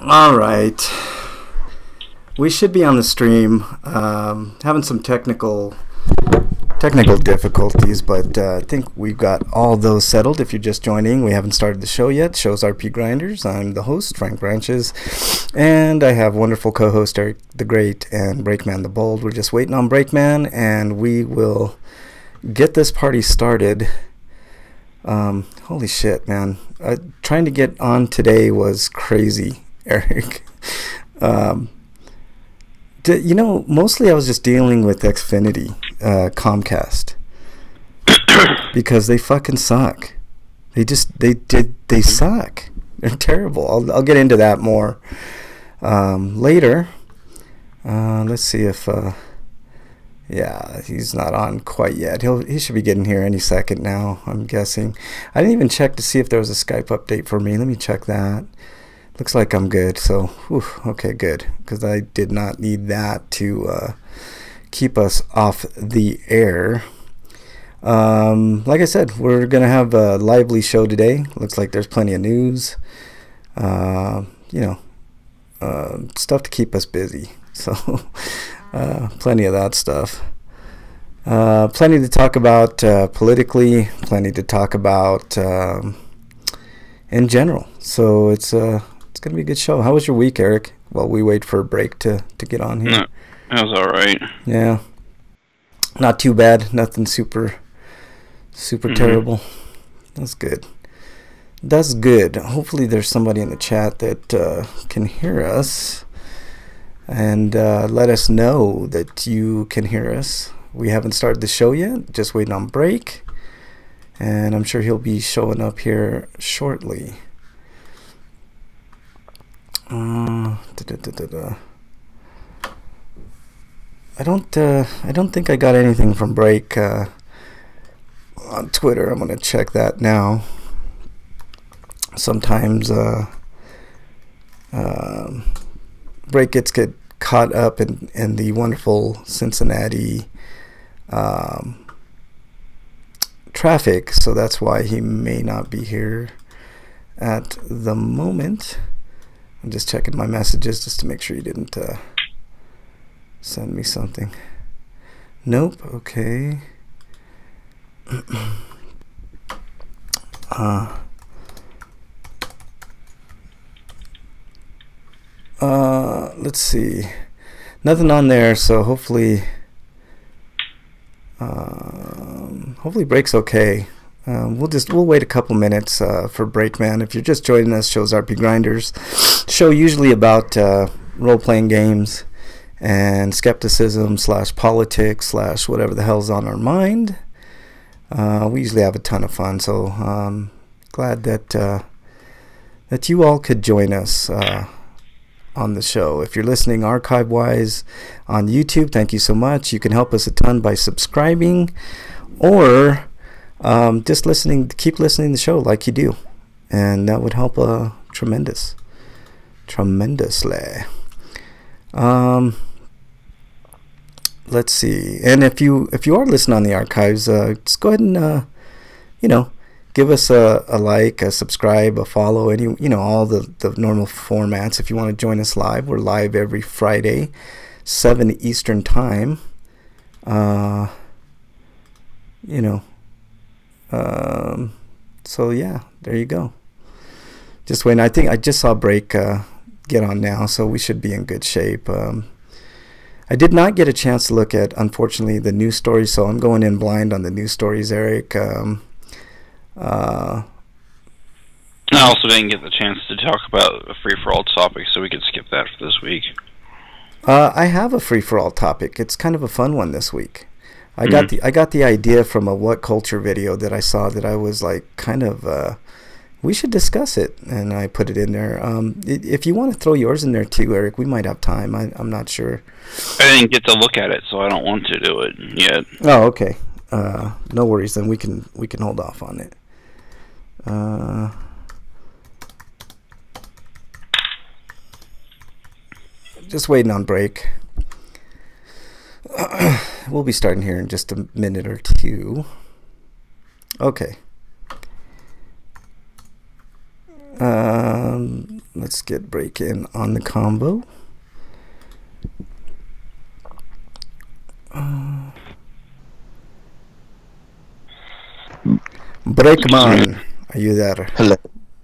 All right. We should be on the stream. Having some technical difficulties, but I think we've got all those settled. If you're just joining, we haven't started the show yet. Show's RPGrinders. I'm the host, Frank Branches, and I have wonderful co-host Eric the Great and Breakman the Bold. We're just waiting on Breakman, and we will get this party started. Holy shit, man. Trying to get on today was crazy, Eric. Mostly I was just dealing with Xfinity, Comcast, because they fucking suck. They suck. They're terrible. I'll get into that more later. Let's see if yeah, he's not on quite yet. He should be getting here any second now, I'm guessing. I didn't even check to see if there was a Skype update for me. Let me check that. Looks like I'm good, so okay, good, because I did not need that to keep us off the air. Like I said, we're gonna have a lively show today. Looks like there's plenty of news, stuff to keep us busy, so plenty of that stuff. Plenty to talk about politically, plenty to talk about in general, so it's gonna be a good show. How was your week, Eric? While we wait for a break to get on here. No, that was all right. Yeah, not too bad. Nothing super terrible. That's good. That's good. Hopefully there's somebody in the chat that can hear us and let us know that you can hear us. We haven't started the show yet, just waiting on break, and I'm sure he'll be showing up here shortly. I don't think I got anything from Break on Twitter. I'm gonna check that now. Sometimes Break gets caught up in the wonderful Cincinnati traffic, so that's why he may not be here at the moment. I'm just checking my messages just to make sure you didn't send me something. Nope. Okay. Let's see. Nothing on there, so hopefully Break's okay. We'll wait a couple minutes for Breakman. If you're just joining us, show's RPGrinders. Show usually about role-playing games and skepticism / politics / whatever the hell's on our mind. We usually have a ton of fun, so glad that you all could join us on the show. If you're listening archive-wise on YouTube, thank you so much. You can help us a ton by subscribing, or just keep listening to the show like you do, and that would help tremendously. Let's see, and if you are listening on the archives, just go ahead and give us a like, a subscribe, a follow, all the normal formats. If you want to join us live, we're live every Friday, 7 Eastern time. So yeah, there you go. Just waiting. I think I just saw Break get on now, so we should be in good shape. I did not get a chance to look at, unfortunately, the news stories, so I'm going in blind on the news stories, Eric. I also didn't get the chance to talk about a free-for-all topic, so we could skip that for this week. I have a free-for-all topic. It's kind of a fun one this week. I got the idea from a What Culture video that I saw that I was like kind of we should discuss it, and I put it in there. If you want to throw yours in there too, Eric, we might have time. I'm not sure. I didn't get to look at it, so I don't want to do it yet. Oh, okay. No worries. Then we can hold off on it. Just waiting on Break. We'll be starting here in just a minute or two. Okay. Let's Let's get break in on the combo. Breakman, are you there? Hello.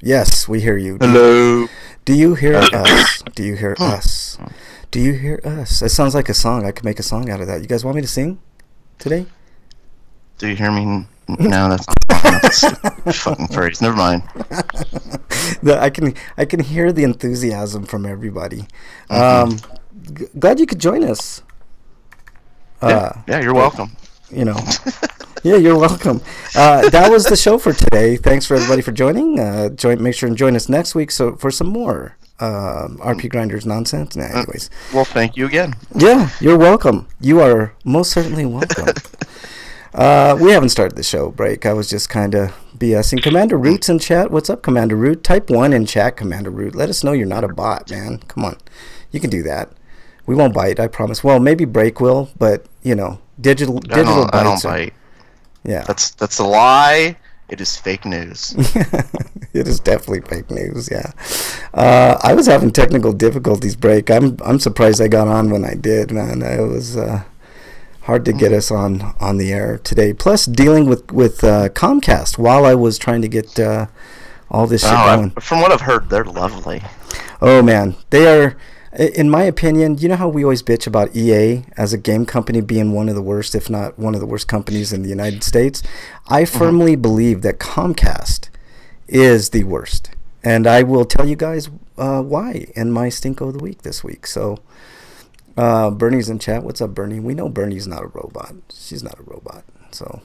Yes, we hear you. Hello. Do you hear us? Do you hear us? Do you hear us? It sounds like a song. I could make a song out of that. You guys want me to sing today? Do you hear me? No, that's a fucking phrase. Never mind. I can hear the enthusiasm from everybody. Glad you could join us. Yeah, you're welcome. You know. Yeah, you're welcome. That was the show for today. Thanks for everybody for joining. Make sure and join us next week for some more RPGrinders nonsense. Nah, anyways. Well, thank you again. Yeah, you're welcome. You are most certainly welcome. We haven't started the show, Break. I was just kind of BSing. Commander Root's in chat. What's up, Commander Root? Type 1 in chat, Commander Root. Let us know you're not a bot, man. Come on. You can do that. We won't bite, I promise. Well, maybe Break will, but, you know, digital bites. I don't bite. Yeah. That's a lie. It is fake news. It is definitely fake news, yeah. I was having technical difficulties, Break. I'm surprised I got on when I did, man. It was hard to get us on the air today. Plus, dealing with Comcast while I was trying to get all this shit going. From what I've heard, they're lovely. Oh, man. They are... In my opinion, you know how we always bitch about EA as a game company being one of the worst, if not one of the worst companies in the United States? I firmly believe that Comcast is the worst. And I will tell you guys why in my Stinko of the Week this week. So, Bernie's in chat. What's up, Bernie? We know Bernie's not a robot. She's not a robot. So,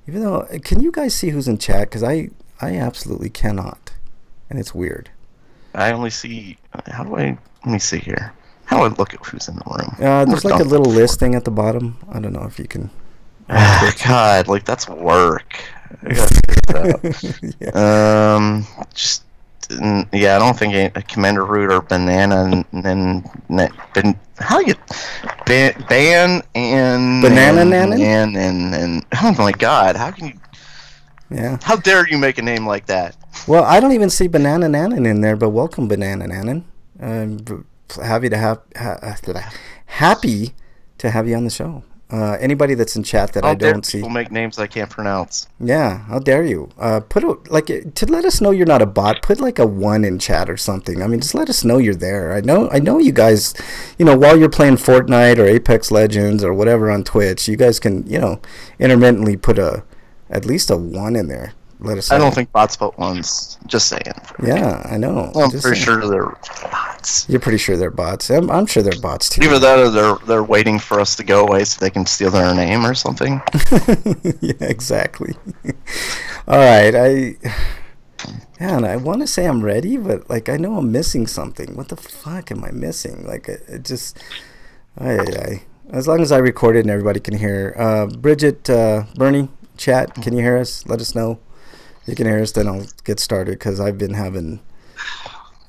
even though... Can you guys see who's in chat? Because I absolutely cannot. And it's weird. I only see... How do I... Let me see here. How do I look at who's in the room? There's like a little list thing at the bottom. I don't know if you can... God, like, that's work. I gotta figure it out. Yeah, I don't think a Commander Root or Banana and then... How do you... Ban and... Banana Nanan? And... Oh my god, how can you... Yeah. How dare you make a name like that? Well, I don't even see Banana Nanan in there, but welcome, Banana Nanan. I'm happy to have you on the show. Anybody that's in chat that I don't see. People make names I can't pronounce. Yeah, how dare you? To let us know you're not a bot. Put like a 1 in chat or something. I mean, just let us know you're there. I know you guys. You know, while you're playing Fortnite or Apex Legends or whatever on Twitch, you guys can intermittently put at least a 1 in there. Let us know. I don't think bots put 1s. Just saying. Yeah, I know. Well, I'm pretty sure they're bots. You're pretty sure they're bots. I'm sure they're bots too. Either that or they're waiting for us to go away so they can steal their name or something. Yeah, exactly. All right, and I want to say I'm ready, but like I know I'm missing something. What the fuck am I missing? Like it just, as long as I record it and everybody can hear. Bridget, Bernie, chat, can you hear us? Let us know. You can hear us, then I'll get started because I've been having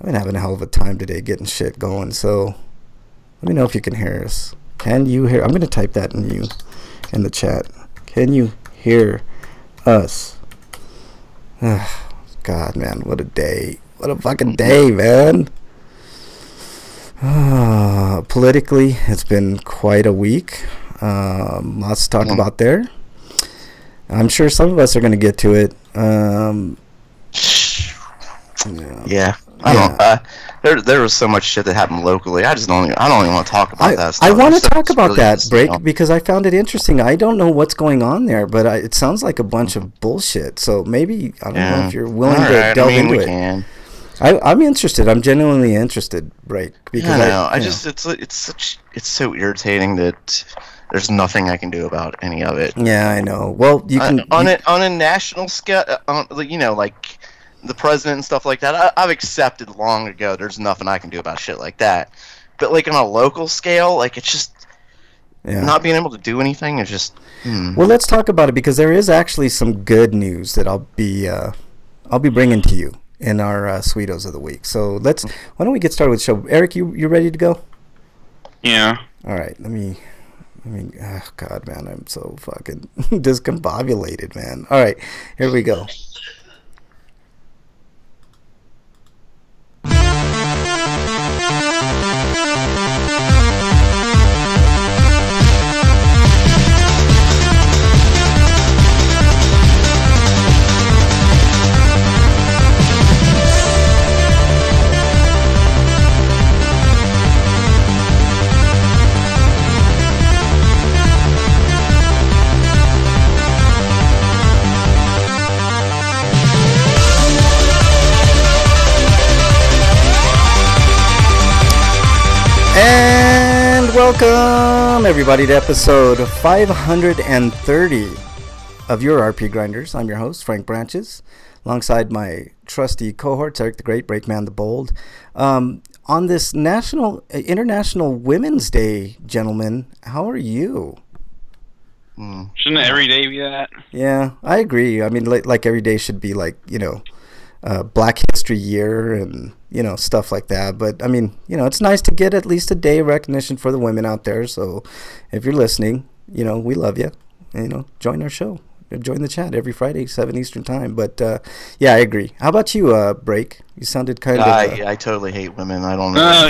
a hell of a time today getting shit going. So let me know if you can hear us. Can you hear? I'm gonna type that in the chat. Can you hear us? God, man, what a day! What a fucking day, man. Politically, it's been quite a week. Lots to talk about there. I'm sure some of us are going to get to it. Yeah. I don't. There was so much shit that happened locally. I don't even want to talk about that stuff. I want to talk about that, Break, because I found it interesting. I don't know what's going on there, but it sounds like a bunch of bullshit. So maybe I don't know if you're willing to delve into it. Can. I'm interested. I'm genuinely interested, Break, because it's so irritating that there's nothing I can do about any of it. Yeah, I know. Well, you can on a national scale, like the president and stuff like that. I've accepted long ago. There's nothing I can do about shit like that. But like on a local scale, like it's just not being able to do anything. It's just. Well, let's talk about it because there is actually some good news that I'll be bringing to you in our Sweetos of the Week. So why don't we get started with the show? Eric, you ready to go? Yeah. All right. Oh God, man, I'm so fucking discombobulated, man. All right, here we go. Welcome everybody to episode 530 of your RP Grinders. I'm your host, Frank Branches, alongside my trusty cohorts, Eric the Great, Breakman the Bold. On this International Women's Day, gentlemen, how are you? Shouldn't every day be that? Yeah, I agree. I mean, like every day should be like, Black History Year and, stuff like that. But, I mean, it's nice to get at least a day of recognition for the women out there. So if you're listening, we love you. Join our show. Join the chat every Friday, 7 Eastern time. But, yeah, I agree. How about you, Break? You sounded kind of... I totally hate women. I don't know.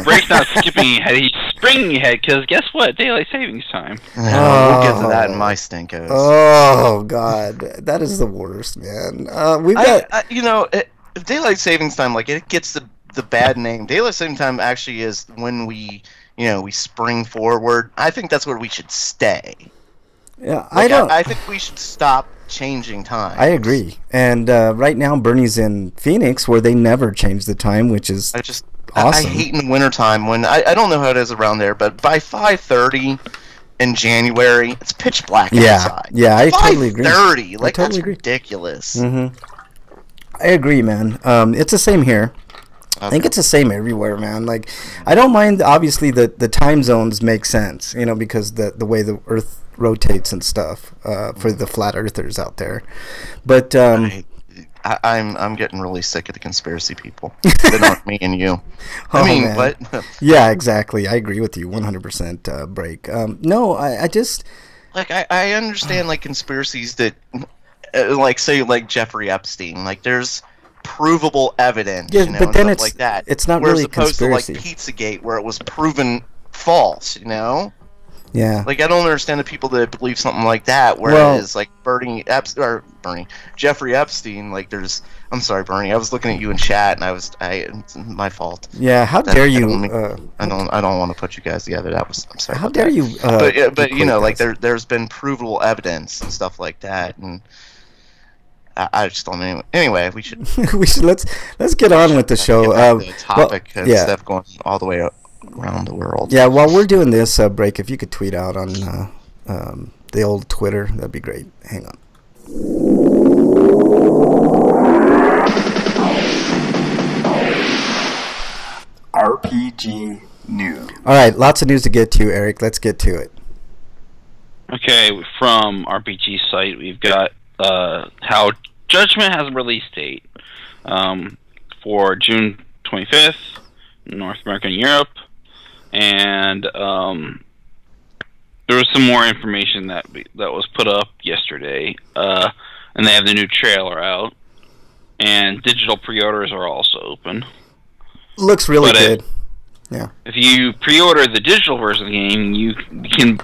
Break's not skipping ahead. He's springing ahead because guess what? Daylight savings time. We'll get to that in my stinkos. Oh, God. That is the worst, man. We've got... if daylight savings time, it gets the bad name. Daylight savings time actually is when we spring forward. I think that's where we should stay. Yeah, I think we should stop changing time. I agree. And right now, Bernie's in Phoenix, where they never change the time, which is awesome. I hate in the wintertime when I don't know how it is around there, but by 5:30 in January, it's pitch black outside. Yeah, I totally agree. 5:30, that's ridiculous. Mm-hmm. I agree, man. It's the same here. Okay. I think it's the same everywhere, man. I don't mind. Obviously, the time zones make sense, because the way the Earth rotates and stuff for the flat earthers out there. But I'm getting really sick of the conspiracy people. They aren't me and you. What? Yeah, exactly. I agree with you 100%. Break. No, I just I understand conspiracies that say Jeffrey Epstein. There's provable evidence. Yeah, but then it's like that. It's not really conspiracy. Opposed to Pizzagate, where it was proven false. Yeah. I don't understand the people that believe something like that. Whereas, Jeffrey Epstein, I'm sorry, Bernie. I was looking at you in chat, and it's my fault. Yeah. How dare you? I don't want to put you guys together. I'm sorry. How dare you? There's been provable evidence and stuff like that, and I just don't. Anyway, we should. let's get on with the show. The topic and stuff going all the way up around the world. Yeah, while we're doing this break, if you could tweet out on the old Twitter, that'd be great. Hang on. RPG news. All right, lots of news to get to, Eric. Let's get to it. Okay, from RPG site, we've got how Judgment has a release date for June 25th, North America and Europe. And there was some more information that was put up yesterday, and they have the new trailer out, and digital pre-orders are also open. Looks really good. If you pre-order the digital version of the game,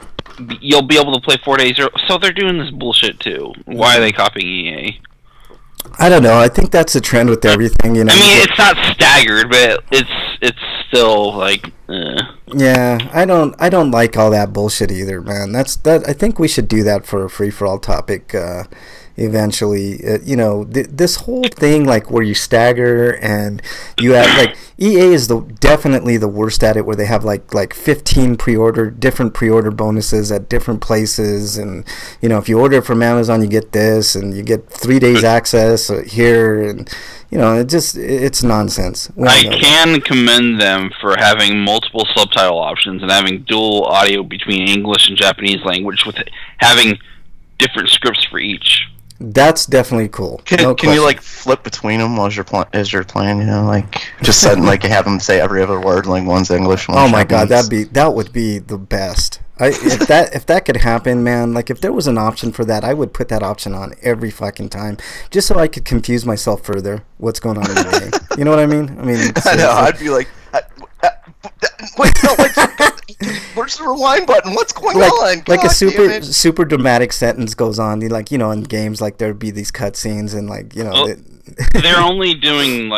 you'll be able to play 4 days. So they're doing this bullshit too. Why are they copying EA? I don't know. I think that's a trend with everything. It's not staggered, but it's still Yeah, I don't like all that bullshit either, man. I think we should do that for a free for all topic eventually. This whole thing where you stagger and you have EA is definitely the worst at it, where they have 15 different pre-order bonuses at different places, and if you order from Amazon you get this, and you get 3 days access here, and it's nonsense. I can commend them for having multiple subtitle options and having dual audio between English and Japanese language, with having different scripts for each. That's definitely cool. Can you flip between them as you're playing? Just have them say every other word, one's English, one's Oh my Japanese. God, that would be the best. If that could happen, man. If there was an option for that, I would put that option on every fucking time, just so I could confuse myself further. What's going on in the game? You know what I mean? I know. I'd be like, wait, where's the rewind button? What's going on? God, a super dramatic sentence goes on. In games, there'd be these cutscenes and they're only doing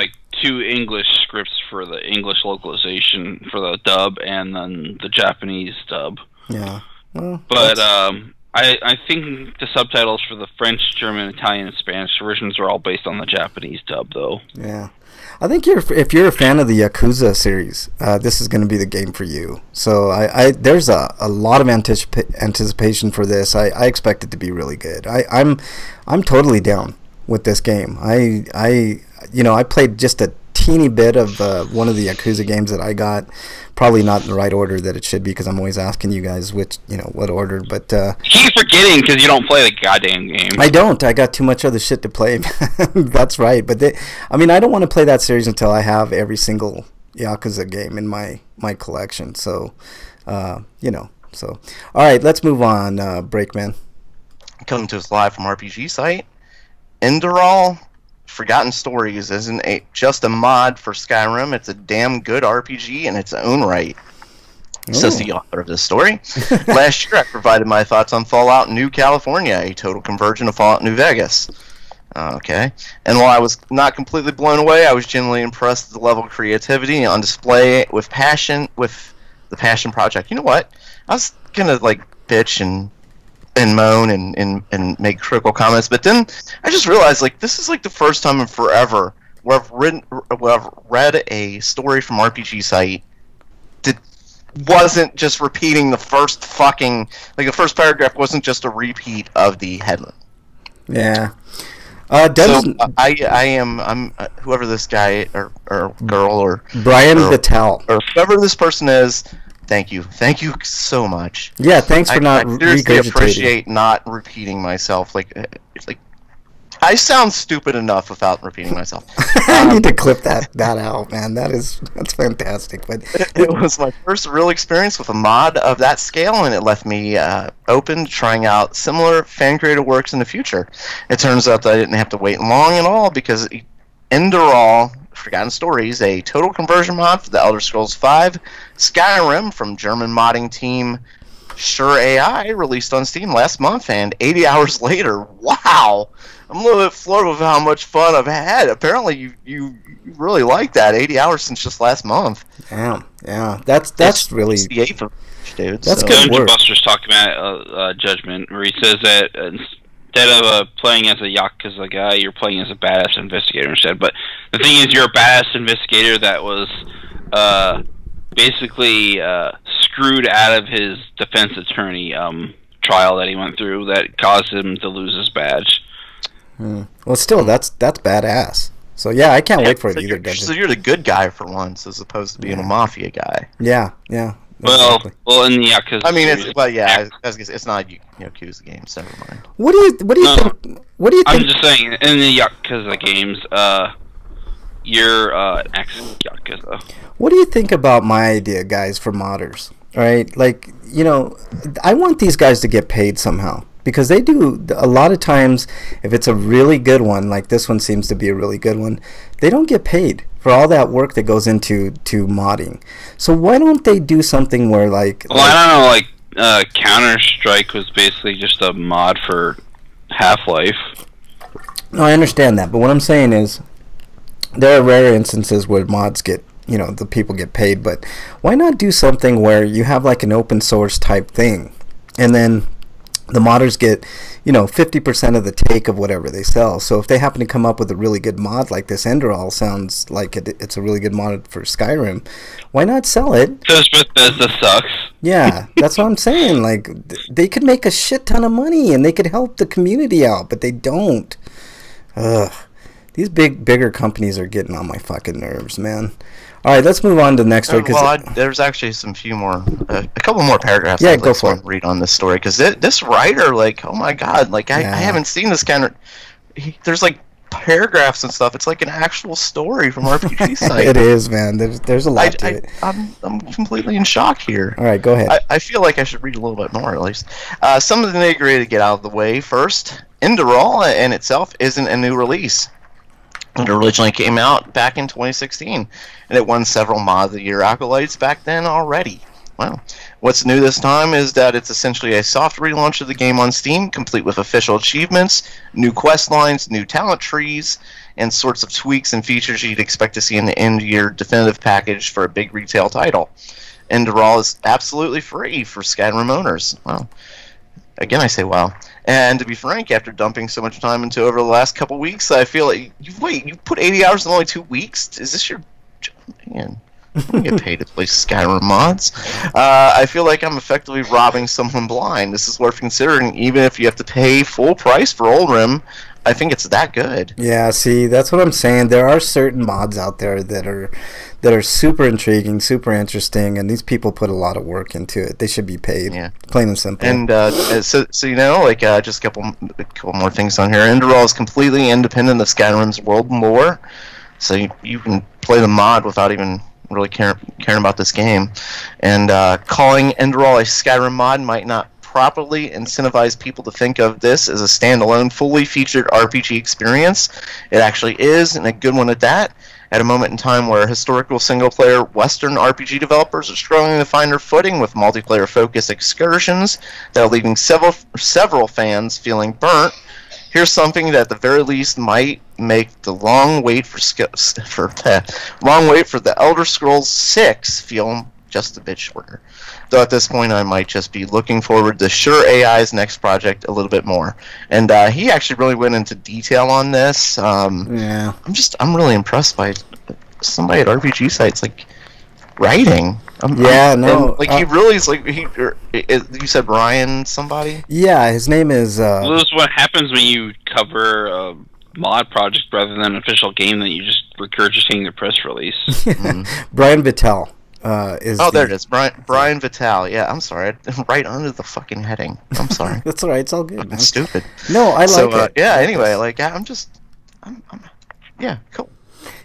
2 English scripts for the English localization for the dub, and then the Japanese dub. Yeah. Well, but I think the subtitles for the French, German, Italian, and Spanish versions are all based on the Japanese dub, though. Yeah. I think if you're a fan of the Yakuza series, this is going to be the game for you. So there's a lot of anticipation for this. I expect it to be really good. I'm totally down with this game. I played just a teeny bit of one of the Yakuza games that I got. Probably not in the right order that it should be, because I'm always asking you guys what order. But you keep forgetting because you don't play the goddamn game. I don't. I got too much other shit to play. That's right. But I don't want to play that series until I have every single Yakuza game in my collection. So, So, all right, let's move on. Breakman. Coming to us live from RPG site. Enderal Forgotten Stories isn't just a mod for Skyrim. It's a damn good RPG in its own right, says the author of this story. Last year I provided my thoughts on Fallout New California, a total conversion of Fallout New Vegas. Okay. And while I was not completely blown away, I was genuinely impressed with the level of creativity on display with the Passion Project. You know what? I was gonna bitch and moan and make critical comments, but then I just realized this is the first time in forever where I've read a story from RPG site that wasn't just repeating the first the first paragraph wasn't just a repeat of the headline. Yeah. So I'm whoever this guy or girl or Brian Vitale or whoever this person is. Thank you so much. Yeah, thanks for not I seriously regurgitating. appreciate not repeating myself. I sound stupid enough without repeating myself. I need to clip that out, man. That's fantastic. But it was my first real experience with a mod of that scale, and it left me open to trying out similar fan-created works in the future. It turns out that I didn't have to wait long at all, because Enderal Forgotten Stories, a total conversion mod for the Elder Scrolls V Skyrim from German modding team Sure AI, released on Steam last month, and 80 hours later, wow! I'm a little bit floored with how much fun I've had. Apparently, you really like that. 80 hours since just last month. Yeah. That's really the 8th of dude. That's so. good Dungeon work. Buster's talking about Judgment, where he says that instead of playing as a Yakuza guy, you're playing as a badass investigator instead. But the thing is, you're a badass investigator that was basically screwed out of his defense attorney trial that he went through that caused him to lose his badge. Well, still, that's badass. So yeah, I can't wait for it either. So you're the good guy for once, as opposed to being a mafia guy. Yeah. Well, Exactly. in the Yakuza. I mean, series, it's not Yakuza games. So never mind. What do you think? What do you I'm think? just saying, in the Yakuza games, you're ex-Yakuza. What do you think about my idea, guys, for modders? All right, I want these guys to get paid somehow, because they do a lot of times. If it's a really good one, like this one seems to be a really good one, they don't get paid for all that work that goes into modding. So why don't they do something where I don't know, Counter-Strike was basically just a mod for Half-Life. No, I understand that, but what I'm saying is there are rare instances where mods get, the people get paid, but why not do something where you have an open source type thing, and then the modders get 50% of the take of whatever they sell. So if they happen to come up with a really good mod like this, Enderal sounds like it's a really good mod for Skyrim, why not sell it? Because Bethesda sucks. Yeah, that's what I'm saying. They could make a shit ton of money and they could help the community out, but they don't. Ugh. These bigger companies are getting on my fucking nerves, man. All right, let's move on to the next story. There's actually a couple more paragraphs. Yeah, I'd go for it. Read on this story, because this writer, oh my god, I haven't seen this kind of. There's paragraphs and stuff. It's like an actual story from RPG site. It is, man. There's a lot to it. I'm completely in shock here. All right, go ahead. I feel like I should read a little bit more, at least. Some of the nitty-gritty to get out of the way first. Enderal in itself isn't a new release. It originally came out back in 2016, and it won several Mod of the Year accolades back then already. Well, what's new this time is that it's essentially a soft relaunch of the game on Steam, complete with official achievements, new quest lines, new talent trees, and sorts of tweaks and features you'd expect to see in the end-year definitive package for a big retail title. Enderal is absolutely free for Skyrim owners. Wow. Again, I say wow. And to be frank, after dumping so much time into over the last couple weeks, I feel like you put 80 hours in only 2 weeks. Is this your man? I don't get paid to play Skyrim mods. I feel like I'm effectively robbing someone blind. This is worth considering, even if you have to pay full price for Oldrim. I think it's that good. Yeah, see, that's what I'm saying. There are certain mods out there that are super intriguing, super interesting, and these people put a lot of work into it. They should be paid. Yeah. Plain and simple. And so like just a couple more things on here. Enderal is completely independent of Skyrim's world lore, so you can play the mod without even really caring about this game. And calling Enderal a Skyrim mod might not properly incentivize people to think of this as a standalone, fully featured RPG experience. It actually is, and a good one at that, at a moment in time where historical single-player Western RPG developers are struggling to find their footing with multiplayer-focused excursions that are leaving several fans feeling burnt. Here's something that at the very least might make the long wait for the Elder Scrolls 6 feel just a bit shorter. Though at this point I might just be looking forward to Sure AI's next project a little bit more. And he actually really went into detail on this. Yeah. I'm really impressed by somebody at RPG sites like writing. He really is like you said Ryan somebody? Yeah, his name is Well, this is what happens when you cover a mod project rather than an official game that you just regurgitating the press release. Brian Vitale. There it is. Brian Vitale. Yeah, I'm sorry. Right under the fucking heading. I'm sorry. That's all right. It's all good, man. Stupid. No, I like it. Yeah, anyway, yeah, cool.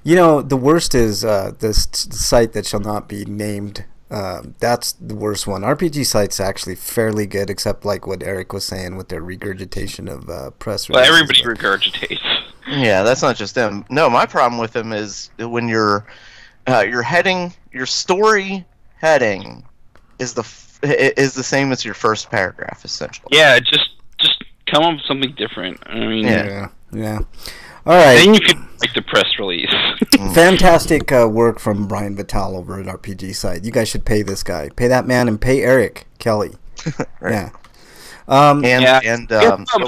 You know, the worst is this site that shall not be named. That's the worst one. RPG site's actually fairly good, except like what Eric was saying with their regurgitation of press releases. Well, everybody regurgitates. Yeah, that's not just them. No, my problem with them is when your heading, your story heading is the same as your first paragraph, essentially. Yeah, just come up with something different. I mean, yeah. All right. Then you can like the press release. Fantastic work from Brian Vitale over at RPG site. You guys should pay this guy. Pay that man and pay Eric Kelly. Right. Yeah. What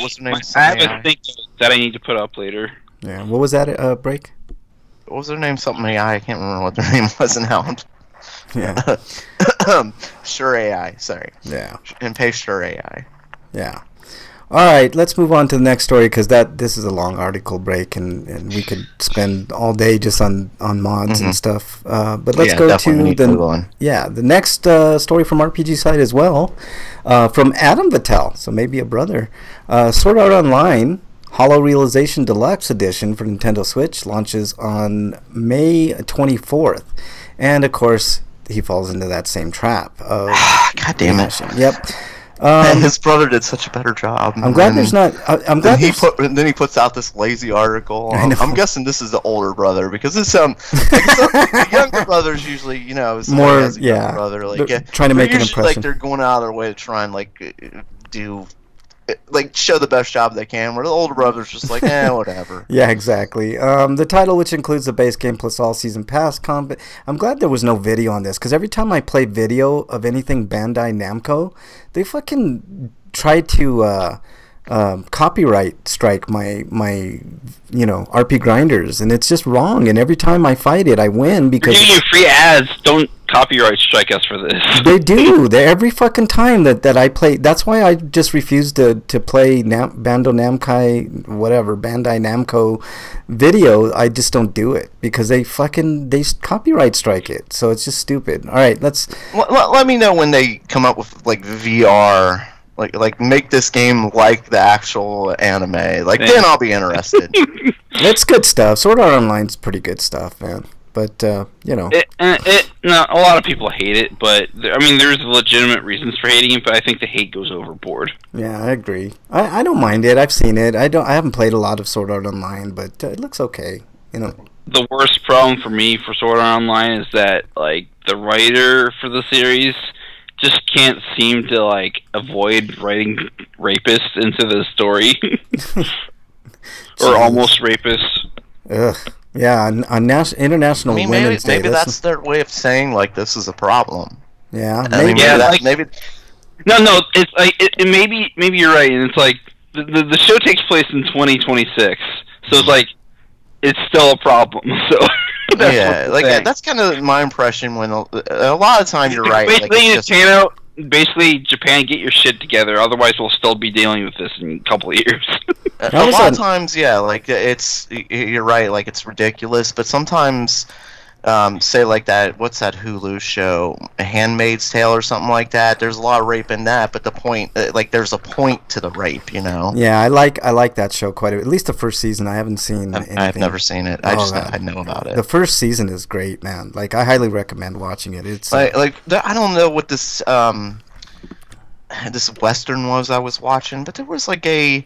was her name? I have a thing that I need to put up later. Yeah. What was that, Break? What was their name? Something AI. I can't remember what their name was now. Yeah. Sure AI. Sorry. Yeah. And pay Sure AI. Yeah. All right. Let's move on to the next story because this is a long article, Break, and we could spend all day just on mods and stuff. But let's go to the next story from RPG site as well, from Adam Vitale. So maybe a brother. Sword Art Online. Hollow Realization Deluxe Edition for Nintendo Switch launches on May 24th. And, of course, he falls into that same trap. God damn it. Yep. His brother did such a better job. I'm glad there's not... then he puts out this lazy article. I'm guessing this is the older brother, because this the younger brothers usually, more, brother, trying to make an impression. Like, they're going out of their way to try and, show the best job they can, where the older brother's just like, whatever. Yeah, exactly. The title, which includes the base game plus all season pass combat. I'm glad there was no video on this, because every time I play video of anything Bandai Namco, they fucking try to copyright strike my RPGrinders, and it's just wrong. And every time I fight it, I win because we're giving you free ads. Don't copyright strike us for this. They do. Every fucking time that I play. That's why I just refuse to play Bandai Namco video. I just don't do it because they copyright strike it. So it's just stupid. All right, let me know when they come up with VR. Like make this game like the actual anime. Then I'll be interested. It's good stuff. Sword Art Online's pretty good stuff, man. But no, a lot of people hate it, but there's legitimate reasons for hating it. But I think the hate goes overboard. Yeah, I agree. I don't mind it. I've seen it. I haven't played a lot of Sword Art Online, but it looks okay. The worst problem for me for Sword Art Online is that the writer for the series just can't seem to avoid writing rapists into the story. Or almost rapists. Ugh. Yeah, on International Women's Day. Maybe that's their way of saying this is a problem. Yeah, maybe. No, it's maybe you're right, and it's the show takes place in 2026, so it's like it's still a problem. So that's kind of my impression. When a lot of times you're right. Basically, Japan, get your shit together. Otherwise, we'll still be dealing with this in a couple of years. A lot of times, yeah, like you're right. Like it's ridiculous, but sometimes. Say like that, what's that Hulu show, A Handmaid's Tale or something like that? There's a lot of rape in that, but the point, like, there's a point to the rape, you know? Yeah, I like that show quite a bit. At least the first season. I haven't seen anything. I've never seen it. I know about it. The first season is great, man. Like, I highly recommend watching it. It's I don't know what this Western was I was watching, but there was like a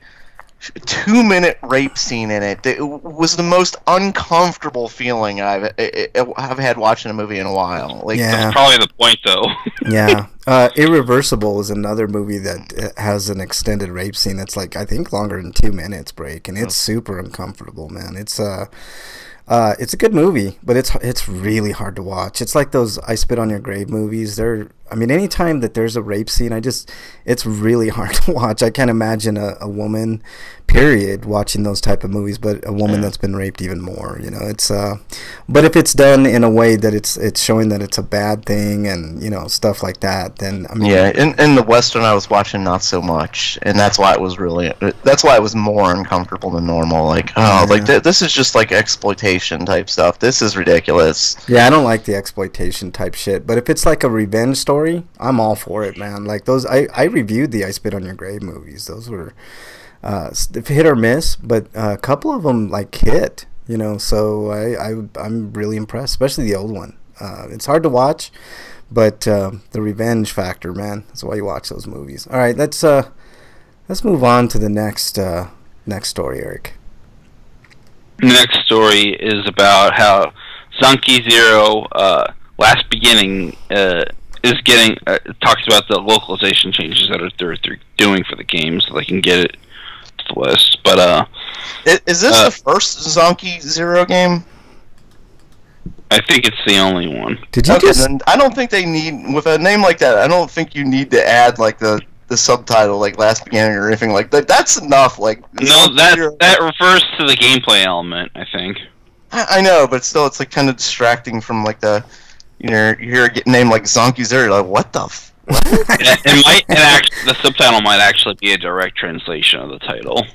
2-minute rape scene in it. It was the most uncomfortable feeling I've had watching a movie in a while. Like, that's probably the point, though. Yeah. Irreversible is another movie that has an extended rape scene that's like, I think, longer than 2 minutes, break, and it's super uncomfortable, man. It's a good movie, but it's really hard to watch. It's like those I Spit on Your Grave movies. Anytime that there's a rape scene, it's really hard to watch. I can't imagine a woman, period, watching those type of movies, but a woman that's been raped even more. You know, it's but if it's done in a way that it's showing that it's a bad thing and stuff like that, then in the Western I was watching, not so much, and that's why it was more uncomfortable than normal. Like, this is just like exploitation type stuff. This is ridiculous. Yeah, I don't like the exploitation type shit, but if it's like a revenge story, I'm all for it, man. Like those, I reviewed the I Spit on Your Grave movies. Those were hit or miss, but a couple of them like hit. So I'm really impressed, especially the old one. It's hard to watch, but the revenge factor, man, that's why you watch those movies. All right, let's move on to the next story, Eric. The next story is about how Zanki Zero Last Beginning is getting talks about the localization changes that they're doing for the game, so they can get it to the list. But is this the first Zanki Zero game? I think it's the only one. Then I don't think they need, with a name like that, I don't think you need to add like the subtitle, like Last Beginning or anything like that. That's enough. Like, no, that refers to the gameplay element, I think. I know, but still, it's like kind of distracting from like the. You hear a name like Zonky Zero, you're like, what the what? The subtitle might actually be a direct translation of the title.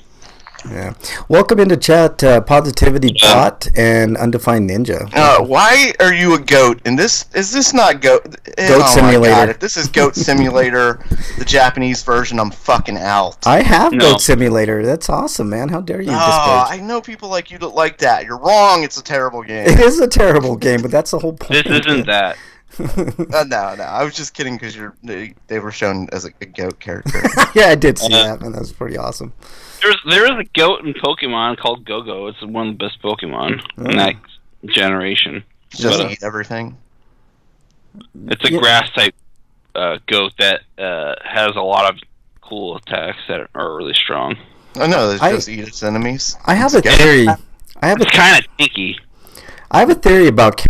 Yeah. Welcome into chat, Positivity Bot and Undefined Ninja. Why are you a goat? And is this not Goat Simulator? God, if this is Goat Simulator, the Japanese version, I'm fucking out. I have Goat Simulator. That's awesome, man. How dare you? I know people like you that like that. You're wrong. It's a terrible game. It is a terrible game, but that's the whole point. This isn't that. No. I was just kidding because they were shown as a goat character. Yeah, I did see that, man. That was pretty awesome. There is a goat in Pokemon called Go-Go. It's one of the best Pokemon in that generation. Just eat everything. It's a grass type goat that has a lot of cool attacks that are really strong. I know, it just eat its enemies. I have a theory. It's kind of stinky. I have a theory about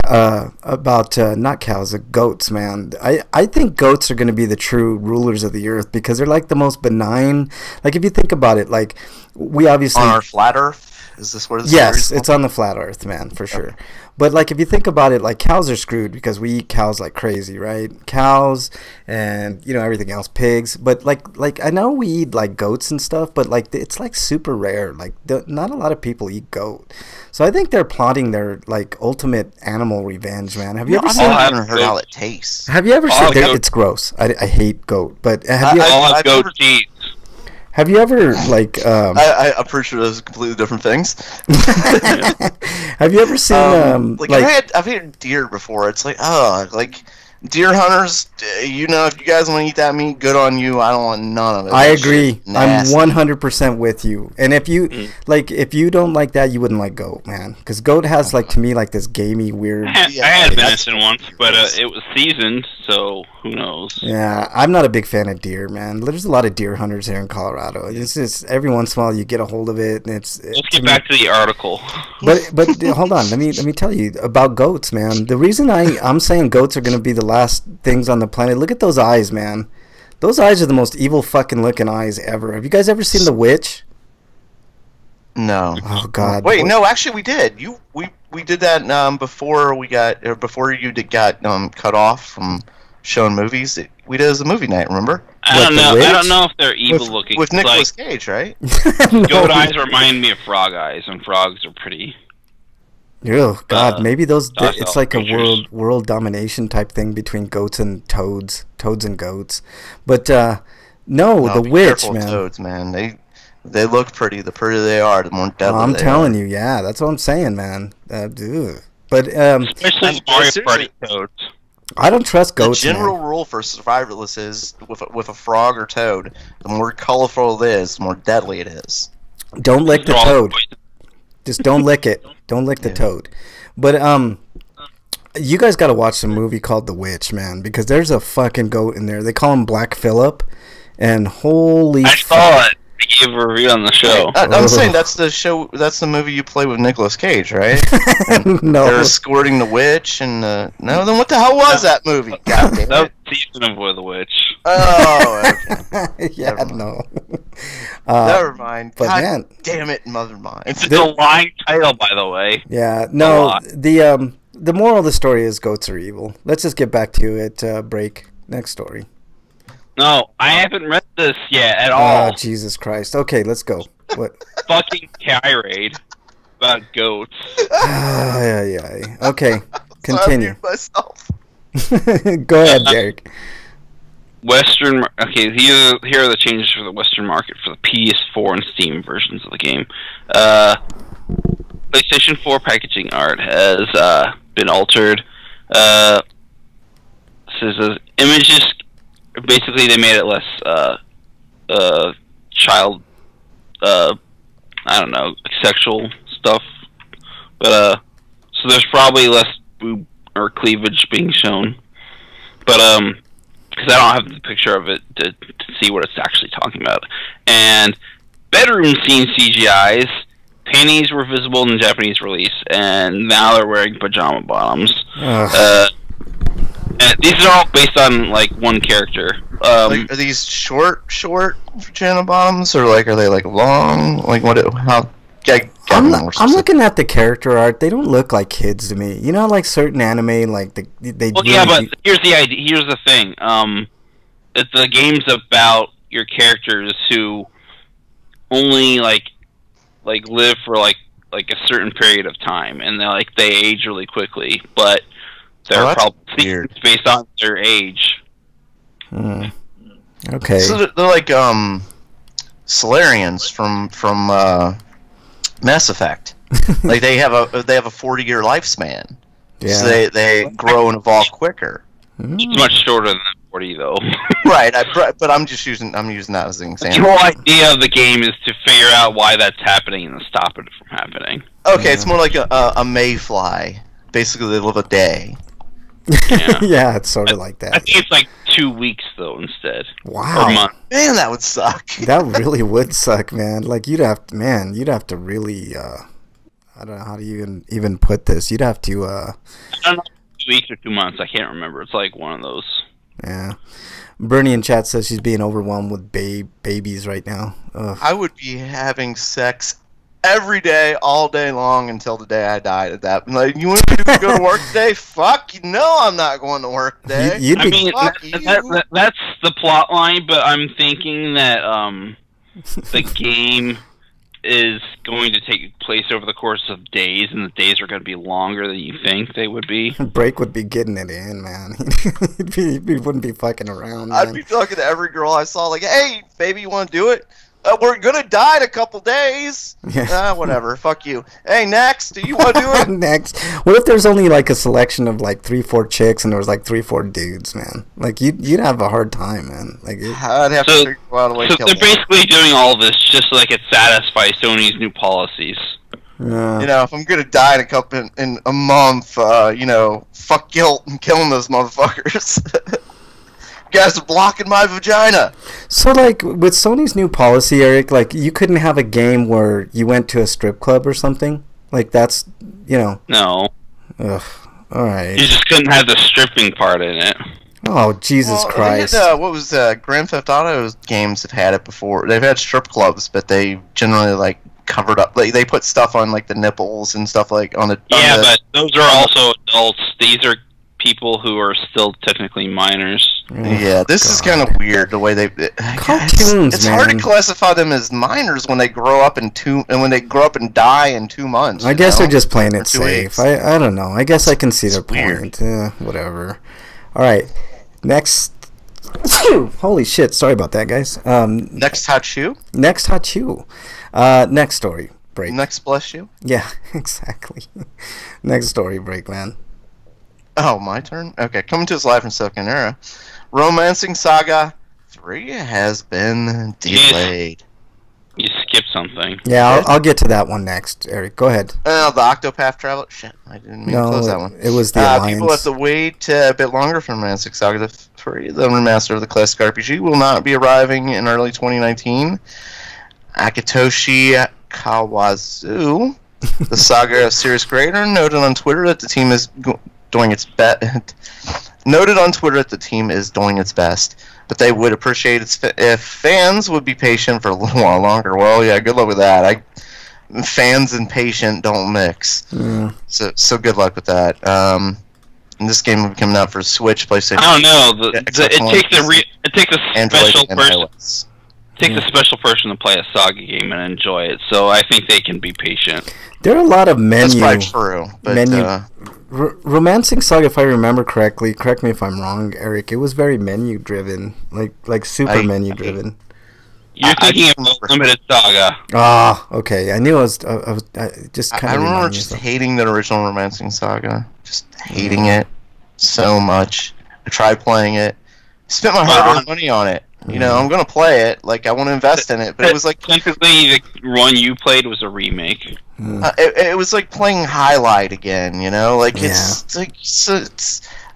not cows, goats, man. I think goats are going to be the true rulers of the earth because they're like the most benign. Like if you think about it, like we obviously on our flat Earth. Is this where the yes, it's on the flat Earth, man, for sure. But like if you think about it, like cows are screwed because we eat cows like crazy, right? Cows and everything else, pigs. But like I know we eat like goats and stuff, but like it's like super rare. Like not a lot of people eat goat. So I think they're plotting their like ultimate animal revenge, man. Have you ever seen? I haven't heard how it tastes. Have you ever seen? It's gross. I hate goat, but have you? I've goat cheese. Have you ever like? I'm pretty sure those are completely different things. Have you ever seen I've had deer before. It's like deer hunters. If you guys want to eat that meat, good on you. I don't want none of it. I agree. I'm 100% with you. And if you if you don't like that, you wouldn't like goat, man. Because goat has to me this gamey weird. I had venison once, but it was seasoned, so who knows? Yeah, I'm not a big fan of deer, man. There's a lot of deer hunters here in Colorado. It's just every once in a while you get a hold of it, and let's get back to the article. But hold on, let me tell you about goats, man. The reason I'm saying goats are going to be the last things on the planet. Look at those eyes, man. Those eyes are the most evil fucking looking eyes ever. Have you guys ever seen The Witch? No. Oh God. Wait, no, actually we did. We did that before you got cut off from showing movies. We did it as a movie night, remember? I don't know. I don't know if they're evil looking. With Nicolas Cage, right? No. Goat eyes remind me of frog eyes, and frogs are pretty. Oh God, maybe those. It's like creatures. a world domination type thing between goats and toads and goats. But no, The be Witch, careful, man. Toads, man. They look pretty. The prettier they are, the more deadly I'm they telling are. you, yeah, that's what I'm saying, man. Ugh. But Especially Mario seriously, Party toads. I don't trust The goats. general man. rule for survivalists is with a frog or toad, the more colorful it is, the more deadly it is. Don't lick the They're all toad. poison. Just don't lick it. Don't lick the Yeah. toad. But you guys got to watch the movie called The Witch, man, because there's a fucking goat in there. They call him Black Phillip, and holy. I saw it. I gave a review on the show. I'm saying that's the show. That's the movie you play with Nicolas Cage, right? No. They're escorting the witch, and no. Then what the hell was that movie? God damn That was it! season of Boy the Witch. Oh, okay. Yeah, Never mind. no. Never mind. but God man- damn it, mother mind. It's a lying title, by the way. Yeah, no. lot. The moral of the story is goats are evil. Let's just get back to it. Break. Next story. No, I haven't read this yet at all. Oh, Jesus Christ. Okay, let's go. What? Fucking tirade about goats. Yeah. Okay, continue. Myself. Go ahead, Derek. Okay, here are the changes for the Western market for the PS4 and Steam versions of the game. PlayStation 4 packaging art has been altered. Says images. Basically, they made it less child. I don't know, sexual stuff. But so there's probably less boob or cleavage being shown. But because I don't have the picture of it to see what it's actually talking about. And bedroom scene CGIs. Panties were visible in the Japanese release, and now they're wearing pajama bottoms. And these are all based on like one character. Like, are these short vagina bottoms, or like are they like long? Like what? How? I'm looking at the character art. They don't look like kids to me. You know, like certain anime, like they. Well, yeah, but here's the idea. Here's the thing. The game's about your characters who only like live for like a certain period of time, and they age really quickly, but they're probably weird. based on their age. Okay. So they're like Solarians from Mass Effect. Like they have a 40-year lifespan. Yeah. So they grow and evolve quicker. It's much shorter than 40 though. Right, but I'm using that as an The example. whole idea of the game is to figure out why that's happening and to stop it from happening. Okay, it's more like a mayfly. Basically, they live a day. Yeah. Yeah, it's sort of like I that. think it's like 2 weeks though instead. Wow. Or a month. Man, that would suck. That really would suck, man. Like you'd have to really I don't know how to even put this. You'd have to I don't know, 2 weeks or 2 months. I can't remember. It's like one of those. yeah. Bernie in chat says she's being overwhelmed with babies right now. Ugh. I would be having sex every day, all day long, until the day I died. At that, like, you want me to go to work today? Fuck, you know I'm not going to work today. You'd I be mean, Fuck you. that's the plot line, but I'm thinking that the game is going to take place over the course of days, and the days are going to be longer than you think they would be. Break would be getting it in, man. he wouldn't be fucking around, man. I'd be talking to every girl I saw, like, hey, baby, you want to do it? We're gonna die in a couple days. Yeah. Whatever. Fuck you. Hey, next, do you want to do it? Next. What if there's only like a selection of like 3-4 chicks and there was like 3-4 dudes, man? Like you'd have a hard time, man. Like I'd have to figure out a way to So kill they're them. basically doing all this just so they could satisfy Sony's new policies. You know, if I'm gonna die in a month, fuck guilt and killing those motherfuckers. You guys are blocking my vagina. So like with Sony's new policy, Eric, like you couldn't have a game where you went to a strip club or something. Like that's No. Ugh. All right. You just couldn't have the stripping part in it. Oh, Jesus Christ. What was Grand Theft Auto games have had it before. They've had strip clubs, but they generally like covered up. Like they put stuff on like the nipples and stuff like on the. Yeah, but those are also adults. These are people who are still technically minors. Yeah, this is kind of weird the way they. Cartoons, it's hard to classify them as minors when they grow up in when they grow up and die in 2 months. I guess they're just playing it safe. I don't know. I guess I can see their point. Whatever. All right. Next. Holy shit! Sorry about that, guys. Next hot shoe. Next hot shoe. Next story break. Next bless you. Yeah, exactly. Next story break, man. Oh, my turn? Okay, coming to us live from Silicon Era. Romancing Saga 3 has been delayed. You skipped something. Yeah, I'll get to that one next, Eric. Go ahead. The Octopath Traveler. Shit, I didn't mean to close that one. It was the Alliance. People have to wait a bit longer for Romancing Saga 3. The remaster of the classic RPG will not be arriving in early 2019. Akitoshi Kawazu, the Saga series creator, noted on Twitter that the team is doing its best. Noted on Twitter that the team is doing its best, but they would appreciate it if fans would be patient for a little while longer. Well, yeah, good luck with that. Fans and patient don't mix. Yeah. So good luck with that. And this game will be coming out for Switch, PlayStation. I don't know. It takes a special person. It takes a special person to play a Saga game and enjoy it. So I think they can be patient. There are a lot of menu. That's probably true. But, Romancing Saga, if I remember correctly, correct me if I'm wrong, Eric. It was very menu driven, like super menu driven. You're thinking of Limited Saga. Ah, okay. I knew I was just kind of. I remember just hating the original Romancing Saga, just hating it so much. I tried playing it, spent my hard-earned money on it. You know, I'm gonna play it. Like I want to invest in it, but it was like technically the one you played was a remake. It was like playing Highlight again. You know, like it's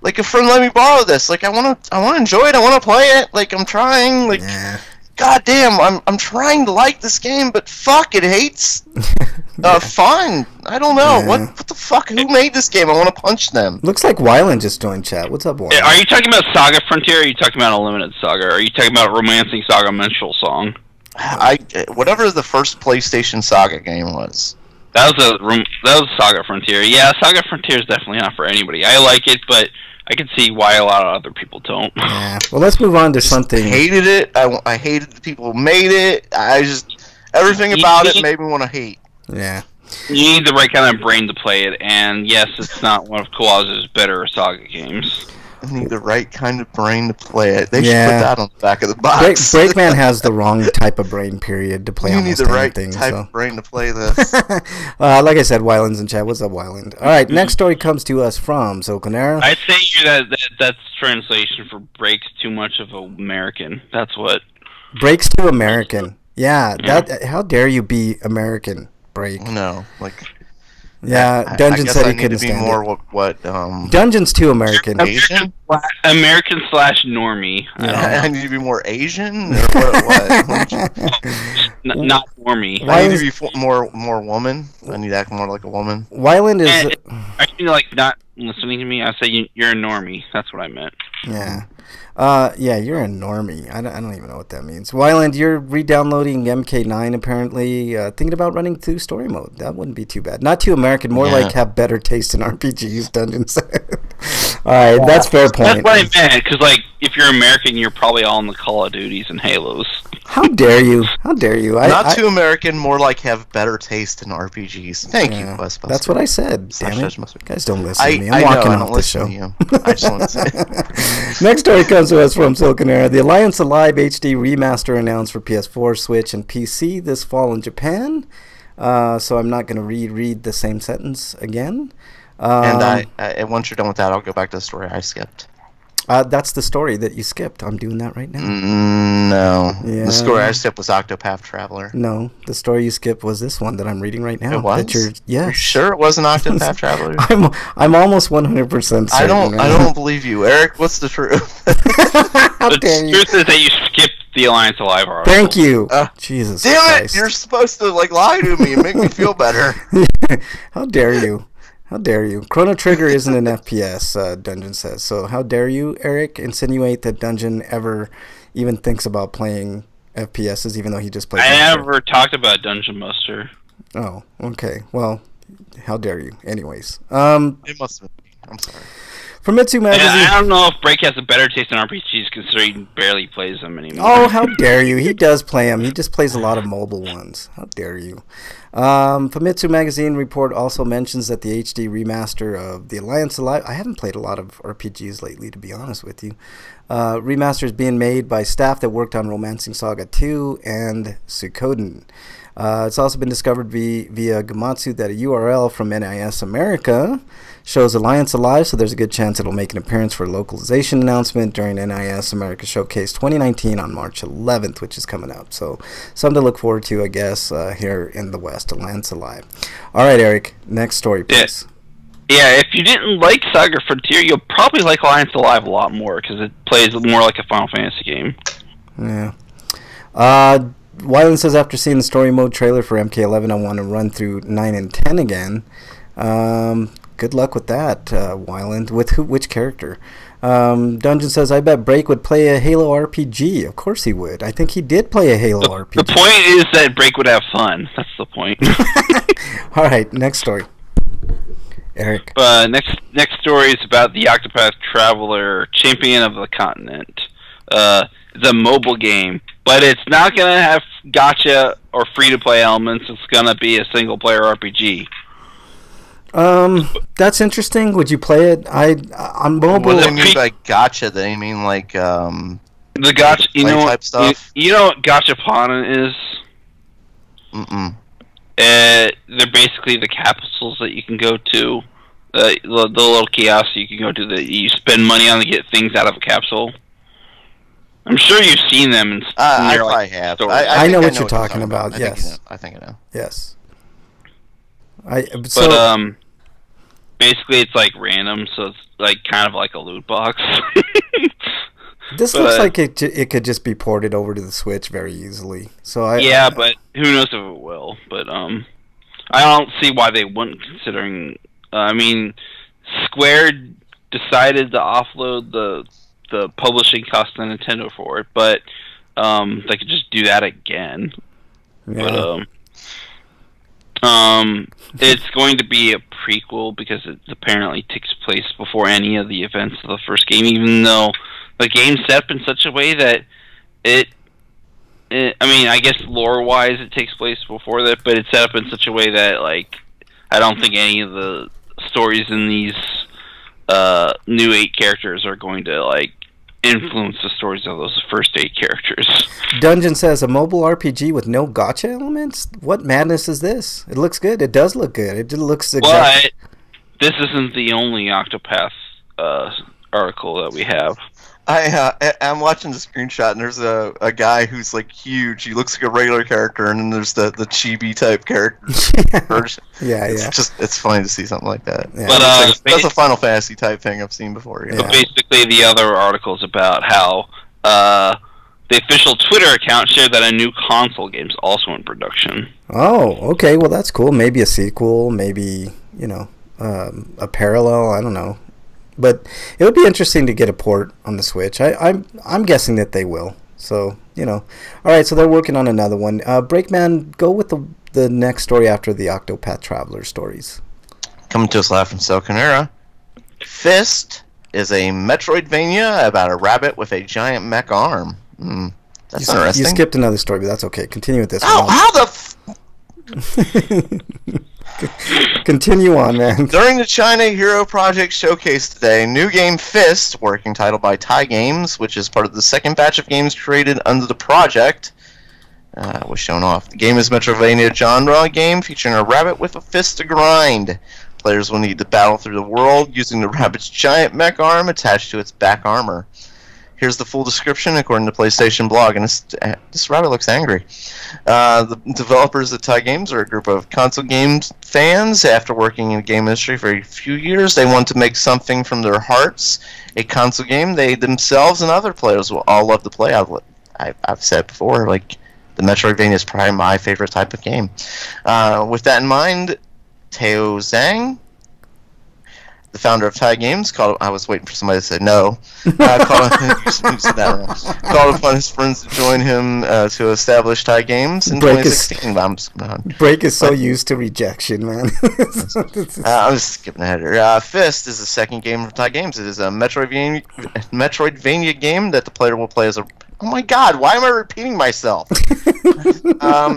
like a friend let me borrow this. Like I want to enjoy it. I want to play it. Like I'm trying. Like God damn, I'm trying to like this game, but fuck, it hates. Fine. I don't know. What the fuck? Who made this game? I want to punch them. Looks like Wyland just joined chat. What's up, Wyland? Are you talking about Saga Frontier, or are you talking about Unlimited Saga? Or are you talking about Romancing Saga Minstrel Song? Whatever the first PlayStation Saga game was. That was Saga Frontier. Yeah, Saga Frontier is definitely not for anybody. I like it, but I can see why a lot of other people don't. Yeah. Well, let's move on to something. I hated it. I hated the people who made it. Everything about it made me want to hate. Yeah. You need the right kind of brain to play it, and yes, it's not one of Kawazu's better Saga games. I need the right kind of brain to play it. They should put that on the back of the box. Breakman has the wrong type of brain, period, to play almost anything. You need the right type of brain to play this. Like I said, Wyland's in chat. What's up, Wyland? All right, next story comes to us from Soconera. I'd say that's translation for breaks too much of American. That's what. Breaks to American. Yeah. That. How dare you be American, Break? No, like. Yeah, Dungeon said he couldn't stand more it. What Dungeon's too American. Asian? American/normie. Yeah. I need to be more Asian? Or what? Not normie. I need to be more woman. I need to act more like a woman. Wyland is... Are you like not listening to me? I say you're a normie. That's what I meant. Yeah. Yeah, you're a normie. I don't even know what that means. Wyland, you're re-downloading MK9 apparently. Thinking about running through story mode. That wouldn't be too bad. Not too American, more like have better taste in RPGs, Dungeon said. Alright, that's fair point. That's what I meant, because like, if you're American, you're probably all in the Call of Duties and Halos. How dare you? How dare you? Not too American, more like have better taste in RPGs. Thank you, Westbuster. That's what I said. Damn it. Guys don't listen to me. I'm walking off the show. I just want to say. Next story comes to us from Soconera. The Alliance Alive HD remaster announced for PS4, Switch, and PC this fall in Japan. So I'm not going to reread the same sentence again. And once you're done with that, I'll go back to the story I skipped. That's the story that you skipped. I'm doing that right now. No. Yeah. The story I skipped was Octopath Traveler. No, the story you skipped was this one that I'm reading right now. It was? Yes. You're sure it wasn't Octopath Traveler? I'm almost 100% certain. I don't believe you. Eric, what's the truth? The truth is that you skipped the Alliance Alive article. Thank you. Jesus Damn Christ. it! You're supposed to lie to me and make me feel better. How dare you? How dare you? Chrono Trigger isn't an FPS, Dungeon says. So how dare you, Eric, insinuate that Dungeon ever even thinks about playing FPSs, even though he just plays. I never talked about Dungeon Master. Oh, okay. Well, how dare you? Anyways, It must have been. I'm sorry. From Mitsu Magazine. I don't know if Break has a better taste in RPGs, considering he barely plays them anymore. Oh, how dare you? He does play them. He just plays a lot of mobile ones. How dare you? Famitsu Magazine report also mentions that the HD remaster of The Alliance Alive... I haven't played a lot of RPGs lately, to be honest with you. Remaster is being made by staff that worked on Romancing Saga 2 and Suikoden. It's also been discovered via Gamatsu that a URL from NIS America shows Alliance Alive, so there's a good chance it'll make an appearance for a localization announcement during NIS America Showcase 2019 on March 11th, which is coming up. So something to look forward to, I guess, here in the West, Alliance Alive. All right, Eric, next story, please. Yeah, if you didn't like Saga Frontier, you'll probably like Alliance Alive a lot more, because it plays more like a Final Fantasy game. Yeah. Wyland says, after seeing the story mode trailer for MK11, I want to run through 9 and 10 again. Good luck with that, Wyland. With which character? Dungeon says, I bet Break would play a Halo RPG. Of course he would. I think he did play a Halo RPG. The point is that Break would have fun. That's the point. All right, next story. Eric. Next story is about the Octopath Traveler, Champion of the Continent. It's a mobile game, but it's not going to have gacha or free-to-play elements. It's going to be a single-player RPG. That's interesting. Would you play it? On mobile. What do they mean by gacha? They mean like the gacha. type stuff? You know what gachapon is? Mm-mm. They're basically the capsules that you can go to, the little kiosks you can go to that you spend money on to get things out of a capsule. I'm sure you've seen them. In I your, probably have. I know what you're talking about. Yes. I think I know. Yes. Basically, it's like random, so it's like kind of like a loot box. This looks like it could just be ported over to the Switch very easily. So but who knows if it will? But I don't see why they wouldn't. Considering, Square decided to offload the publishing cost to Nintendo for it, but they could just do that again. Yeah. But it's going to be a prequel because it apparently takes place before any of the events of the first game, even though the game's set up in such a way that I guess lore-wise it takes place before that, but it's set up in such a way that, like, I don't think any of the stories in these new 8 characters are going to, like, influence the stories of those first 8 characters. Dungeon says, a mobile RPG with no gacha elements? What madness is this? It looks good. It does look good. It just looks exactly... But this isn't the only Octopath article that we have. I'm watching the screenshot, and there's a guy who's like huge. He looks like a regular character, and then there's the chibi type character version. It's funny to see something like that. Yeah. But that's a Final Fantasy type thing I've seen before. But basically, the other article is about how the official Twitter account shared that a new console game is also in production. Oh, okay. Well, that's cool. Maybe a sequel. Maybe a parallel. I don't know. But it would be interesting to get a port on the Switch. I'm guessing that they will. So, All right, so they're working on another one. Breakman, go with the next story after the Octopath Traveler stories. Coming to us live from Silconera. Fist is a Metroidvania about a rabbit with a giant mech arm. That's interesting. You skipped another story, but that's okay. Continue with this one. How the... Continue on, man. During the China Hero Project showcase today, new game Fist, working title by Tai Games, which is part of the second batch of games created under the project, was shown off. The game is Metroidvania genre game featuring a rabbit with a fist to grind. Players will need to battle through the world using the rabbit's giant mech arm attached to its back armor. Here's the full description according to PlayStation blog, and this rabbit looks angry. The developers at Tai Games are a group of console games fans. After working in the game industry for a few years, they want to make something from their hearts, a console game they themselves and other players will all love to play. I've said before, like, the Metroidvania is probably my favorite type of game. With that in mind, Teo Zhang The founder of Thai Games I was waiting for somebody to say no. Called upon his friends to join him to establish Thai Games in 2016. Break is so used to rejection, man. I'm just skipping ahead here. Fist is the second game from Thai Games. It is a Metroidvania game that the player will play as a... Oh my god, why am I repeating myself?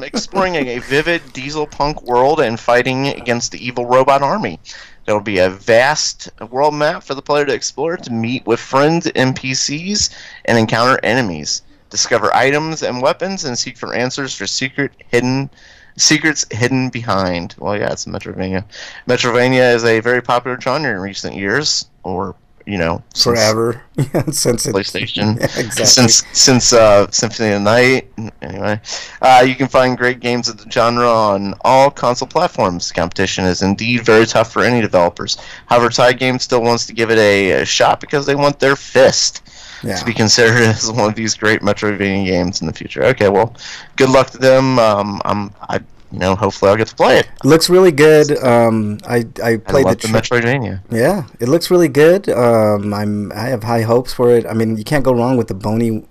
Exploring a vivid diesel punk world and fighting against the evil robot army. There will be a vast world map for the player to explore, to meet with friends, NPCs, and encounter enemies. Discover items and weapons, and seek for answers for secrets hidden behind. Well, yeah, it's a Metroidvania. Metroidvania is a very popular genre in recent years, or forever. Since PlayStation. Yeah, exactly. Since Symphony of the Night. Anyway, you can find great games of the genre on all console platforms. The competition is indeed very tough for any developers. However, Thai Games still wants to give it a shot because they want their Fist to be considered as one of these great Metroidvania games in the future. Okay, well, good luck to them. Hopefully I'll get to play it. Looks really good. I played the Metroidvania. Yeah, it looks really good. I have high hopes for it. I mean, you can't go wrong with the bony.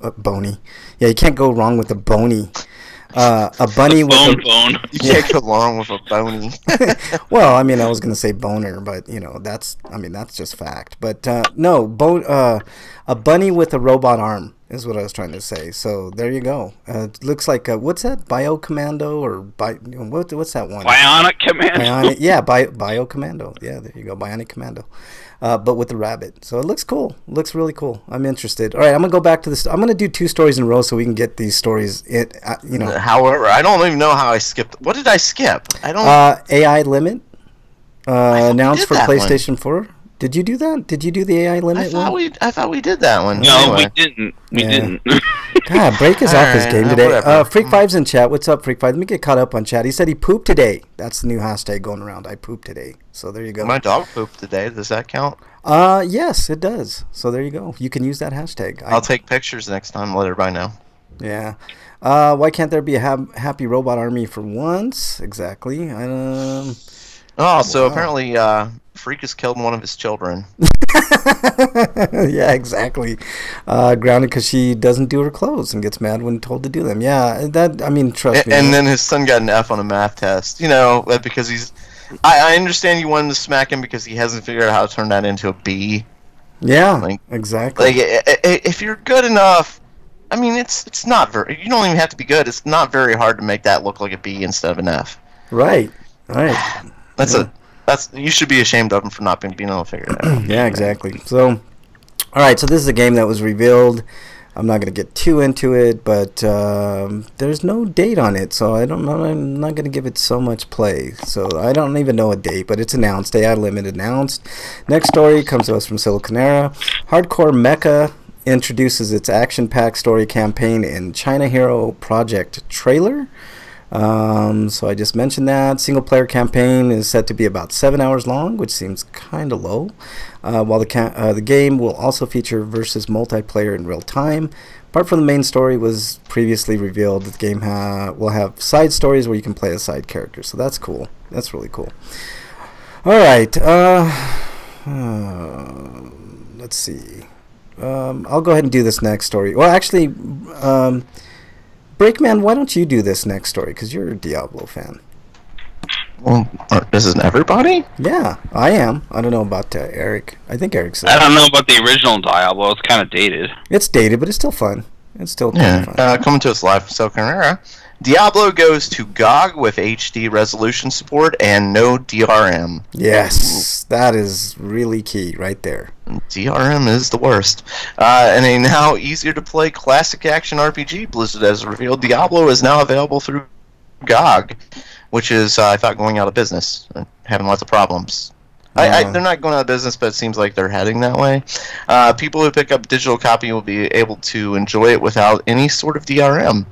Yeah, you can't go wrong with the bony. A bunny with a bone. You can't go wrong with a bony. Well, I mean, I was gonna say boner, but that's just fact. But no, a bunny with a robot arm is what I was trying to say. So there you go. It looks like what's that? Biocommando or what's that one? Bionic Commando. Biocommando. Yeah, there you go. Bionic Commando. But with the rabbit. So it looks cool. It looks really cool. I'm interested. All right, I'm gonna go back to this. I'm gonna do 2 stories in a row so we can get these stories. However, I don't even know how I skipped. What did I skip? I don't. AI limit announced for PlayStation 4. Did you do that? Did you do the AI limit one? I thought we did that one. No, anyway. We didn't. God, Break is off his game today. Freak5's in chat. What's up, Freak5? Let me get caught up on chat. He said he pooped today. That's the new hashtag going around. I pooped today. So there you go. My dog pooped today. Does that count? Yes, it does. So there you go. You can use that hashtag. I'll take pictures next time. Let everybody know. Yeah. Why can't there be a happy robot army for once? Exactly. So apparently Freak has killed one of his children. Yeah, exactly. Grounded because she doesn't do her clothes and gets mad when told to do them. Yeah, trust me. And then his son got an F on a math test. Because he's... I understand you wanted to smack him because he hasn't figured out how to turn that into a B. Yeah, exactly. If you're good enough... I mean, it's not very... You don't even have to be good. It's not very hard to make that look like a B instead of an F. Right. You should be ashamed of him for not being able to figure it out. Yeah, exactly. So, all right. So this is a game that was revealed. I'm not going to get too into it, but there's no date on it, so I'm not going to give it so much play. So I don't even know a date, but it's announced. AI Limit announced. Next story comes to us from Siliconera. Hardcore Mecha introduces its action-packed story campaign in China Hero Project trailer. So I just mentioned that. Single player campaign is set to be about 7 hours long, which seems kind of low. While the game will also feature versus multiplayer in real time. Apart from the main story was previously revealed, the game will have side stories where you can play as side characters. So that's cool. That's really cool. All right. Let's see. I'll go ahead and do this next story. Well, actually, Breakman, why don't you do this next story? Because you're a Diablo fan. Well, isn't everybody? Yeah, I am. I don't know about Eric. I think Eric's... I don't know about the original Diablo. It's kind of dated. It's dated, but it's still fun. It's still kind of fun. Coming to us live from South Carolina. Diablo goes to GOG with HD resolution support and no DRM. Yes, that is really key right there. DRM is the worst. And a now easier to play classic action RPG, Blizzard has revealed Diablo is now available through GOG, which is, I thought, going out of business, having lots of problems. They're not going out of business, but it seems like they're heading that way. People who pick up digital copy will be able to enjoy it without any sort of DRM.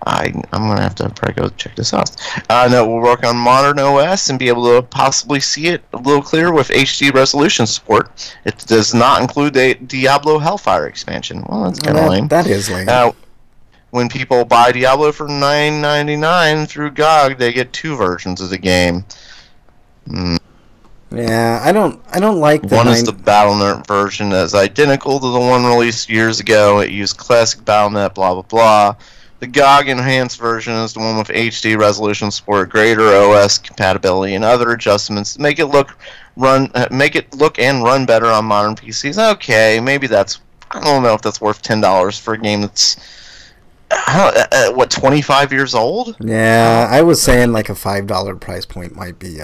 I'm going to have to probably go check this out. No, we'll work on modern OS and be able to possibly see it a little clearer with HD resolution support. It does not include the Diablo Hellfire expansion. Well, that's kind of lame. That is lame. When people buy Diablo for $9.99 through GOG, they get 2 versions of the game. Yeah, I don't like the One is the BattleNet version that's identical to the one released years ago. It used classic BattleNet, blah blah blah. The GOG enhanced version is the one with HD resolution support, greater OS compatibility, and other adjustments to make it look and run better on modern PCs. Okay, maybe that's, I don't know if that's worth $10 for a game that's 25 years old. Yeah, I was saying like a $5 price point might be,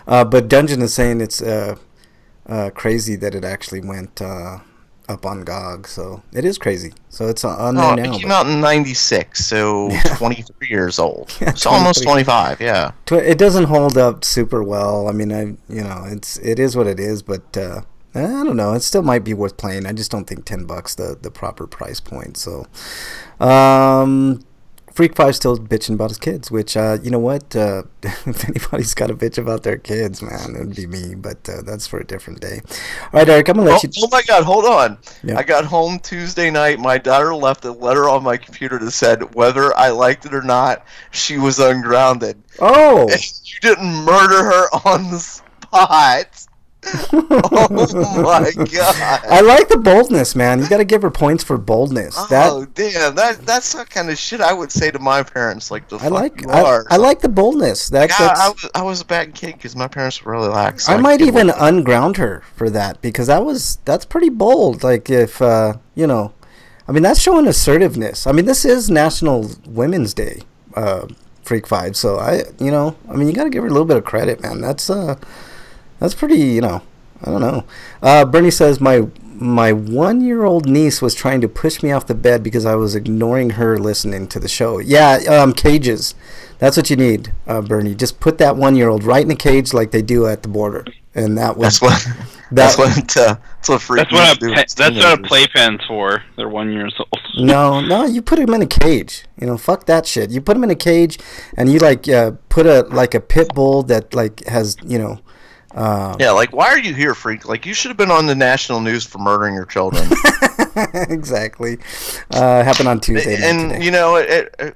but Dungeon is saying it's crazy that it actually went up on GOG, so it is crazy. So it's on there now. It came out in '96, so 23 years old. Yeah, it's almost 25. Yeah. It doesn't hold up super well. I mean, it is what it is, but I don't know. It still might be worth playing. I just don't think $10 the proper price point. So, Freak 5 still bitching about his kids, which, you know what, if anybody's got to bitch about their kids, man, it would be me, but that's for a different day. All right, Eric, I'm going to let you... Oh, my God, hold on. Yeah. I got home Tuesday night. My daughter left a letter on my computer that said, whether I liked it or not, she was ungrounded. Oh! And you didn't murder her on the spot. Oh my God! I like the boldness, man. You got to give her points for boldness. Damn! That's the kind of shit I would say to my parents. Like I like the boldness. I was a bad kid because my parents were really lax. So I might even unground her for that because that's pretty bold. Like if I mean that's showing assertiveness. I mean this is National Women's Day, Freak 5. So I mean you got to give her a little bit of credit, man. That's pretty, I don't know. Bernie says, my 1-year-old niece was trying to push me off the bed because I was ignoring her listening to the show. Yeah, cages. That's what you need, Bernie. Just put that 1-year-old right in a cage like they do at the border. And that's what a playpen's for. They're 1 year old. No, you put him in a cage. Fuck that shit. You put him in a cage and you put a pit bull that has, why are you here, Freak? Like, you should have been on the national news for murdering your children. Exactly. Happened on Tuesday. And,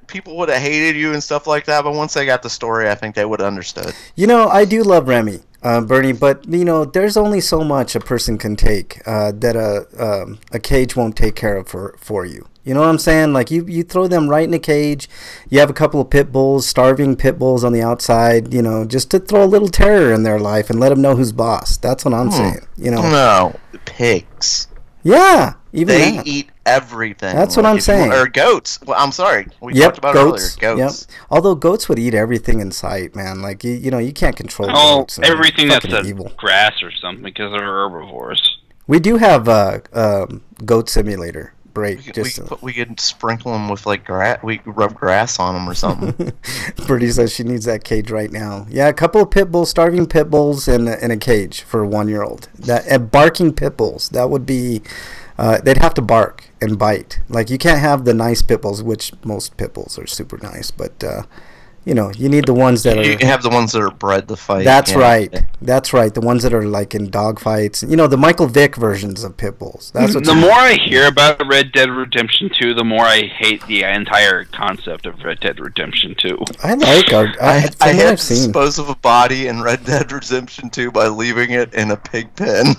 people would have hated you and stuff like that, but once they got the story, I think they would have understood. I do love Remy, Bernie, but, there's only so much a person can take that a cage won't take care of for you. You know what I'm saying? Like, you throw them right in a cage. You have a couple of pit bulls, starving pit bulls on the outside, just to throw a little terror in their life and let them know who's boss. That's what I'm saying, No, pigs. Yeah, they eat everything. That's what I'm saying. Or goats. Well, I'm sorry. We talked about goats. Earlier. Goats. Yep. Although goats would eat everything in sight, man. Like, you can't control goats. Everything that's evil. Grass or something because they're herbivores. We do have Goat Simulator. We could sprinkle them with grass. We could rub grass on them or something. Birdie says she needs that cage right now. Yeah, a couple of pit bulls, starving pit bulls, in a cage for a 1-year-old. Barking pit bulls. That would be. They'd have to bark and bite. Like, you can't have the nice pit bulls, which most pit bulls are super nice, but. You need the ones that you have the ones that are bred to fight. That's right. That's right. The ones that are like in dog fights. The Michael Vick versions of pit bulls. That's what. The more I hear about Red Dead Redemption 2, the more I hate the entire concept of Red Dead Redemption 2. I like I had to dispose of a body in Red Dead Redemption 2 by leaving it in a pig pen.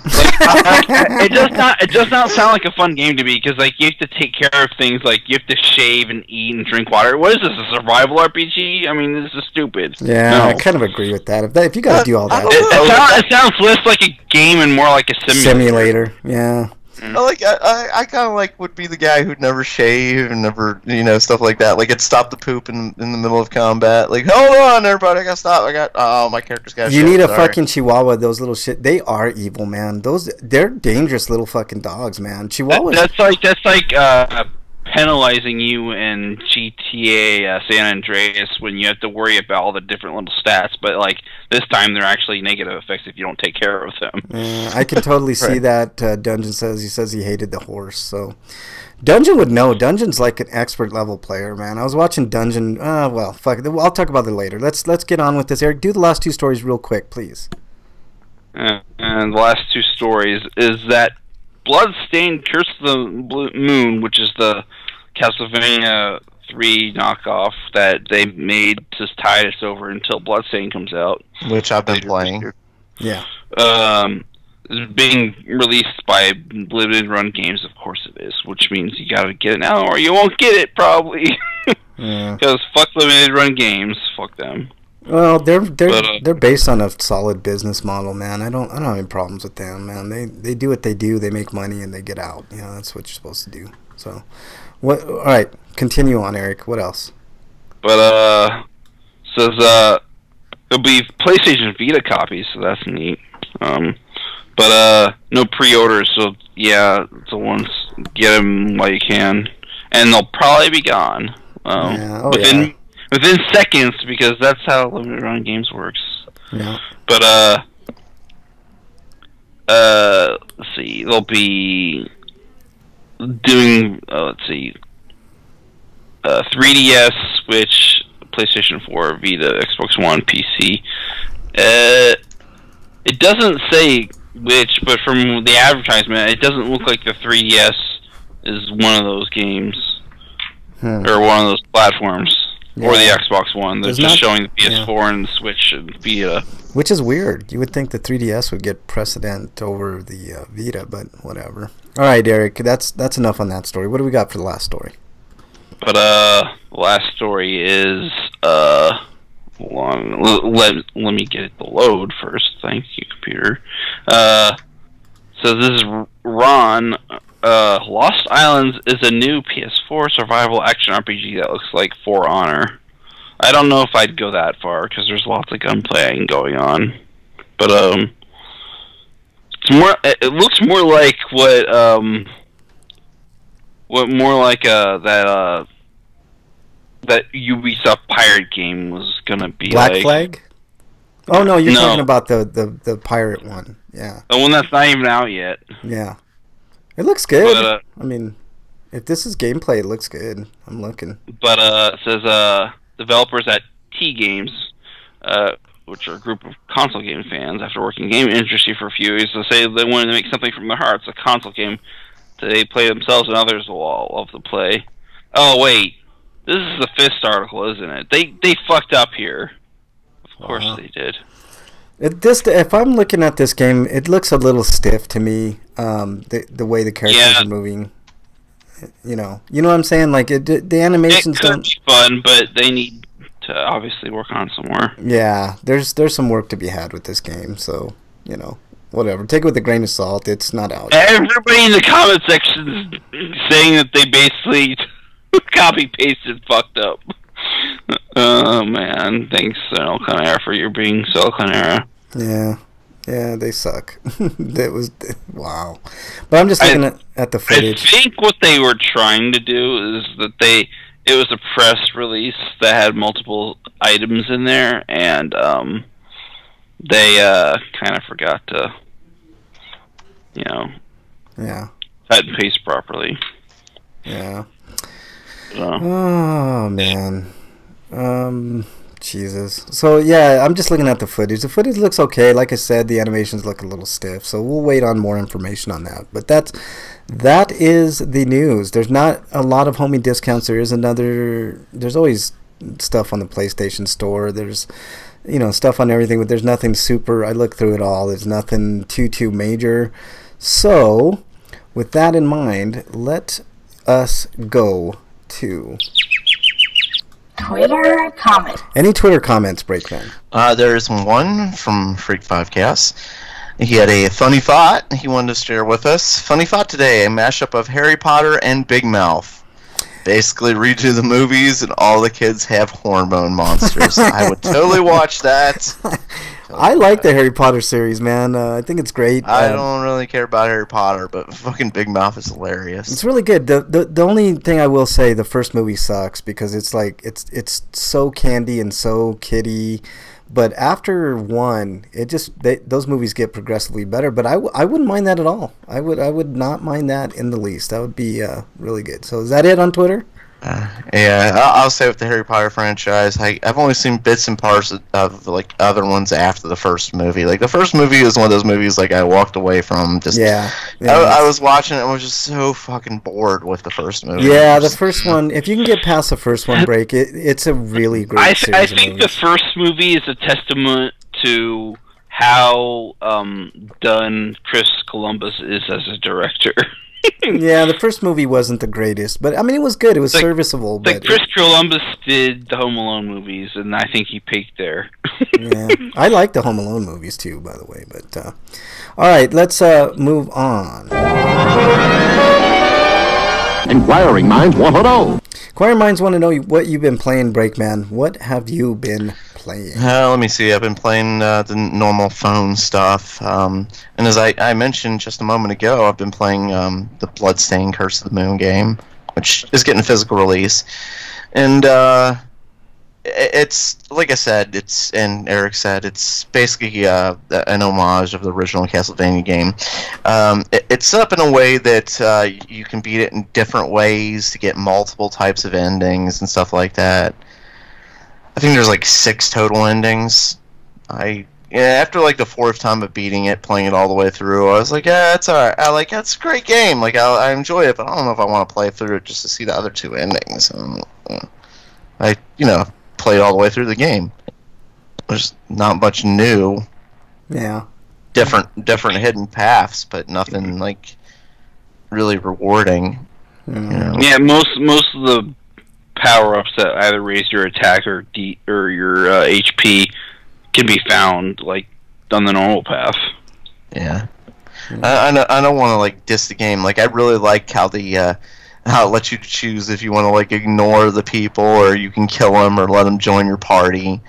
It does not sound like a fun game to me because you have to take care of things like you have to shave and eat and drink water. What is this? A survival RPG? I mean, this is stupid. Yeah, no. I kind of agree with that. If you got to do all that, it sounds less like a game and more like a simulator. Yeah. I kind of would be the guy who'd never shave and never stuff like that. Like, it'd stop the poop in the middle of combat. Like, hold on, everybody, I gotta stop. My character's got. You need a fucking Chihuahua. Those little shit. They are evil, man. They're dangerous little fucking dogs, man. Chihuahuas. That's like penalizing you in GTA San Andreas when you have to worry about all the different little stats, but this time they're actually negative effects if you don't take care of them. I can totally see that. Dungeon says he hated the horse, so Dungeon would know. Dungeon's like an expert level player, man. I was watching Dungeon. Well, fuck it. I'll talk about it later. Let's get on with this. Eric, do the last 2 stories real quick, please. And the last 2 stories is that Bloodstained Curse of the Moon, which is the Castlevania 3 knockoff that they made to tide us over until Bloodstained comes out. Which I've been playing. Yeah. Is being released by limited run games. Of course it is, which means you gotta get it now or you won't get it probably. Because fuck limited run games, fuck them. Well, they're based on a solid business model, man. I don't have any problems with them, man. They do what they do. They make money and they get out. You know, that's what you're supposed to do. So, what? All right, continue on, Eric. What else? But says it'll be PlayStation Vita copies, so that's neat. But no pre-orders, so yeah, so once get them while you can, and they'll probably be gone within seconds, because that's how limited run games works. Yeah. But let's see, they'll be doing 3DS, Switch, PlayStation 4, Vita, Xbox One, PC. It doesn't say which, but from the advertisement, it doesn't look like the 3DS is one of those games or one of those platforms, or the Xbox One. They're just showing the PS4 and the Switch and Vita. Which is weird. You would think the 3DS would get precedent over the Vita, but whatever. All right, Eric, that's enough on that story. What do we got for the last story? But the last story is hold on, let me get it to load first. Thank you, computer. So this is Ron. Lost Islands is a new PS4 survival action RPG that looks like For Honor. I don't know if I'd go that far because there's lots of gunplay going on, but it's more. It looks more like that Ubisoft pirate game was gonna be. Black Flag? Oh no, you're talking about the pirate one. Yeah. The one that's not even out yet. Yeah. It looks good. But, I mean, if this is gameplay, it looks good. I'm looking. But it says developers at T Games, which are a group of console game fans, after working in the game industry for a few years, they say they wanted to make something from their hearts, a console game that they play themselves and others will all love to play. Oh wait, this is the Fist article, isn't it? They fucked up here. Of course they did. If I'm looking at this game, it looks a little stiff to me. The way the characters are moving. You know what I'm saying? Like the animations don't be fun, but they need to obviously work on some more. Yeah, there's some work to be had with this game. So whatever. Take it with a grain of salt. It's not out yet. Everybody in the comment section is saying that they basically copy pasted fucked up. Oh man, thanks Silicon Era for your being Silicon Era. Yeah, they suck. That was wow. But I'm just looking at the footage. I think what they were trying to do is that it was a press release that had multiple items in there, and they kind of forgot to, cut and paste properly. Yeah. Oh man. Jesus. So yeah, I'm just looking at the footage. The footage looks okay. Like I said, the animations look a little stiff. So we'll wait on more information on that. But that is the news. There's not a lot of homie discounts. There's always stuff on the PlayStation Store. There's stuff on everything, but there's nothing super. I looked through it all. There's nothing too major. So with that in mind, let us go to Twitter comments. Any Twitter comments, Breakman? There's one from Freak5Cast. He had a funny thought he wanted to share with us. Funny thought today, a mashup of Harry Potter and Big Mouth. Basically redo the movies and all the kids have hormone monsters. I would totally watch that. I like the Harry Potter series, man. I think it's great. I don't really care about Harry Potter, but fucking Big Mouth is hilarious. It's really good. The only thing I will say, the first movie sucks because it's like it's so candy and so kiddie. But after one, those movies get progressively better. But I wouldn't mind that at all. I would not mind that in the least. That would be really good. So is that it on Twitter? Yeah, I'll say with the Harry Potter franchise, I've only seen bits and parts of like other ones after the first movie. Like the first movie is one of those movies like I walked away from. I was watching it and was just so fucking bored with the first movie. Yeah, the first one. If you can get past the first one, Break, it's a really great series. I think the first movie is a testament to how done Chris Columbus is as a director. Yeah, the first movie wasn't the greatest, but I mean, it was good. It was serviceable. Like Chris Columbus did the Home Alone movies, and I think he peaked there. Yeah, I like the Home Alone movies too, by the way. But all right, let's move on. Inquiring minds want to know. Inquiring minds want to know what you've been playing, Breakman. What have you been playing? Let me see. I've been playing the normal phone stuff, and as I mentioned just a moment ago, I've been playing the Bloodstained Curse of the Moon game, which is getting a physical release, and it's like I said, and Eric said, it's basically an homage of the original Castlevania game. It's set up in a way that you can beat it in different ways to get multiple types of endings and stuff like that. I think there's like 6 total endings. After like the 4th time of beating it, playing it all the way through, I was like, yeah, it's alright. It's a great game. Like I enjoy it, but I don't know if I want to play through it just to see the other 2 endings. Played all the way through the game. There's not much new. Yeah. Different hidden paths, but nothing like really rewarding. Mm. Yeah, most of the power-ups that either raise your attack or your HP can be found like on the normal path. Yeah. I don't want to like diss the game. Like I really like how how it lets you choose if you want to like ignore the people or you can kill them or let them join your party.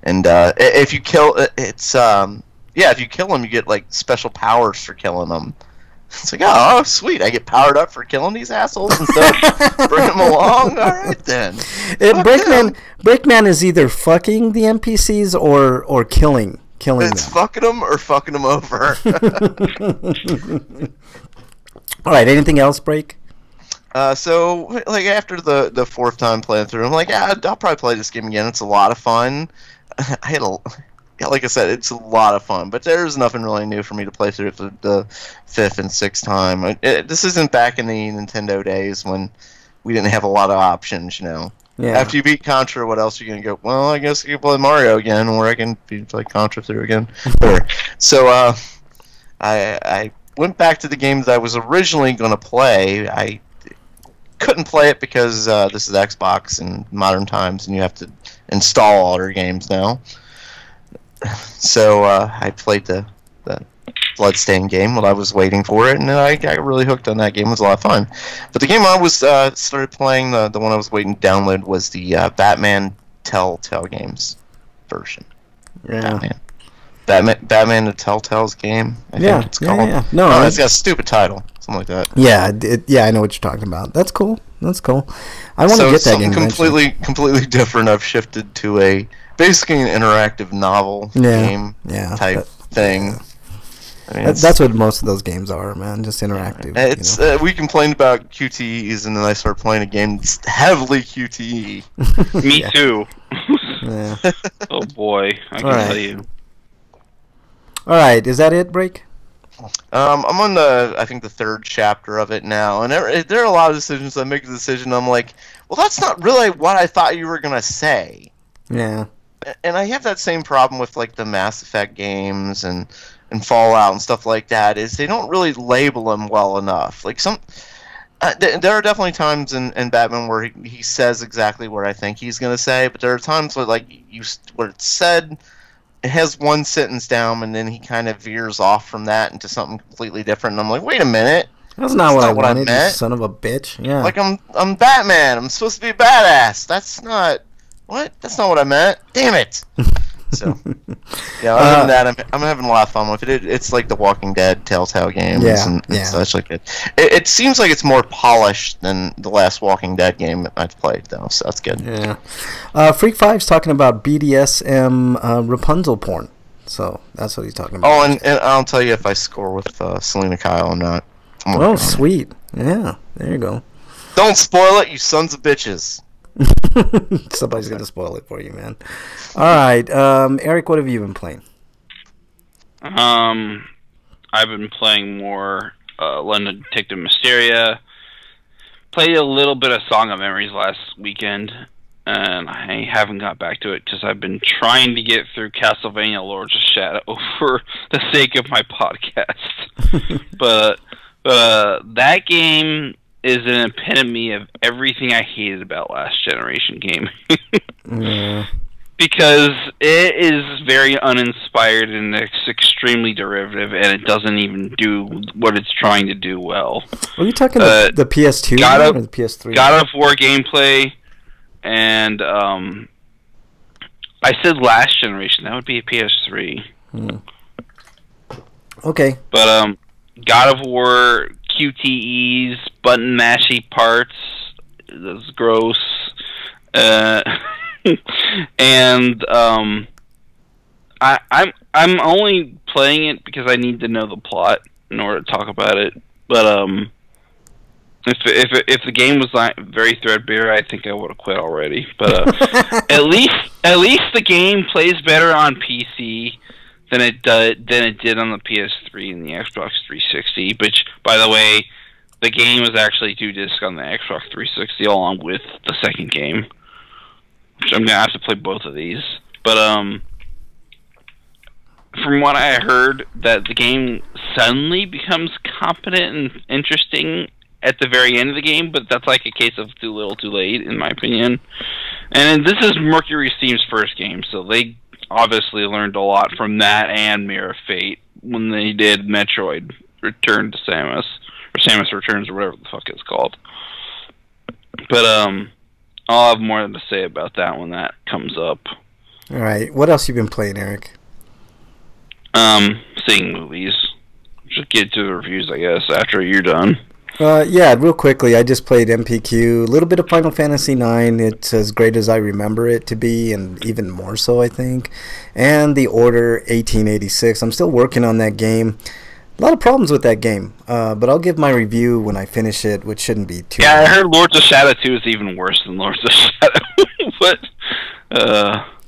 And if you kill if you kill them, you get like special powers for killing them. It's like, oh sweet, I get powered up for killing these assholes and stuff. Bring them along. All right then. Breakman is either fucking the NPCs or killing it's them. Fucking them or fucking them over. All right. Anything else, Break? So, like, after the 4th time playing through, I'm like, yeah, I'll probably play this game again. It's a lot of fun. Like I said, it's a lot of fun, but there's nothing really new for me to play through for the 5th and 6th time. This isn't back in the Nintendo days when we didn't have a lot of options, Yeah. After you beat Contra, what else are you going to go? Well, I guess I can play Mario again, or I can play Contra through again. So, I went back to the game that I was originally going to play. I couldn't play it because this is Xbox in modern times, and you have to install all their games now. So I played the Bloodstained game while I was waiting for it, and I got really hooked on that game. It was a lot of fun. But the game I was started playing, the one I was waiting to download, was the Batman Telltale Games version. Yeah. Batman the Telltale's game, I think it's called. Yeah. No, it's got a stupid title. Something like that. Yeah, I know what you're talking about. That's cool. I want to get that game. Completely different. I've shifted to basically an interactive novel game type thing. I mean, that's what most of those games are, man. Just interactive. It's we complained about QTEs, and then I started playing a game that's heavily QTE. Me too. Yeah. Oh boy, I can tell you. All right, is that it, Break? I'm on I think the 3rd chapter of it now, and there are a lot of decisions. I make a decision, I'm like, well, that's not really what I thought you were gonna say. Yeah. And I have that same problem with like the Mass Effect games and Fallout and stuff like that. Is they don't really label them well enough. Like there are definitely times in Batman where he says exactly what I think he's gonna say, but there are times where where it's said. It has one sentence down, and then he kind of veers off from that into something completely different. And I'm like, wait a minute, that's not what I wanted, you son of a bitch. Yeah, like I'm Batman. I'm supposed to be a badass. That's not what I meant. Damn it. So, yeah, other than that, I'm having a lot of fun with it. It's like the Walking Dead Telltale games and such like it. It seems like it's more polished than the last Walking Dead game I've played, though, so that's good. Yeah. Freak5's talking about BDSM Rapunzel porn, so that's what he's talking about. Oh, and I'll tell you if I score with Selena Kyle or not. Oh, sweet. Yeah, there you go. Don't spoil it, you sons of bitches. Somebody's gonna spoil it for you, man. All right, Eric, what have you been playing? I've been playing more London Detective Mysteria. Played a little bit of Song of Memories last weekend. and I haven't got back to it because I've been trying to get through Castlevania Lords of Shadow for the sake of my podcast. but that game is an epitome of everything I hated about last generation gaming. Yeah. Because it is very uninspired and it's extremely derivative, and it doesn't even do what it's trying to do well. Are you talking the PS2 or the PS3? God of War gameplay, and I said last generation. That would be a PS3. Okay. But God of War QTEs, button mashy parts. That's gross. And I'm only playing it because I need to know the plot in order to talk about it. But if the game was not very threadbare, I think I would have quit already. But at least the game plays better on PC than it did on the PS3 and the Xbox 360. Which, by the way, the game was actually 2 discs on the Xbox 360 along with the second game. I'm gonna have to play both of these, but from what I heard, that the game suddenly becomes competent and interesting at the very end of the game, but that's like a case of too little, too late, in my opinion. And this is Mercury Steam's first game, so they obviously learned a lot from that and Mirror of Fate when they did Metroid Return to Samus, or Samus Returns, or whatever the fuck it's called. But I'll have more to say about that when that comes up. All right. What else you been playing, Eric? Seeing movies. Just get to the reviews, I guess, after you're done. Yeah, real quickly, I just played MPQ. A little bit of Final Fantasy IX. It's as great as I remember it to be, and even more so, I think. And The Order 1886. I'm still working on that game. A lot of problems with that game, but I'll give my review when I finish it, which shouldn't be too Yeah, long. I heard Lords of Shadow 2 is even worse than Lords of Shadow. But,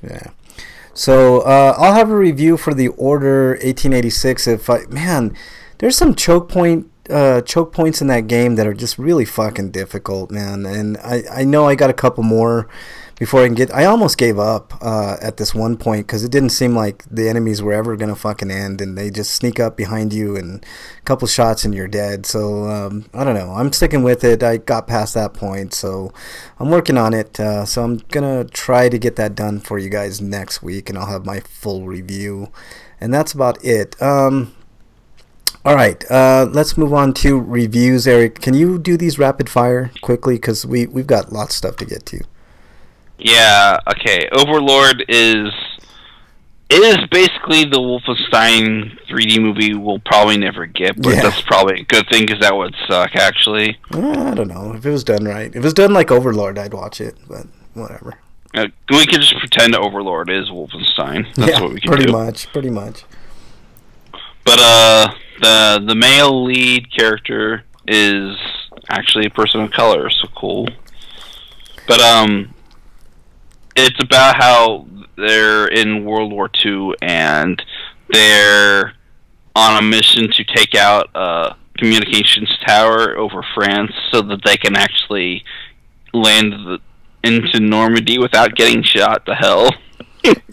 Yeah. So, I'll have a review for The Order 1886 there's some choke points in that game that are just really fucking difficult, man. And I know I got a couple more before I can get... I almost gave up at this one point because it didn't seem like the enemies were ever going to fucking end, and they just sneak up behind you and a couple shots and you're dead. So, I don't know. I'm sticking with it. I got past that point, so I'm working on it. So I'm going to try to get that done for you guys next week, and I'll have my full review. And that's about it. All right, let's move on to reviews. Eric, can you do these rapid fire quickly? Because we've got lots of stuff to get to. yeah, okay. Overlord is basically the Wolfenstein 3D movie we'll probably never get, but that's probably a good thing because that would suck, actually. I don't know. If it was done right. If it was done like Overlord, I'd watch it, but whatever. We could just pretend Overlord is Wolfenstein. That's what we can do. Pretty much. But, the male lead character is actually a person of color, so cool. But it's about how they're in World War II and they're on a mission to take out a communications tower over France so that they can actually land into Normandy without getting shot to hell.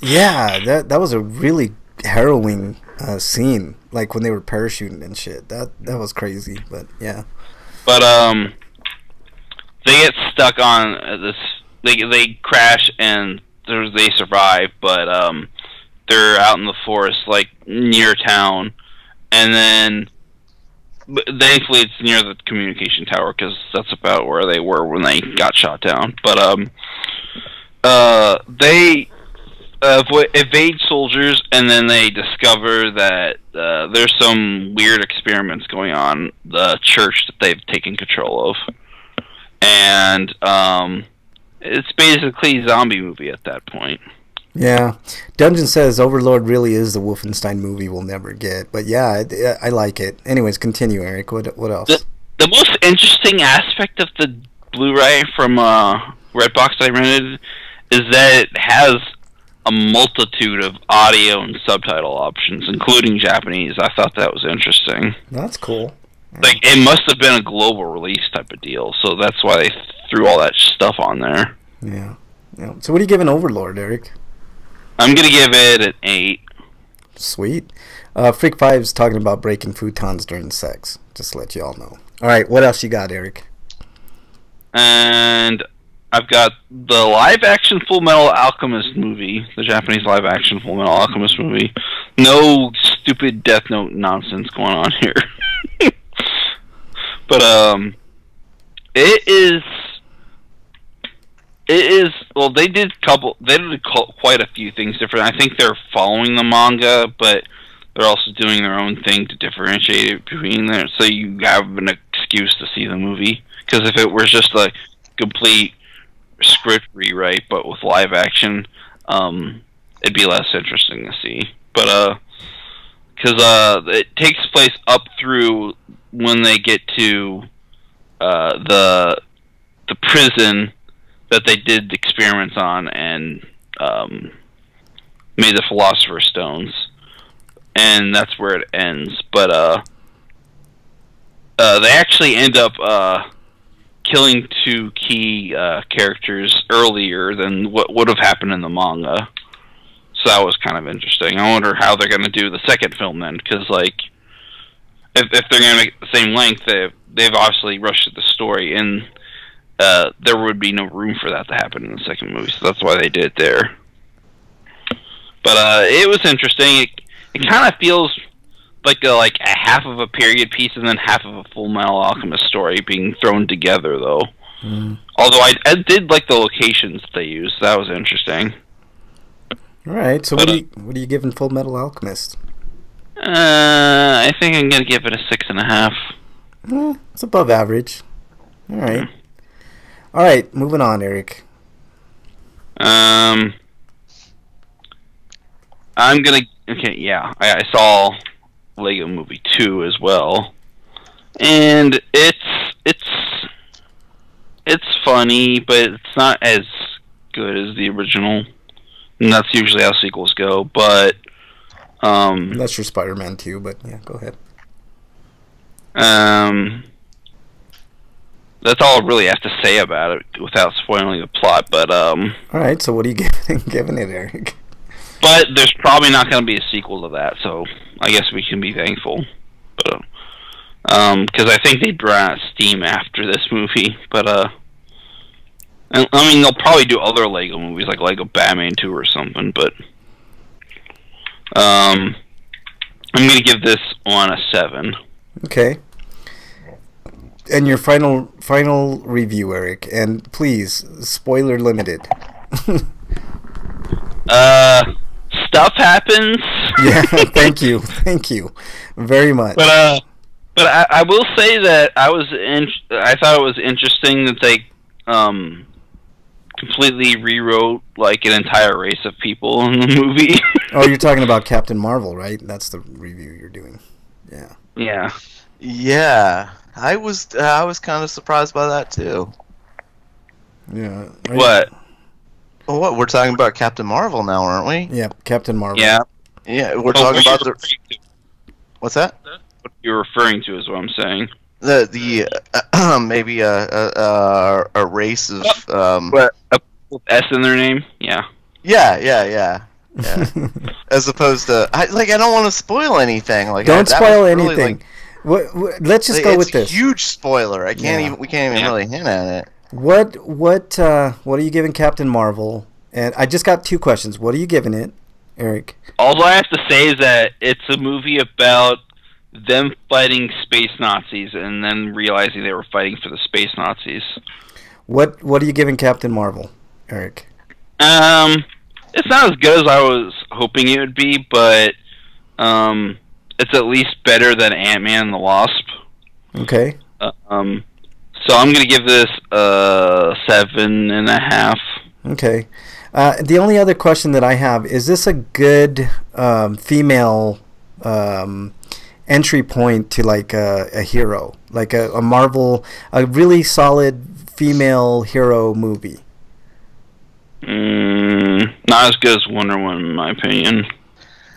Yeah, that was a really harrowing scene, like when they were parachuting and shit. That was crazy, but yeah. But they get stuck on this. They crash and they survive, but they're out in the forest, like near town, and then thankfully it's near the communication tower because that's about where they were when they got shot down. But they evade soldiers, and then they discover that there's some weird experiments going on the church that they've taken control of, and it's basically a zombie movie at that point. Yeah, Dungeon says Overlord really is the Wolfenstein movie we'll never get, but yeah, I like it. Anyways, continue, Eric. What else? The most interesting aspect of the Blu-ray from Redbox I rented is that it has a multitude of audio and subtitle options, including Japanese. I thought that was interesting. That's cool. Like, it must have been a global release type of deal, so that's why they threw all that stuff on there. Yeah. Yeah. So what are you giving Overlord, Eric? I'm gonna give it an 8. Sweet. Freak Five's talking about breaking futons during sex. Just to let you all know. All right, what else you got, Eric? And I've got the live-action Full Metal Alchemist movie, the Japanese live-action Full Metal Alchemist movie. No stupid Death Note nonsense going on here. But it is. Well, they did quite a few things different. I think they're following the manga, but they're also doing their own thing to differentiate it between them, so you have an excuse to see the movie. Because if it was just a complete script rewrite, but with live action, it'd be less interesting to see. But because it takes place up through when they get to the prison that they did experiments on and made the Philosopher's Stones, and that's where it ends. But they actually end up killing 2 key characters earlier than what would have happened in the manga. So that was kind of interesting. I wonder how they're going to do the second film then, because like if they're going to make it the same length, they've obviously rushed the story, and there would be no room for that to happen in the second movie, so that's why they did it there. But it was interesting. It kind of feels like a half of a period piece and then half of a Full Metal Alchemist story being thrown together, though. Although I did like the locations they used. That was interesting. All right, so what are you giving Full Metal Alchemist? I think I'm gonna give it a 6.5. It's above average. All right. All right, moving on, Eric. I'm gonna. Okay, yeah, I saw Lego Movie 2 as well, and it's funny, but it's not as good as the original, and that's usually how sequels go. But that's your Spider-Man 2, but yeah, go ahead. That's all I really have to say about it without spoiling the plot. But all right, so what are you giving it, Eric? But there's probably not going to be a sequel to that, so I guess we can be thankful. But because I think they'd run out of steam after this movie. But I mean, they'll probably do other Lego movies like Lego Batman 2 or something. But I'm going to give this one a 7. Okay. And your final review, Eric, and please, spoiler limited. Stuff happens. Yeah, thank you very much. But I will say that I thought it was interesting that they completely rewrote like an entire race of people in the movie. Oh, you're talking about Captain Marvel, right? That's the review you're doing. Yeah. Yeah. Yeah. I was kind of surprised by that too. Yeah. What? Well, what, we're talking about Captain Marvel now, aren't we? Yeah, Captain Marvel. Yeah. Yeah, we're talking about the. What's that? What you're referring to is what I'm saying. The maybe a race of What, with S in their name? Yeah. Yeah. As opposed to I don't want to spoil anything. Like don't spoil really, anything. Let's just go with this. It's a huge spoiler. We can't even really hint at it. What are you giving Captain Marvel? And I just got 2 questions. What are you giving it, Eric? All I have to say is that it's a movie about them fighting space Nazis and then realizing they were fighting for the space Nazis. What are you giving Captain Marvel, Eric? It's not as good as I was hoping it would be, but it's at least better than Ant-Man and the Wasp. Okay. So I'm going to give this a 7.5. Okay. The only other question that I have, is this a good female entry point to like a hero? Like a Marvel, a really solid female hero movie? Not as good as Wonder Woman, in my opinion.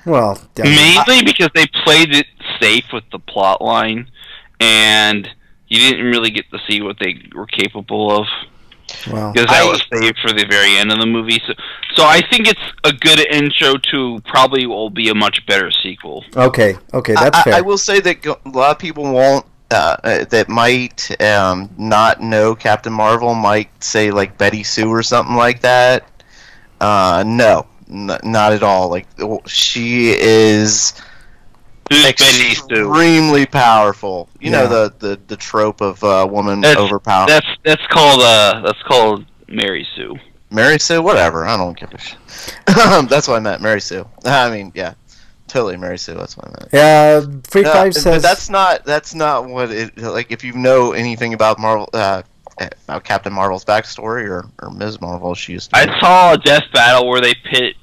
Well, mainly because they played it safe with the plot line, and you didn't really get to see what they were capable of. Wow. Because that was saved for the very end of the movie. So I think it's a good intro to probably will be a much better sequel. Okay, that's fair. I will say that a lot of people won't, that might not know Captain Marvel might say like Betty Sue or something like that. No, not at all. Like she is extremely powerful. You know the trope of woman overpowered. That's called Mary Sue. Mary Sue, whatever. I don't give a shit. That's what I meant, Mary Sue. I mean, yeah, totally Mary Sue. That's what I meant. Yeah, Freak 5 says that's not what it like. If you know anything about Marvel, about Captain Marvel's backstory or Ms. Marvel, she used to. I saw a death battle where they pit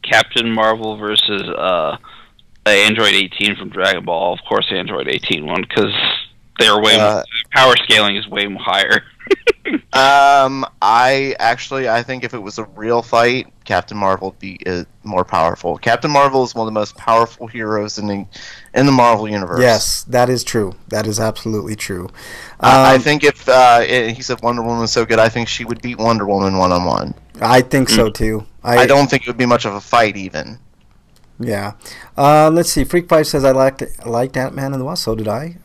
Captain Marvel versus Android 18 from Dragon Ball. Of course, Android 18 won because they're way more, power scaling is way higher. I think if it was a real fight, Captain Marvel would be more powerful. Captain Marvel is one of the most powerful heroes in the Marvel universe. Yes, that is true. That is absolutely true. I think if he said Wonder Woman was so good, I think she would beat Wonder Woman 1-on-1. I think so too. I don't think it would be much of a fight even. Yeah. Let's see. Freak 5 says I liked Ant-Man and the Wasp. So did I.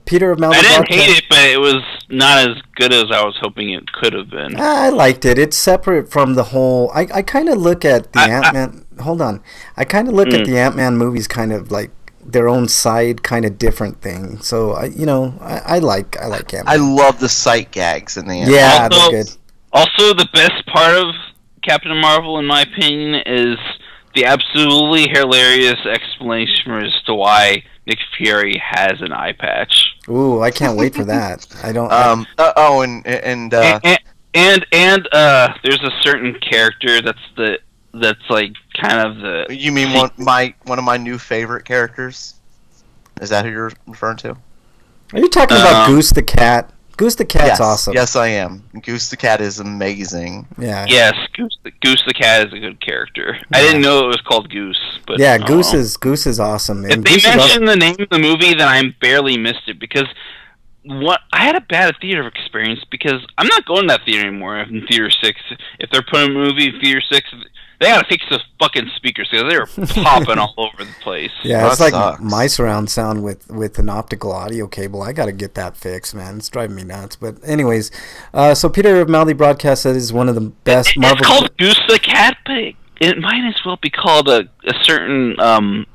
Peter of Mount. I didn't hate it, but it was not as good as I was hoping it could have been. I liked it. It's separate from the whole. I kind of look at the Ant-Man. Hold on. I kind of look at the Ant-Man movies kind of like their own side, kind of different thing. So I like Ant-Man. I love the sight gags in the Ant-Man. Yeah, they're good. Also, the best part of Captain Marvel, in my opinion, is the absolutely hilarious explanation as to why Nick Fury has an eye patch. Ooh, I can't wait for that. I don't. And there's a certain character that's like kind of the. You mean one of my new favorite characters? Is that who you're referring to? Are you talking about Goose the Cat? Goose the Cat's awesome. Yes, I am. Goose the Cat is amazing. Yeah. Yes, Goose the Cat is a good character. Yeah. I didn't know it was called Goose, but yeah, Goose is awesome. If they mention the name of the movie, then I barely missed it because I had a bad theater experience because I'm not going to that theater anymore. In Theater 6, if they're putting a movie in Theater 6. They gotta fix the fucking speakers because they were popping all over the place. Yeah, it's like my surround sound with an optical audio cable. I gotta get that fixed, man. It's driving me nuts. But anyways, so Peter of Mouthy Broadcast said is one of the best Marvel. It's called Goose the Cat, but it might as well be called a certain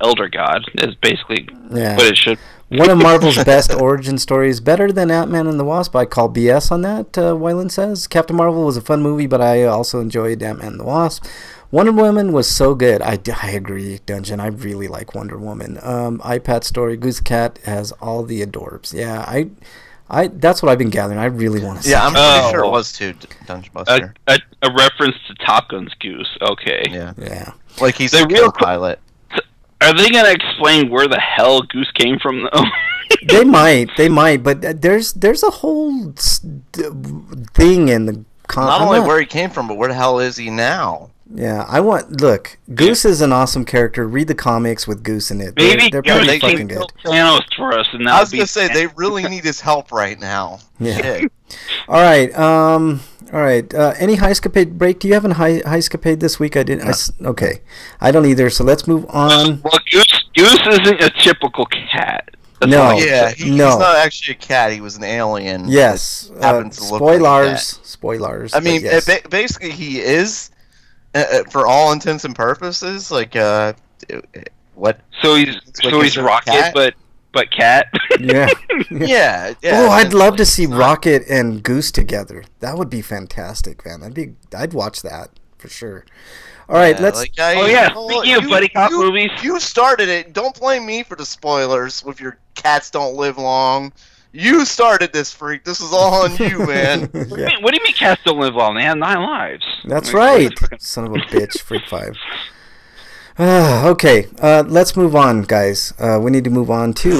elder god. Is basically what it should. One of Marvel's best origin stories, better than Ant-Man and the Wasp. I call BS on that. Wyland says Captain Marvel was a fun movie, but I also enjoyed Ant-Man and the Wasp. Wonder Woman was so good. I agree, Dungeon. I really like Wonder Woman. iPad story, Goose Cat has all the adorbs. Yeah, I that's what I've been gathering. I really want to see. Yeah, I'm pretty sure it was too, Dungeon Buster. A reference to Top Gun's Goose. Okay. Yeah. Like he's a co-pilot. Are they gonna explain where the hell Goose came from though? They might, but there's a whole thing in the. Not only where he came from, but where the hell is he now? Yeah, Goose is an awesome character. Read the comics with Goose in it. Maybe they're pretty fucking good. Thanos for us, and I was gonna say they really need his help right now. Yeah. Shit. All right. Any Heiscapade break? Do you have a Heiscapade this week? I didn't. Okay. I don't either. So let's move on. Well, Goose isn't a typical cat. He's not actually a cat. He was an alien. Yes. Spoilers. I mean, basically, he is. For all intents and purposes, like what? So he's Rocket, but cat. Yeah. Yeah. Oh, I'd love to see Rocket and Goose together. That would be fantastic, man. I'd watch that for sure. All right, let's. Speaking of buddy cop movies, you started it. Don't blame me for the spoilers with your cats don't live long. You started this, freak. This is all on you, man. What do you mean cats don't live long? They have 9 lives. That's right. Son of a bitch, Freak 5. Okay, let's move on, guys. We need to move on to...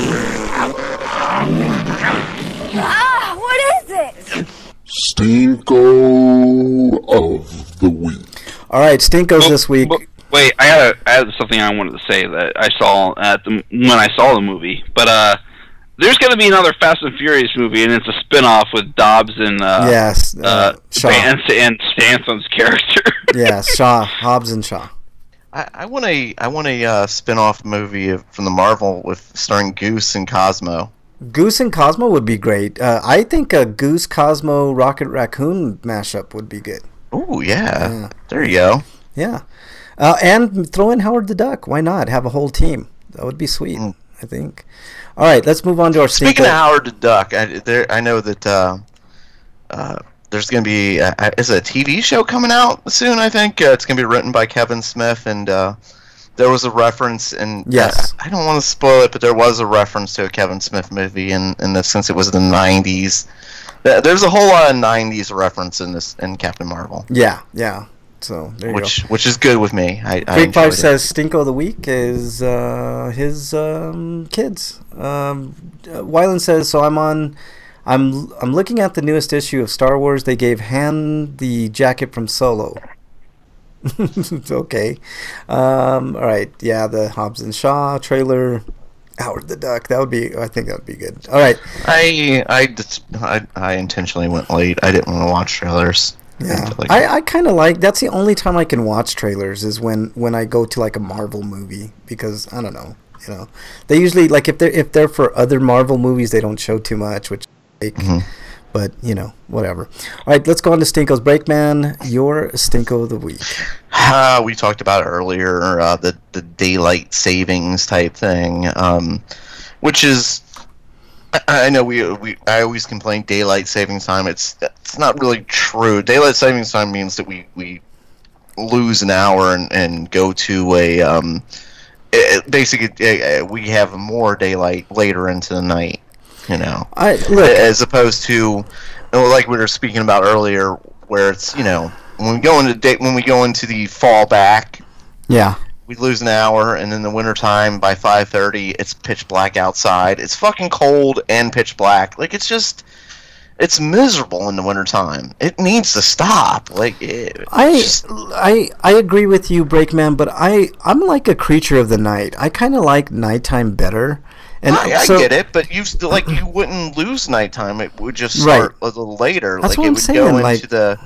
what is it? Stinko of the week. All right, Stinkos this week. Wait, I had something I wanted to say that I saw when I saw the movie, but there's going to be another Fast and Furious movie, and it's a spin-off with Dobbs and Shaw. and Stanton's character. Yeah, Shaw, Hobbs and Shaw. I want a spin-off movie from the Marvel with starring Goose and Cosmo. Goose and Cosmo would be great. I think a Goose Cosmo Rocket Raccoon mashup would be good. Oh yeah, there you go. Yeah, and throw in Howard the Duck. Why not? Have a whole team. That would be sweet. I think. All right, let's move on to our. Speaking of Howard the Duck, I know that there's going to be is it a TV show coming out soon? I think it's going to be written by Kevin Smith, and there was a reference, and yes, I don't want to spoil it, but there was a reference to a Kevin Smith movie, in this since it was the '90s. There's a whole lot of '90s reference in Captain Marvel. Yeah. So there you go. Which is good with me. Freak Five says Stinko of the Week is his kids. Wyland says so. I'm looking at the newest issue of Star Wars. They gave Han the jacket from Solo. It's okay. All right. Yeah, the Hobbs and Shaw trailer. Howard the Duck. I think that would be good. All right. I intentionally went late. I didn't want to watch trailers. Yeah, I kind of like. That's the only time I can watch trailers is when I go to like a Marvel movie, because I don't know, they usually, like, if they're for other Marvel movies, they don't show too much, which but whatever. All right, let's go on to Stinko's Breakman. Your Stinko of the Week. We talked about earlier the daylight savings type thing, which is. I know I always complain daylight savings time. It's not really true. Daylight savings time means that we lose an hour and go to a basically we have more daylight later into the night. As opposed to like we were speaking about earlier, where it's when we go into the fall back. Yeah. We lose an hour, and in the wintertime, by 5:30, it's pitch black outside. It's fucking cold and pitch black. Like, it's miserable in the wintertime. It needs to stop. Like, I agree with you, Breakman, but I'm like a creature of the night. I kind of like nighttime better. And I get it, but you wouldn't lose nighttime. It would just start a little later. That's like, what it I'm would saying. go into the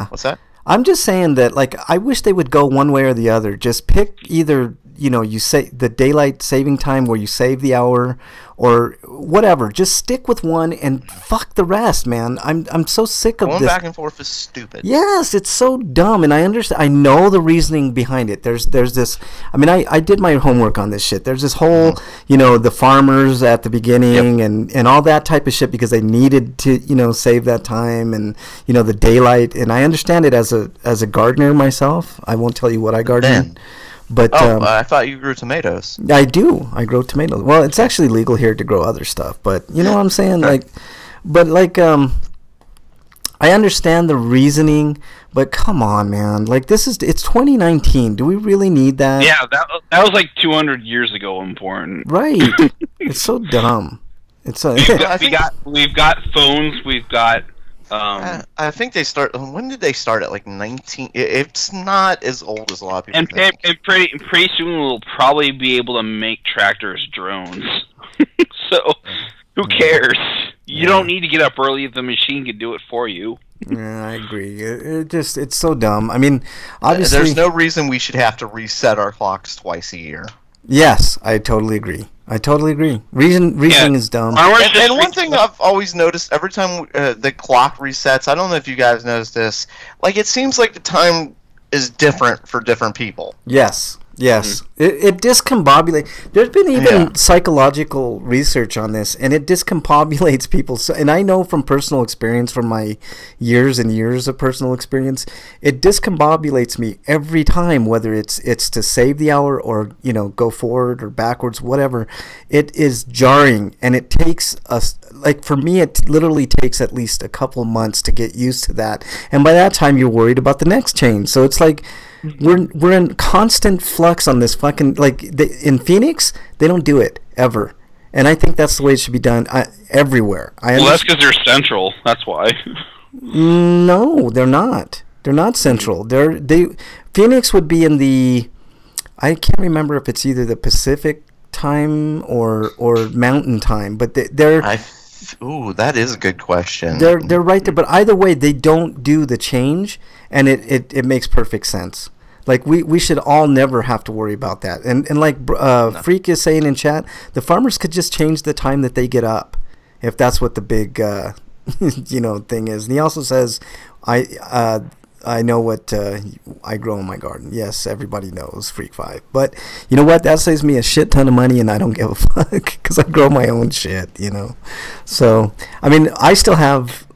what's that? I'm just saying that, like, I wish they would go one way or the other. Just pick either, you say the daylight saving time where you save the hour or whatever. Just stick with one and fuck the rest, man. I'm so sick of Going this. back and forth is stupid. Yes, it's so dumb, and I understand. I know the reasoning behind it. There's this. I mean, I did my homework on this shit. There's this whole, the farmers at the beginning and all that type of shit because they needed to, save that time and the daylight. And I understand it as a gardener myself. I won't tell you what I garden. But I thought you grew tomatoes. I do. I grow tomatoes. Well, it's actually legal here to grow other stuff, but you know what I'm saying? I understand the reasoning, but come on, man. Like, it's 2019. Do we really need that? Yeah, that was like 200 years ago important. Right. It's so dumb. It's we've got phones, we've got I think they start. When did they start? At like 19? It's not as old as a lot of people think. And pretty soon we'll probably be able to make tractors drones. So who cares? You don't need to get up early if the machine can do it for you. Yeah, I agree. It's so dumb. I mean, obviously, there's no reason we should have to reset our clocks twice a year. Yes, I totally agree. Reasoning is dumb. And one thing I've always noticed, every time the clock resets, I don't know if you guys noticed this, like, it seems like the time is different for different people. Yes. It discombobulates. There's been even psychological research on this, and it discombobulates people. So, and I know from personal experience, from my years and years of personal experience, it discombobulates me every time, whether it's to save the hour or go forward or backwards, whatever. It is jarring, and it takes us, like, for me, it literally takes at least a couple months to get used to that, and by that time you're worried about the next change. So it's like we're in constant flux on this fucking, like, in Phoenix they don't do it ever, and I think that's the way it should be done everywhere. That's because they're central. That's why. No, they're not. They're not central. Phoenix would be in the, I can't remember if it's either the Pacific time or Mountain Time, but they're Ooh, that is a good question. they're right there. But either way, they don't do the change, and it makes perfect sense. Like we should all never have to worry about that. And like Freak is saying in chat, the farmers could just change the time that they get up, if that's what the big thing is. And he also says, I know what I grow in my garden. Yes, everybody knows Freak 5. But you know what? That saves me a shit ton of money, and I don't give a fuck because I grow my own shit, So, I mean, I still have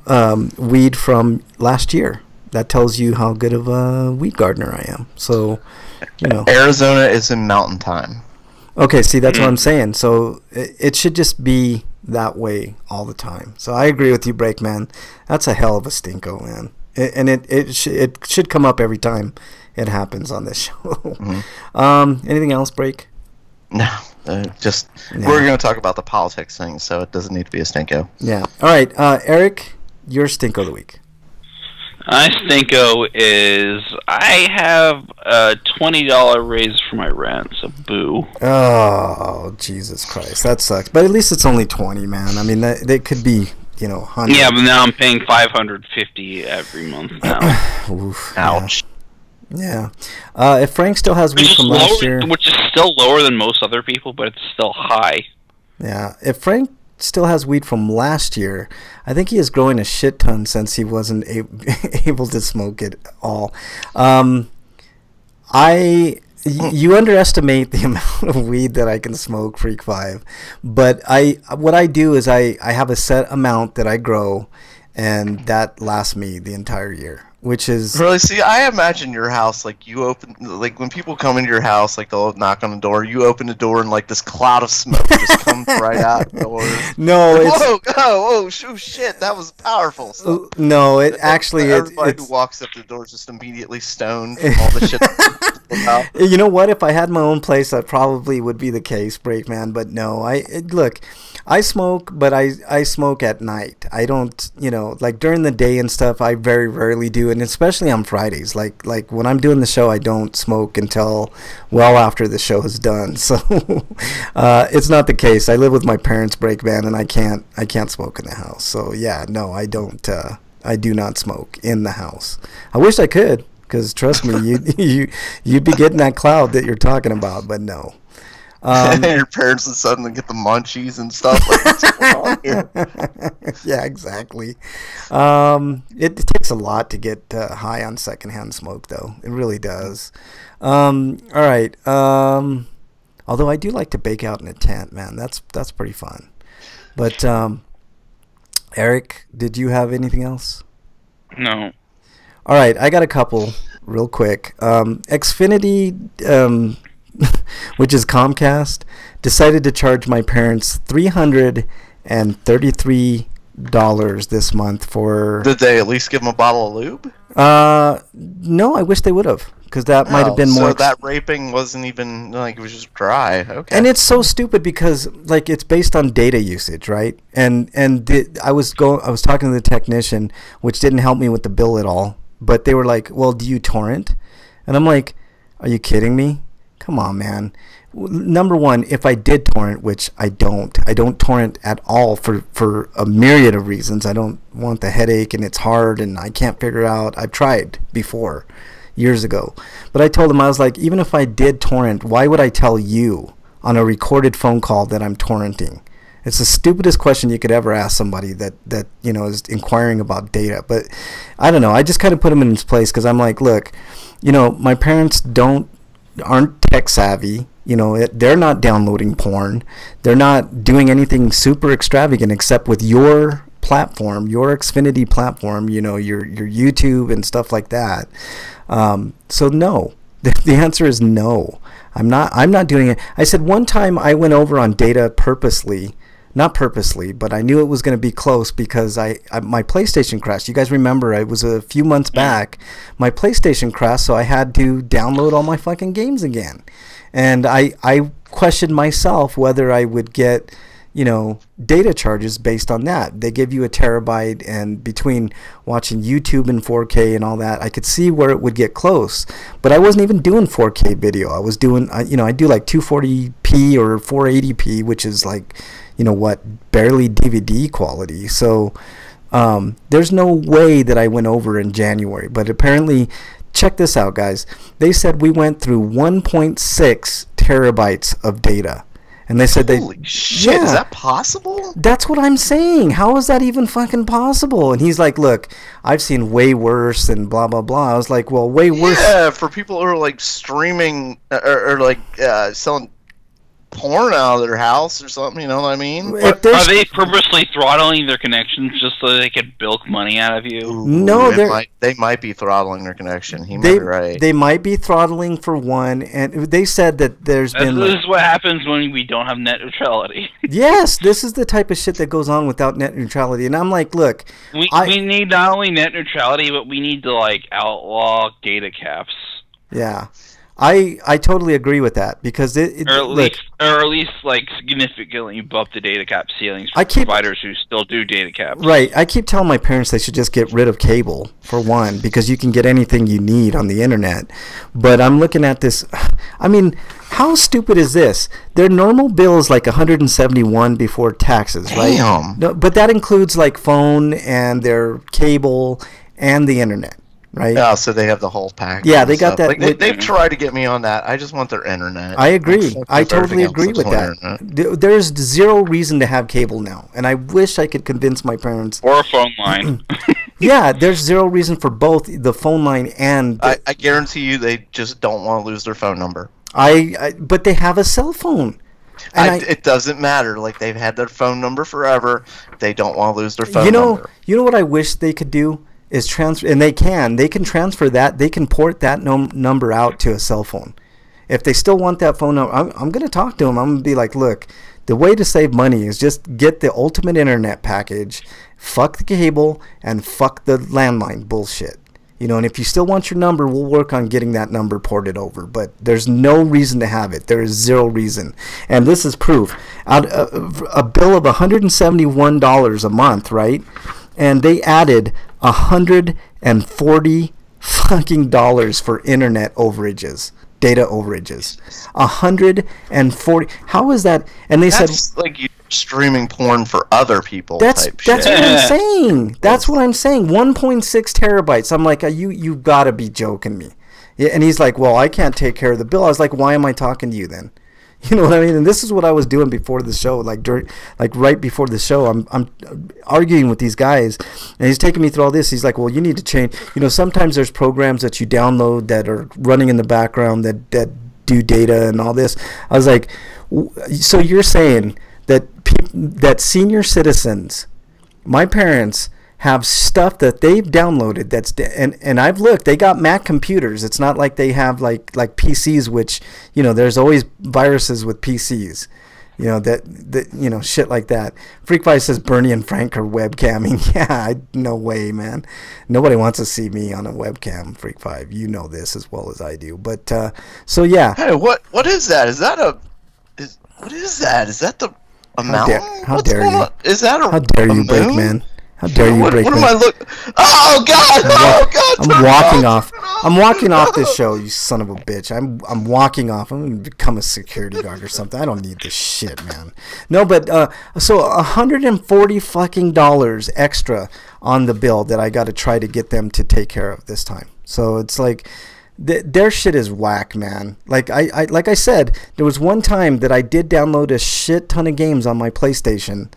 weed from last year. That tells you how good of a weed gardener I am. So, Arizona is in Mountain Time. Okay, see, that's what I'm saying. So it should just be that way all the time. So I agree with you, Breakman. That's a hell of a stinko, man. And it should come up every time it happens on this show. Anything else, Break? No, we're going to talk about the politics thing, so it doesn't need to be a stinko. Yeah. All right, Eric, your stinko of the week. My stinko is I have a $20 raise for my rent, so boo. Oh, Jesus Christ, that sucks. But at least it's only 20, man. I mean, they could be, 100. Yeah, but now I'm paying $550 every month now. Oof, Ouch. Yeah. If Frank still has weed from last year, which is still lower than most other people, but it's still high. Yeah. If Frank still has weed from last year, I think he is growing a shit ton since he wasn't able to smoke it all. You underestimate the amount of weed that I can smoke, Freak 5. But what I do is I have a set amount that I grow, and that lasts me the entire year. Which is really, see, I imagine your house like when people come into your house, like they'll knock on the door, you open the door and like this cloud of smoke just comes right out the door. No, whoa, shit, that was powerful. So, no, it actually everybody who walks up to the door is just immediately stoned from all the shit. You know what? If I had my own place, that probably would be the case, Breakman. But no, look, I smoke, but I smoke at night. I don't, like during the day and stuff, I very rarely do. And especially on Fridays, like when I'm doing the show, I don't smoke until well after the show is done. So it's not the case. I live with my parents, Breakman, and I can't smoke in the house. So yeah, no, I don't. I do not smoke in the house. I wish I could, because trust me, you'd be getting that cloud that you're talking about. But no. Your parents would suddenly get the munchies and stuff. Like, what's going on here? Yeah, exactly. It takes a lot to get high on secondhand smoke, though. It really does. All right. Although I do like to bake out in a tent, man. That's pretty fun. But Eric, did you have anything else? No. All right, I got a couple real quick. Xfinity. Which is Comcast, decided to charge my parents $333 this month for... Did they at least give them a bottle of lube? No, I wish they would have, because that might have been more... So that raping wasn't even, like, it was just dry. Okay. And it's so stupid because, like, it's based on data usage, right? And I was talking to the technician, which didn't help me with the bill at all, but they were like, well, do you torrent? And I'm like, are you kidding me? Come on, man. Number one, if I did torrent, which I don't torrent at all for a myriad of reasons. I don't want the headache, and it's hard, and I can't figure out. I've tried before, years ago. But I told him, I was like, even if I did torrent, why would I tell you on a recorded phone call that I'm torrenting? It's the stupidest question you could ever ask somebody that is inquiring about data. But I don't know. I just kind of put him in his place, because I'm like, look, my parents aren't tech savvy. They're not downloading porn. They're not doing anything super extravagant except with your platform, your Xfinity platform, your YouTube and stuff like that. So no, the answer is no. I'm not doing it. I said one time I went over on data purposely, not purposely, but I knew it was going to be close because my PlayStation crashed. You guys remember, it was a few months back. My PlayStation crashed, so I had to download all my fucking games again. And I questioned myself whether I would get, data charges based on that. They give you a terabyte, and between watching YouTube in 4K and all that, I could see where it would get close. But I wasn't even doing 4K video. I was doing, I do like 240p or 480p, which is like, barely DVD quality. So there's no way that I went over in January. But apparently, check this out, guys. They said we went through 1.6 terabytes of data. And they said Holy shit, is that possible? That's what I'm saying. How is that even fucking possible? And he's like, look, I've seen way worse and blah, blah, blah. I was like, well, way worse. Yeah, for people who are like streaming or like selling porn out of their house or something, you know what I mean? Are they purposely throttling their connections just so they could bilk money out of you? Ooh, no, they might be throttling their connection. He might be right. They might be throttling for one, and they said that this is what happens when we don't have net neutrality. Yes, this is the type of shit that goes on without net neutrality, and I'm like, look, we need not only net neutrality, but we need to like outlaw data caps. Yeah. I totally agree with that because or at least like significantly bump the data cap ceilings for providers who still do data caps. Right. I keep telling my parents they should just get rid of cable for one, because you can get anything you need on the internet. But I'm looking at this. I mean, how stupid is this? Their normal bill is like $171 before taxes, right? Damn. No, but that includes like phone and their cable and the internet. Right. Yeah, so they have the whole package. Yeah, they got that. Like, they've tried to get me on that. I just want their internet. I agree. I totally agree with that. There's zero reason to have cable now, and I wish I could convince my parents. Or a phone line. Yeah, there's zero reason for both the phone line and. I guarantee you, they just don't want to lose their phone number. But they have a cell phone. It doesn't matter. Like, they've had their phone number forever. They don't want to lose their phone number. You know what I wish they could do? Is transfer, and they can transfer that. They can port that number out to a cell phone. If they still want that phone number, I'm going to talk to them. I'm going to be like, look, the way to save money is just get the ultimate internet package, fuck the cable, and fuck the landline bullshit. And if you still want your number, we'll work on getting that number ported over. But there's no reason to have it. There is zero reason. And this is proof. A bill of $171 a month, right? And they added $140 fucking dollars for internet overages, data overages. 140. How is that? And they said like you streaming porn for other people. That's type what shit. I'm saying. That's what I'm saying. 1.6 terabytes. I'm like, you gotta be joking me. Yeah, and he's like, well, I can't take care of the bill. I was like, why am I talking to you then? You know what I mean? And this is what I was doing before the show, right before the show. I'm arguing with these guys, and he's taking me through all this. He's like, well, you need to change. Sometimes there's programs that you download that are running in the background that do data and all this. I was like, so you're saying that senior citizens, my parents, have stuff that they've downloaded and I've looked, they got Mac computers. It's not like they have like PCs, which there's always viruses with PCs, that shit like that. Freak5 says Bernie and Frank are webcamming. Yeah, no way, man. Nobody wants to see me on a webcam. Freak5, you know this as well as I do. But so yeah. Hey, what is that? What is that? Is that the mountain? How dare you? Is that how dare you, break man? How dare you break? What am I looking? Oh God! Oh God! I'm walking off. I'm walking off this show, you son of a bitch. I'm walking off. I'm gonna become a security guard or something. I don't need this shit, man. No, but so $140 fucking dollars extra on the bill that I got to try to get them to take care of this time. So it's like their shit is whack, man. Like I said, there was one time that I did download a shit ton of games on my PlayStation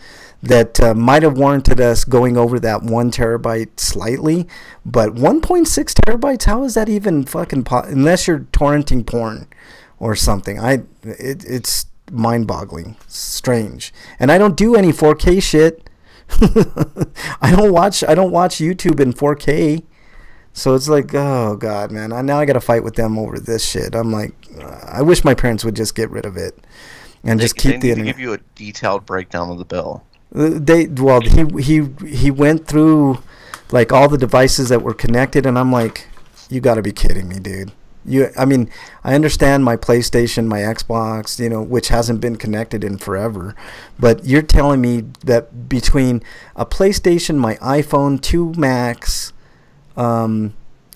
that might have warranted us going over that 1 terabyte slightly, but 1.6 terabytes, how is that even fucking unless you're torrenting porn or something? It's mind-boggling, strange. And I don't do any 4K shit. I don't watch YouTube in 4K. So it's like, oh God, man. Now I got to fight with them over this shit. I'm like, I wish my parents would just get rid of it and just keep the internet. They need to give you a detailed breakdown of the bill. He went through like all the devices that were connected, and I'm like, you got to be kidding me, dude. I mean, I understand my PlayStation, my Xbox, which hasn't been connected in forever, but you're telling me that between a PlayStation, my iPhone, 2 Macs,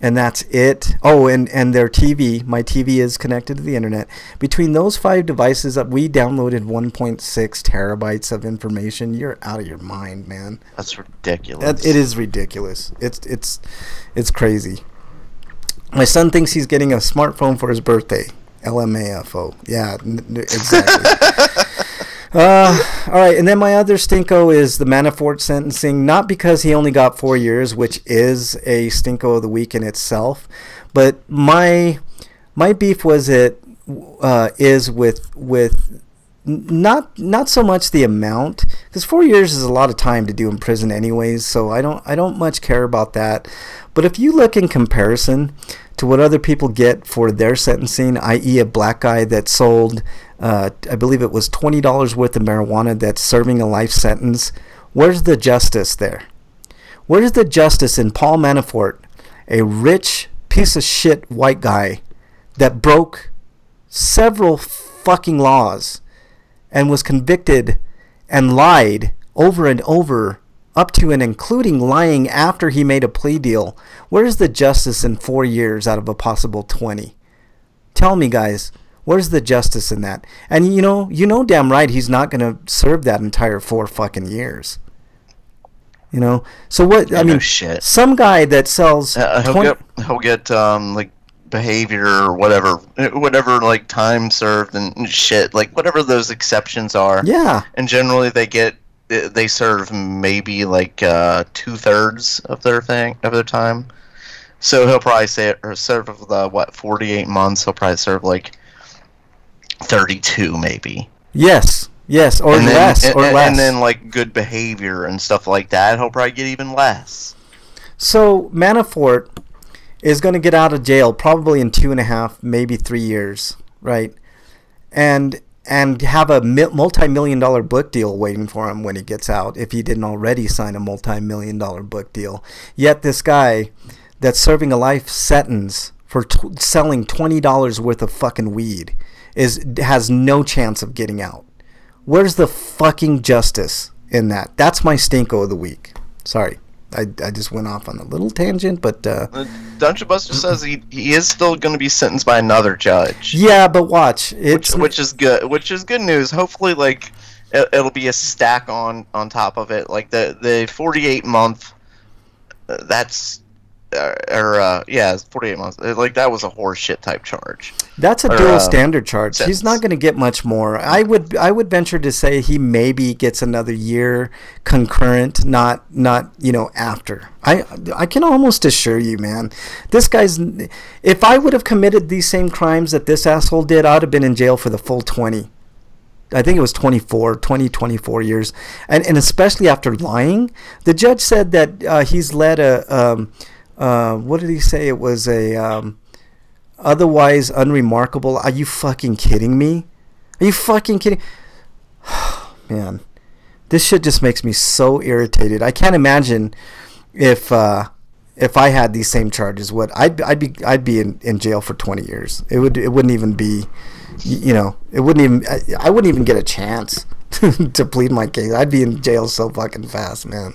and that's it. Oh, and their TV. My TV is connected to the internet. Between those 5 devices, we downloaded 1.6 terabytes of information. You're out of your mind, man. That's ridiculous. It is ridiculous. It's crazy. My son thinks he's getting a smartphone for his birthday. LMAFO. Yeah, exactly. All right, and then my other stinko is the Manafort sentencing, not because he only got 4 years, which is a stinko of the week in itself, but my beef is with not so much the amount, because 4 years is a lot of time to do in prison anyways, so I don't much care about that. But if you look in comparison to what other people get for their sentencing, i.e. a black guy that sold I believe it was $20 worth of marijuana that's serving a life sentence. Where's the justice there? Where's the justice in Paul Manafort, a rich piece of shit white guy that broke several fucking laws and was convicted and lied over and over, up to and including lying after he made a plea deal? Where's the justice in 4 years out of a possible 20? Tell me, guys. Where's the justice in that? And you know damn right he's not going to serve that entire 4 fucking years. So what? I mean, shit. Some guy that sells he'll get like behavior or whatever like time served and shit, like whatever those exceptions are. Yeah. And generally they serve maybe like 2/3 of their time. So he'll probably serve of the 48 months. He'll probably serve like 32 maybe. Yes, or less. And then like good behavior and stuff like that, he'll probably get even less. So Manafort is going to get out of jail probably in 2.5, maybe 3 years, right? And have a multi-million-dollar book deal waiting for him when he gets out, if he didn't already sign a multi-million-dollar book deal. Yet this guy that's serving a life sentence for selling $20 worth of fucking weed has no chance of getting out. Where's the fucking justice in that? That's my stinko of the week. Sorry, I just went off on a little tangent, but Dungeon Buster says he is still going to be sentenced by another judge. Yeah, but watch, which is good. Which is good news. Hopefully, like it'll be a stack on top of it. Like the 48-month. That's. It's 48 months. Like that was a horseshit type charge. That's a dual standard charge. Sentence. He's not going to get much more. I would venture to say he maybe gets another year concurrent, not after. I can almost assure you, man. This guy's. If I would have committed these same crimes that this asshole did, I'd have been in jail for the full 20. I think it was 24 years, and especially after lying. The judge said that he's led a. What did he say? It was a otherwise unremarkable. Are you fucking kidding me? Are you fucking kidding? Man, this shit just makes me so irritated. I can't imagine if I had these same charges. I'd be in jail for 20 years. It wouldn't even be, it wouldn't even. I wouldn't even get a chance to plead my case. I'd be in jail so fucking fast, man.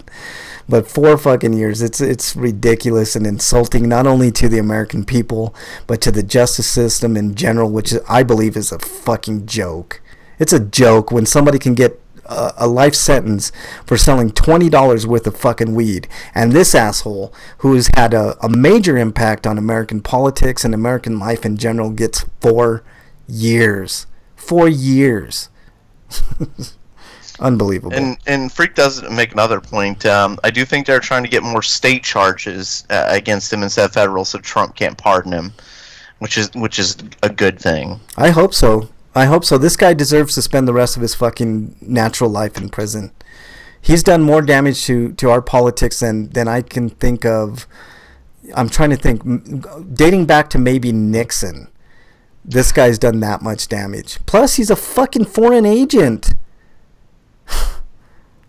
But 4 fucking years, it's ridiculous and insulting, not only to the American people, but to the justice system in general, which I believe is a fucking joke. It's a joke when somebody can get a life sentence for selling $20 worth of fucking weed. And this asshole, who has had a major impact on American politics and American life in general, gets 4 years. 4 years. Unbelievable. And Freak does make another point. I do think they're trying to get more state charges against him instead of federal, so Trump can't pardon him, which is a good thing. I hope so. This guy deserves to spend the rest of his fucking natural life in prison. He's done more damage to our politics than I can think of. I'm trying to think, dating back to maybe Nixon. This guy's done that much damage. Plus, he's a fucking foreign agent.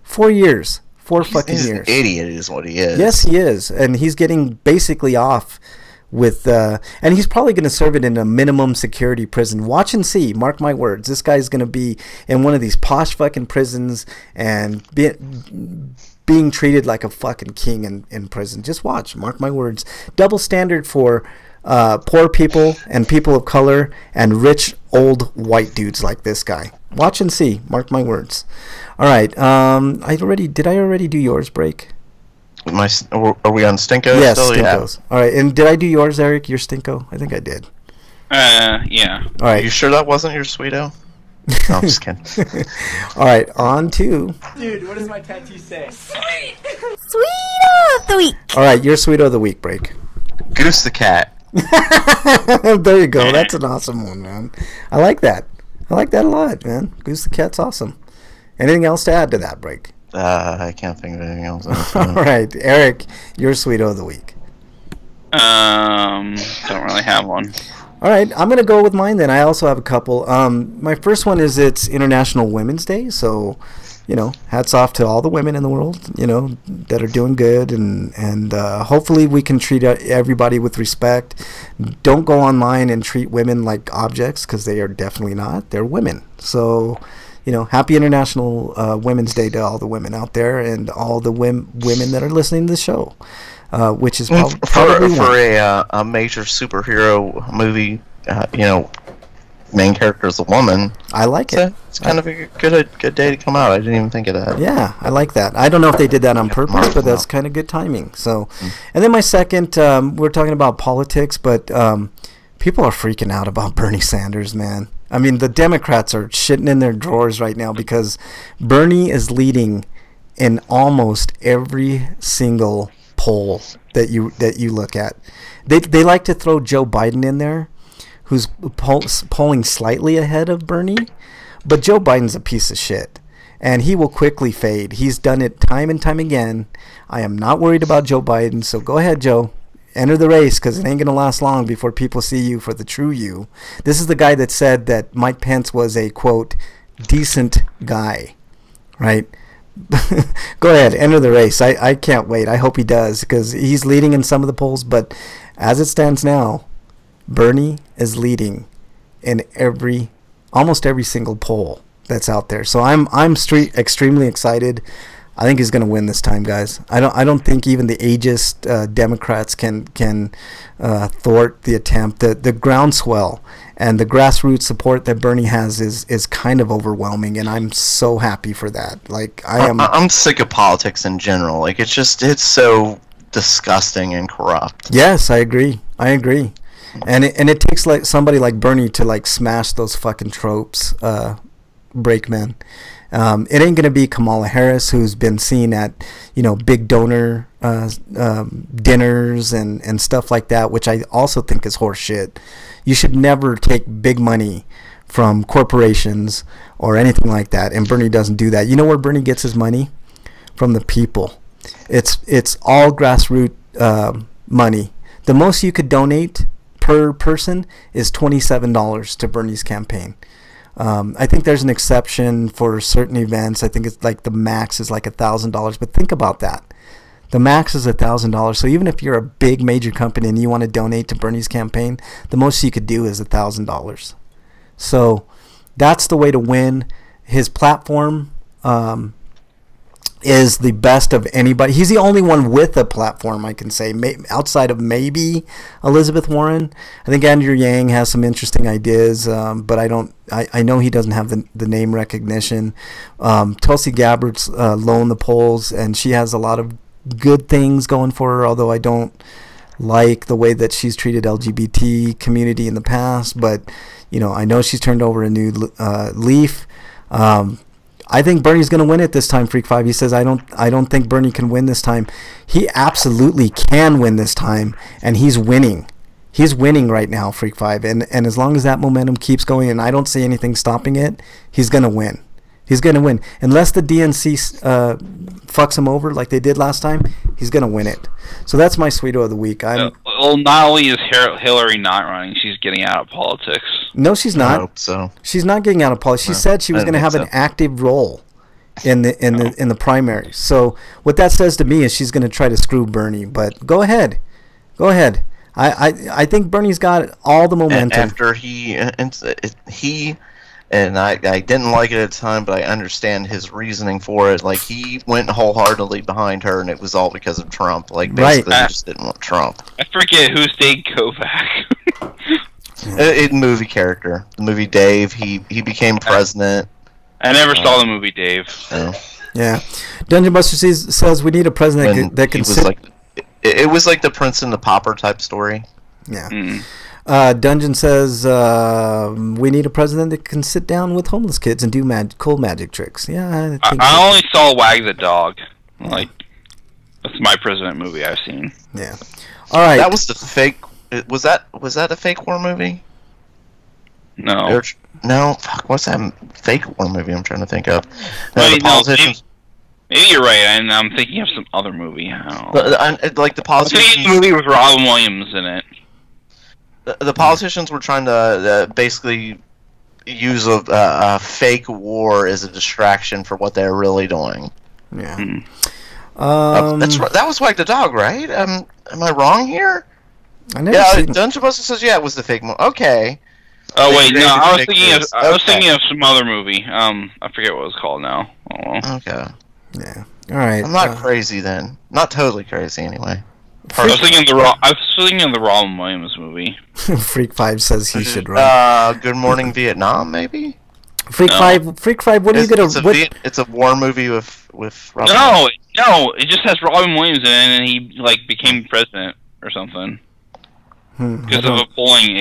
4 years. 4 fucking years. He's an idiot is what he is. Yes, he is. And he's getting basically off with and he's probably going to serve it in a minimum security prison. Watch and see. Mark my words. This guy's going to be in one of these posh fucking prisons and being treated like a fucking king in prison. Just watch. Mark my words. Double standard for poor people and people of color and rich old white dudes like this guy. Watch and see. Mark my words. All right. Did I already do yours, Break? Are we on Stinko? Yes, still? Stinkos. Yeah. All right. And did I do yours, Eric? Your Stinko? I think I did. Yeah. All right. You sure that wasn't your Sweeto? No, I'm just kidding. All right. On to. Dude, what does my tattoo say? Sweet of the week. All right. Your Sweeto of the week, Break. Goose the cat. There you go. That's an awesome one, man. I like that. I like that a lot, man. Goose the cat's awesome. Anything else to add to that, Break? I can't think of anything else. All right, Eric, your Sweeto of the week. Don't really have one. All right, I'm gonna go with mine then. I also have a couple. My first one is it's International Women's Day, so hats off to all the women in the world, that are doing good, and hopefully we can treat everybody with respect. Don't go online and treat women like objects, because they are definitely not. They're women. So, happy International Women's Day to all the women out there and all the women that are listening to the show, which is probably for a major superhero movie, main character is a woman. I like it. It's kind of a good day to come out. I didn't even think of that. Yeah, I like that. I don't know if they did that on purpose, but that's kind of good timing. So, and then my second, we're talking about politics, but people are freaking out about Bernie Sanders, man. I mean, the Democrats are shitting in their drawers right now because Bernie is leading in almost every single poll that you look at. They like to throw Joe Biden in there, who's polling slightly ahead of Bernie, but Joe Biden's a piece of shit, and he will quickly fade. He's done it time and time again. I am not worried about Joe Biden, so go ahead, Joe. Enter the race, because it ain't going to last long before people see you for the true you. This is the guy that said that Mike Pence was a, quote, decent guy, right? Go ahead, enter the race. I can't wait. I hope he does, because he's leading in some of the polls, but as it stands now, Bernie is leading in almost every single poll that's out there. So I'm extremely excited. I think he's going to win this time, guys. I don't think even the ageist Democrats can thwart the attempt. The groundswell and the grassroots support that Bernie has is kind of overwhelming, and I'm so happy for that. Like I'm sick of politics in general. Like it's so disgusting and corrupt. Yes, I agree. And it takes like somebody like Bernie to like smash those fucking tropes, Breakman. It ain't gonna be Kamala Harris, who's been seen at big donor dinners and stuff like that, which I also think is horseshit. You should never take big money from corporations or anything like that, and Bernie doesn't do that. You know where Bernie gets his money? From the people. It's all grassroots money. The most you could donate per person is $27 to Bernie's campaign. I think there's an exception for certain events. I think it's like the max is like $1,000. But think about that. The max is $1,000. So even if you're a big major company and you want to donate to Bernie's campaign, the most you could do is $1,000. So that's the way to win. His platform is the best of anybody. He's the only one with a platform, I can say, outside of maybe Elizabeth Warren. I think Andrew Yang has some interesting ideas, but I know he doesn't have the name recognition. Tulsi Gabbard's low in the polls, and she has a lot of good things going for her, although I don't like the way that she's treated LGBT community in the past. But I know she's turned over a new leaf. I think Bernie's going to win it this time, Freak 5. He says, I don't think Bernie can win this time. He absolutely can win this time, and he's winning. He's winning right now, Freak 5. And as long as that momentum keeps going, and I don't see anything stopping it, he's going to win. He's going to win. Unless the DNC fucks him over like they did last time, he's going to win it. So that's my Sweeto of the week. Well, not only is Hillary not running, she's getting out of politics. No, she's not. I hope so. She's not getting out of politics. She said she was going to have an active role in the primary. So what that says to me is she's going to try to screw Bernie. But go ahead. I think Bernie's got all the momentum. And after I didn't like it at the time, but I understand his reasoning for it. Like, he went wholeheartedly behind her, and it was all because of Trump. Like, basically, he just didn't want Trump. I forget who's Dave Kovac. A movie character. The movie Dave. He became president. I never saw the movie Dave. Yeah. Dungeon Buster says we need a president that can sit... It was like the Prince and the Pauper type story. Yeah. Dungeon says we need a president that can sit down with homeless kids and do cool magic tricks. Yeah, I only saw Wag the Dog. Like, that's my president movie I've seen. Yeah. All right. That was the fake. Was that a fake war movie? No. No. Fuck. What's that fake war movie I'm trying to think of? Wait, no, maybe you're right, and I'm thinking of some other movie. Like the politicians. I'm thinking of the movie with Robin Williams in it. The politicians were trying to basically use a fake war as a distraction for what they're really doing. Yeah. That was Wag the Dog, right? Am I wrong here? I never seen Dungeon Buster says it was the fake movie. Okay. Oh wait, no, I was thinking of some other movie. I forget what it was called now. Oh, well. Okay. Yeah. All right. I'm not crazy then. Not totally crazy anyway. I was thinking of the Robin Williams movie. Freak 5 says he should run. Good Morning Vietnam, maybe. Freak 5. What are you gonna? It's a war movie with Robin. No, it just has Robin Williams in it, and he became president or something because of a polling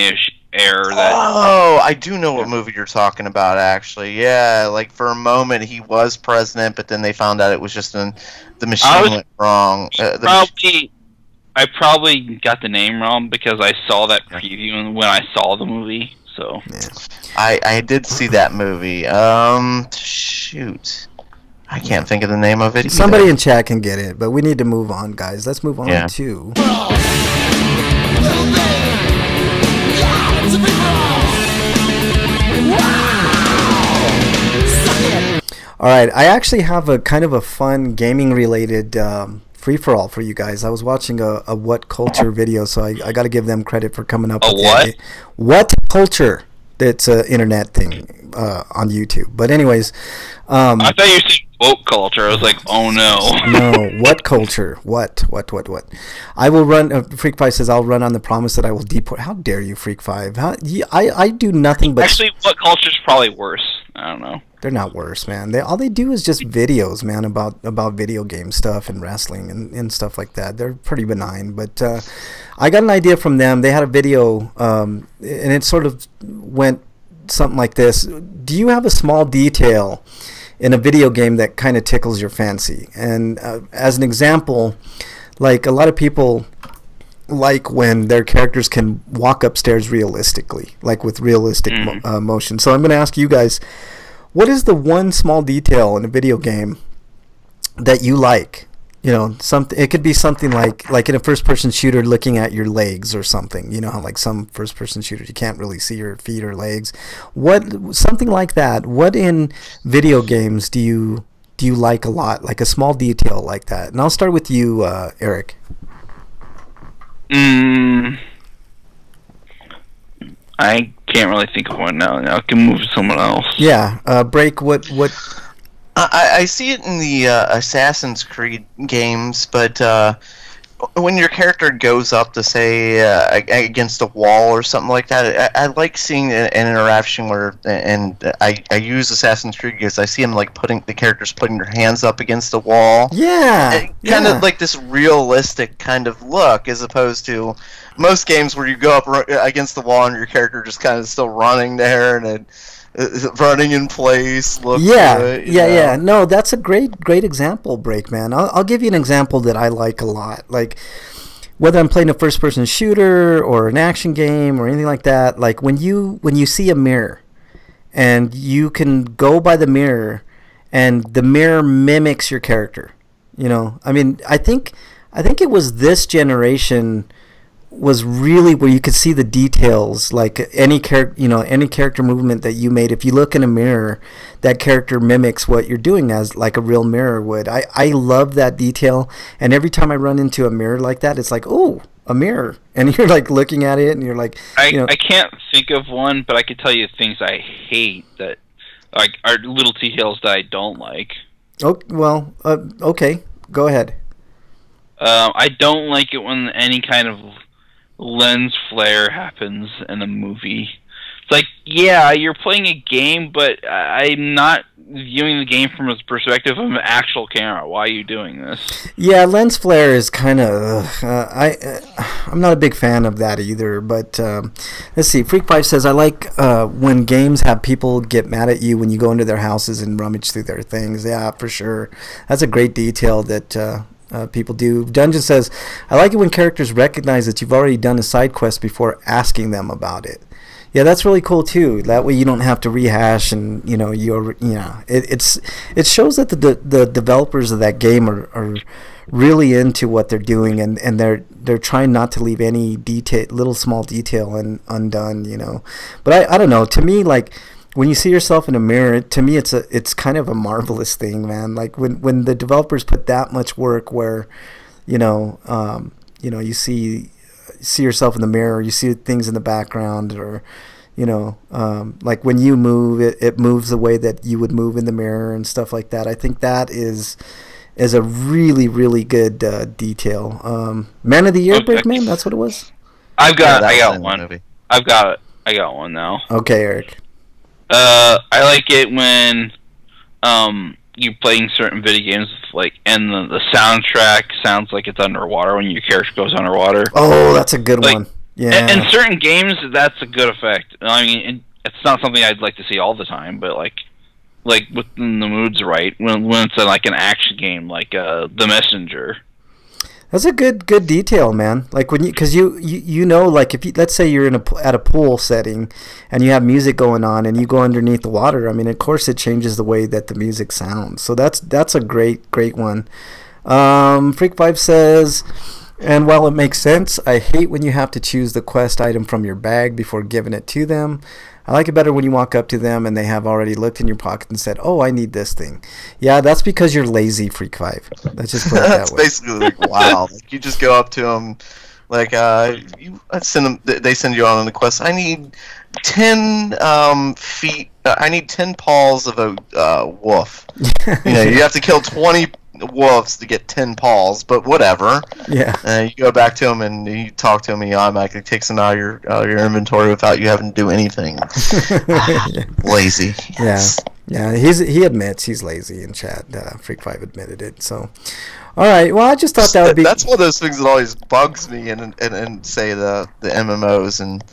error. Oh, I do know what movie you're talking about. Actually, yeah, like for a moment he was president, but then they found out it was just the machine went wrong. I probably got the name wrong because I saw that preview when I saw the movie. So yeah. I did see that movie. Shoot, I can't think of the name of it. Somebody in chat can get it, but we need to move on, guys. Let's move on to. All right, I actually have a kind of a fun gaming related free-for-all for you guys. I was watching a What Culture video, so I got to give them credit for coming up with what? What Culture. That's an internet thing on YouTube. But anyways, I thought you said woke culture. I was like, oh no. No, what culture? What? I will run. Freak 5 says I'll run on the promise that I will deport. How dare you, Freak 5? I do nothing but. Actually, what culture is probably worse? I don't know. They're not worse, man. All they do is just videos, man, about video game stuff and wrestling and stuff like that. They're pretty benign, but I got an idea from them. They had a video, and it sort of went something like this. Do you have a small detail in a video game that kind of tickles your fancy? And as an example, like a lot of people like when their characters can walk upstairs realistically, like with realistic motion. So I'm going to ask you guys, what is the one small detail in a video game that you like? You know, it could be something like in a first-person shooter, looking at your legs or something. You know how like some first-person shooters you can't really see your feet or legs. Something like that. What in video games do you like a lot? Like a small detail like that. And I'll start with you, Eric. I can't really think of one now. I can move to someone else. Yeah, Break. What? I see it in the Assassin's Creed games, but when your character goes up to say against a wall or something like that, I like seeing an interaction where, and I use Assassin's Creed because I see them like putting their hands up against the wall. Yeah, kind of like this realistic kind of look, as opposed to most games where you go up against the wall and your character just kind of still running there and running in place. Yeah. No, that's a great example, Break, man. I'll give you an example that I like a lot. Like whether I'm playing a first-person shooter or an action game or anything like that. Like when you see a mirror, and you can go by the mirror, and the mirror mimics your character. You know, I mean, I think it was this generation was really where you could see the details, like any character movement that you made. If you look in a mirror, that character mimics what you're doing as like a real mirror would. I love that detail, and every time I run into a mirror like that, it's like, oh, a mirror, and you're like looking at it, and you're like, I can't think of one, but I could tell you things I hate that like are little details that I don't like. Oh well, okay, go ahead. I don't like it when any kind of lens flare happens in a movie. It's like, yeah, you're playing a game, but I'm not viewing the game from a perspective of an actual camera. Why are you doing this? Yeah, lens flare is kind of... I'm not a big fan of that either, but let's see. Freak5 says, I like when games have people get mad at you when you go into their houses and rummage through their things. Yeah, for sure. That's a great detail that... people do. Dungeon says, I like it when characters recognize that you've already done a side quest before asking them about it. Yeah, that's really cool too. That way you don't have to rehash, and it shows that the developers of that game are really into what they're doing, and they're trying not to leave any little small detail undone. But I don't know. To me, like, when you see yourself in a mirror, to me it's kind of a marvelous thing, man. Like when the developers put that much work where, you see yourself in the mirror, you see things in the background, or like when you move, it moves the way that you would move in the mirror and stuff like that. I think that is a really, really good detail. Man of the Year, Brickman, that's what it was. I got one. I got one now. Okay, Eric. I like it when you playing certain video games, like, and the soundtrack sounds like it's underwater when your character goes underwater. Oh, that's a good one. Yeah. In certain games, that's a good effect. I mean, it's not something I'd like to see all the time, but like when the mood's right, when it's like an action game, like The Messenger. That's a good detail, man. Like when because like if you, let's say you're at a pool setting and you have music going on and you go underneath the water. I mean, of course, it changes the way that the music sounds. So that's a great one. Freak5 says, and while it makes sense, I hate when you have to choose the quest item from your bag before giving it to them. I like it better when you walk up to them and they have already looked in your pocket and said, "Oh, I need this thing." Yeah, that's because you're lazy, Freak5. Let's just put it that that's way. Basically like, wow. Like, you just go up to them, like they send you on the quest. I need 10 feet. I need 10 paws of a wolf. You have to kill 20 wolves to get 10 paws, but whatever. Yeah. You go back to him and you talk to him, and he automatically takes them out of your inventory without you having to do anything. Lazy. Yes. Yeah. He admits he's lazy in chat. Freak5 admitted it. So, all right. Well, I just thought that would be. That's one of those things that always bugs me, and say the MMOs and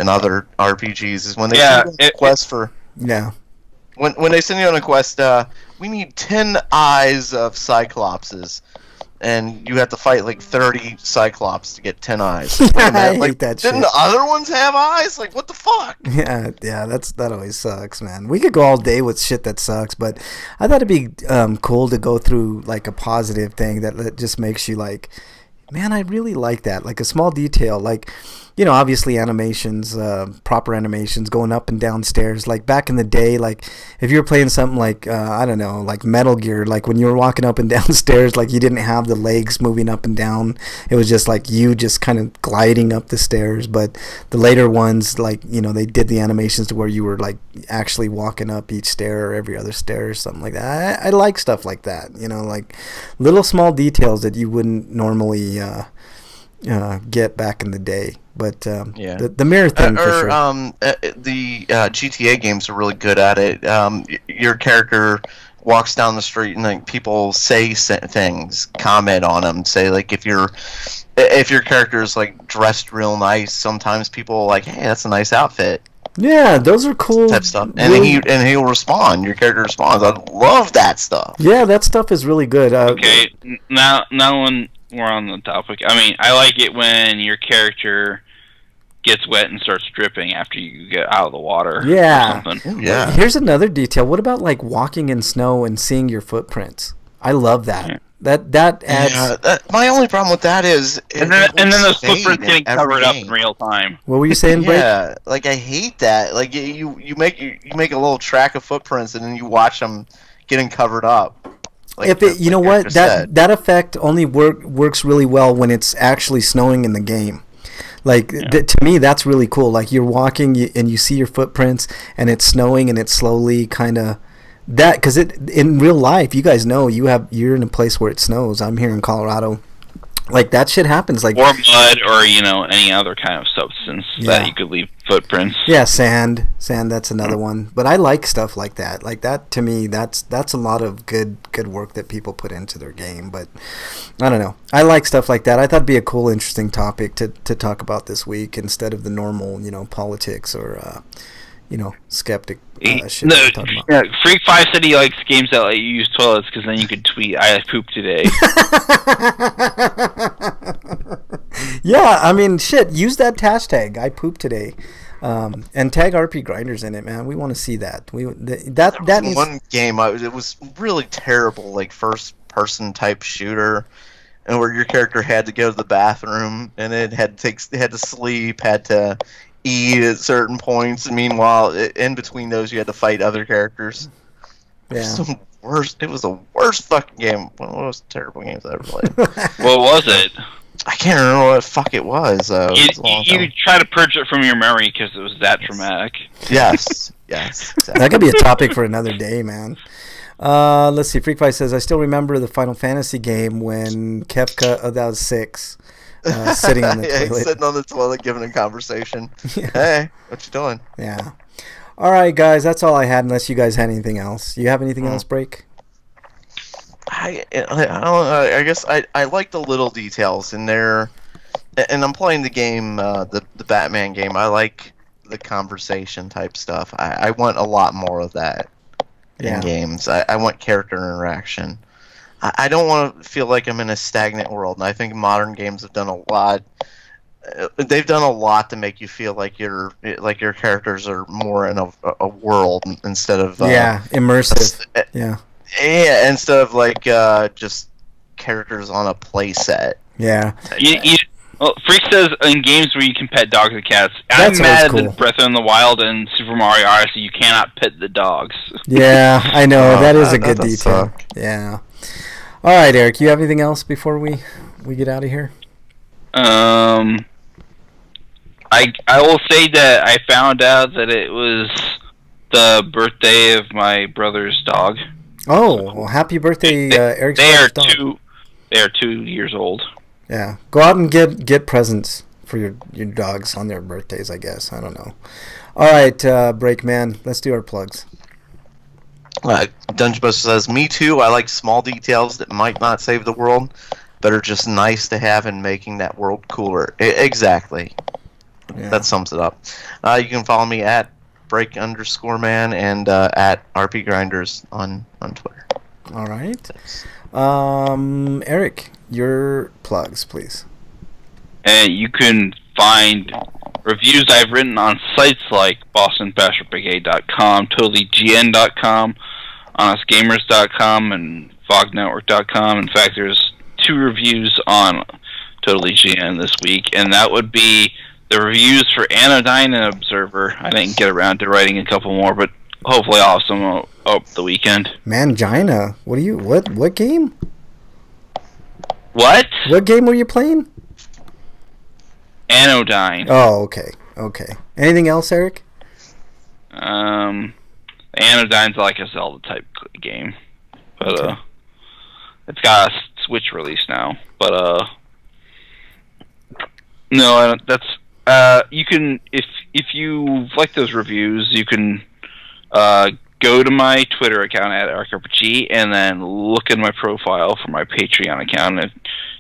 other RPGs is when they send you a quest for. Yeah. When they send you on a quest, we need 10 eyes of Cyclopses, and you have to fight like 30 Cyclops to get 10 eyes. I hate that shit. Didn't the other ones have eyes? Like, what the fuck? Yeah, that always sucks, man. We could go all day with shit that sucks, but I thought it'd be cool to go through like a positive thing that just makes you like, man, I really like that. Like a small detail, like, obviously animations, proper animations going up and down stairs. Like back in the day, like if you were playing something like, I don't know, like Metal Gear, like when you were walking up and down stairs, like you didn't have the legs moving up and down. It was just like you just kind of gliding up the stairs. But the later ones, like, they did the animations to where you were like actually walking up each stair or every other stair or something like that. I like stuff like that, like little small details that you wouldn't normally get back in the day. But the mirror thing for sure. The GTA games are really good at it. Your character walks down the street and like people say things, comment on them. Say like if your character is like dressed real nice, sometimes people are like, "Hey, that's a nice outfit." Yeah, those are cool. Type stuff, and he'll respond. Your character responds. I love that stuff. Yeah, that stuff is really good. Okay, now when we're on the topic, I mean, I like it when your character gets wet and starts dripping after you get out of the water. Yeah. Or something. Yeah. Here's another detail. What about like walking in snow and seeing your footprints? I love that. Yeah. That adds. Yeah, my only problem with that is. And then those footprints getting covered up in real time. What were you saying, Blake? Yeah, like I hate that. Like you make a little track of footprints and then you watch them getting covered up. Like if it, you know what, said. that effect only works really well when it's actually snowing in the game. Like to me, that's really cool. Like you're walking and you see your footprints, and it's snowing, and it's slowly kind of that because in real life, you guys know you're in a place where it snows. I'm here in Colorado. Like that shit happens. Like or mud, or any other kind of substance that you could leave footprints. Yeah, sand. That's another one. But I like stuff like that. Like that to me, that's a lot of good work that people put into their game. But I don't know. I like stuff like that. I thought it'd be a cool, interesting topic to talk about this week instead of the normal, politics or skeptic shit we're talking about. Yeah, Freak 5 said he likes games that let you use toilets because then you could tweet, "I pooped today." Yeah, I mean, shit. Use that hashtag. I pooped today, and tag RPGrinders in it, man. We want to see that. That needs... one game. It was really terrible, like first-person type shooter, and where your character had to go to the bathroom and it had to sleep, had to eat at certain points, and meanwhile, in between those, you had to fight other characters. Yeah. It was the worst fucking game. One of the most terrible games I ever played. What was it? I can't remember what the fuck it was. You try to purge it from your memory because it was that traumatic. Yes, exactly. That could be a topic for another day, man. Let's see. Freak Fight says, I still remember the Final Fantasy game when Kefka, that was 6, sitting on the toilet. Sitting on the toilet giving a conversation. Yeah. Hey, what you doing? Yeah. All right, guys, that's all I had, unless you guys had anything else. You have anything else, Break? I guess I like the little details in there, and I'm playing the game, the Batman game. I like the conversation type stuff. I want a lot more of that in games. I want character interaction. I don't want to feel like I'm in a stagnant world, and I think modern games have done a lot. They've done a lot to make you feel like your characters are more in a world instead of immersive. Yeah, instead of like just characters on a play set. Yeah. Freak says in games where you can pet dogs and cats. That's I'm mad cool. that Breath of the Wild and Super Mario Odyssey you cannot pet the dogs. Yeah, I know. That is a good detail. Yeah. All right, Eric, you have anything else before we get out of here? I will say that I found out that it was the birthday of my brother's dog. Oh, well, happy birthday, Eric's brother's dog. They are 2 years old. Yeah, go out and get presents for your dogs on their birthdays, I guess. I don't know. All right, Breakman, let's do our plugs. Dungeon Buster says, me too, I like small details that might not save the world, but are just nice to have in making that world cooler. Exactly. Yeah. That sums it up. You can follow me at break_man and at RPGrinders on Twitter. All right. Eric, your plugs, please. And you can find reviews I've written on sites like BostonBasherBrigade.com, TotallyGN.com, HonestGamers.com, and FogNetwork.com. In fact, there's 2 reviews on TotallyGN this week, and that would be the reviews for Anodyne and Observer. I didn't get around to writing a couple more, but hopefully I'll have some up the weekend. Mangina? What game? What? What game were you playing? Anodyne. Oh, okay. Anything else, Eric? Anodyne's like a Zelda type game, but it's got a Switch release now. But no, that's you can if you like those reviews, you can go to my Twitter account at RPG and then look at my profile for my Patreon account. If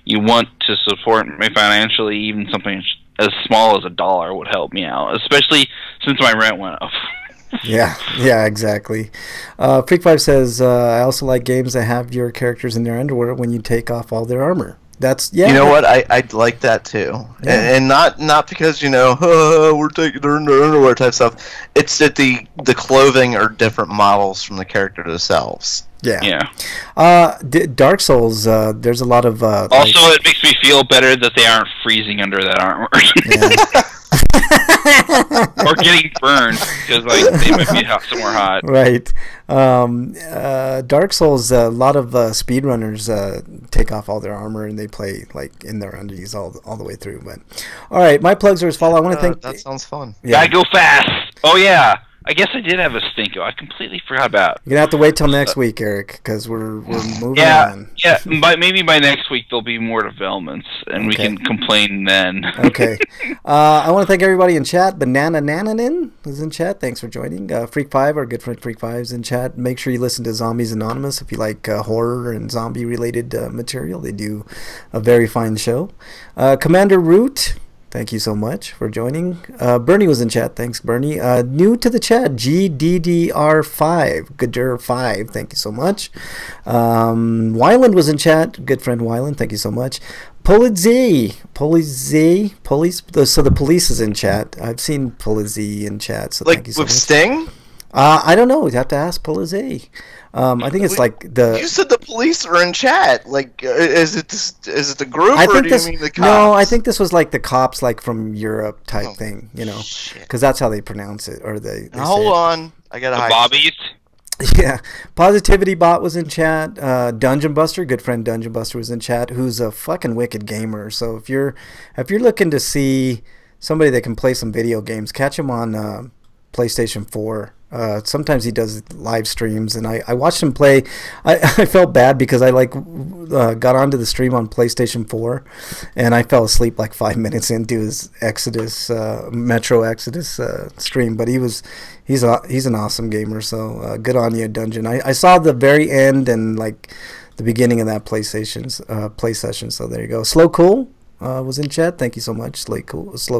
you want to support me financially, even something as small as $1 would help me out, especially since my rent went up. Yeah, exactly. Freak5 says, I also like games that have your characters in their underwear when you take off all their armor. You know what? I'd like that too, and not because we're taking their underwear type stuff. It's that the clothing are different models from the character themselves. Yeah. Dark Souls. There's a lot of. Also, it makes me feel better that they aren't freezing under that armor. or getting burned because like they might be somewhere hot. Right. Dark Souls, a lot of speedrunners take off all their armor and they play like in their undies all the way through. But all right, my plugs are as follow. I want to thank. That sounds fun. Yeah. Gotta go fast. Oh yeah. I guess I did have a stinko. I completely forgot about. You're gonna have to wait till next week, Eric, because we're moving on. Yeah. Maybe by next week there'll be more developments, and we can complain then. Okay. I want to thank everybody in chat. Banana Nananin is in chat. Thanks for joining. Freak 5, our good friend Freak 5 is in chat. Make sure you listen to Zombies Anonymous if you like horror and zombie related material. They do a very fine show. Commander Root, thank you so much for joining. Bernie was in chat. Thanks, Bernie. New to the chat, GDDR5, Gadur5. Thank you so much. Wyland was in chat. Good friend Wyland. Thank you so much. Police. So the police is in chat. I've seen Police in chat. So like thank you so with much. Sting? I don't know. We'd have to ask Police. I think it's like the. You said the police are in chat. Like, is it the group, I or think do this, you mean the cops? No, I think this was like the cops, like from Europe type thing, you know, because that's how they pronounce it, or they now, hold on, I gotta hide. Bobbies. Yeah, Positivity Bot was in chat. Dungeon Buster, good friend Dungeon Buster was in chat, who's a fucking wicked gamer. So if you're looking to see somebody that can play some video games, catch him on PlayStation 4. Sometimes he does live streams, and I watched him play. I felt bad because I got onto the stream on PlayStation 4, and I fell asleep like 5 minutes into his Metro Exodus stream. But he's an awesome gamer, so good on you, Dungeon. I saw the very end and like the beginning of that play session. So there you go. Slow Cool was in chat. Thank you so much, Slow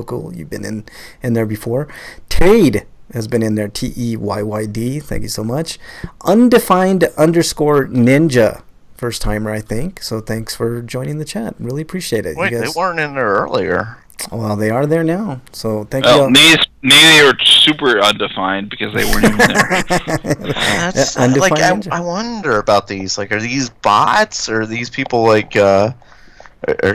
Cool. You've been in there before. Tade has been in there, TEYYD. Thank you so much. Undefined_ninja, first timer, I think. So thanks for joining the chat. Really appreciate it. Wait, they weren't in there earlier. Well, they are there now. So thank you. Maybe they were super undefined because they weren't even there. That's, like, I wonder about these. Like, are these bots, or are these people like, are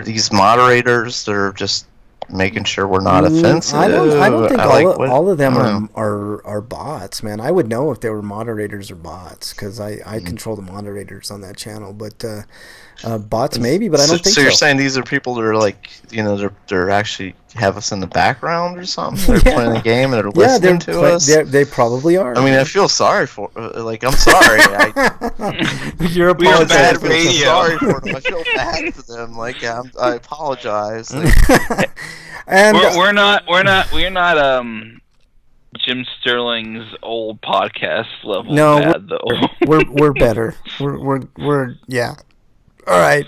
these moderators that are just making sure we're not offensive? I don't think all of them are bots, man. I would know if they were moderators or bots, because I control the moderators on that channel. But bots maybe, but I don't think so. So you're saying these are people that are like, you know, they're actually have us in the background or something? They're playing the game and they're listening to us? They probably are. I mean, I feel sorry for like, I'm sorry. You're a bad radio. Sorry for them. I feel bad for them. Like, I apologize. Like, and we're not Jim Sterling's old podcast level. No, bad, though. we're better. We're yeah. All right.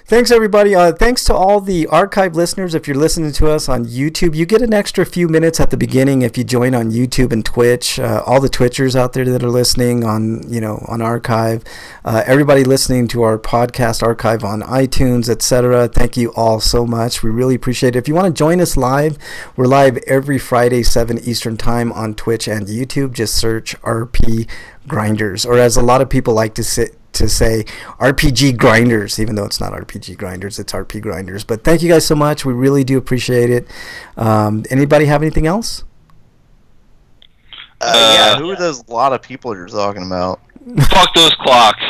Thanks, everybody. Thanks to all the archive listeners. If you're listening to us on YouTube, you get an extra few minutes at the beginning if you join on YouTube and Twitch. All the Twitchers out there that are listening on archive. Everybody listening to our podcast archive on iTunes, etc. Thank you all so much. We really appreciate it. If you want to join us live, we're live every Friday, 7 Eastern Time on Twitch and YouTube. Just search RPGrinders, or as a lot of people like to say RPGrinders, even though it's not RPGrinders, it's RPGrinders. But thank you guys so much. We really do appreciate it. Anybody have anything else? yeah, who are those lot of people you're talking about? Fuck those clocks.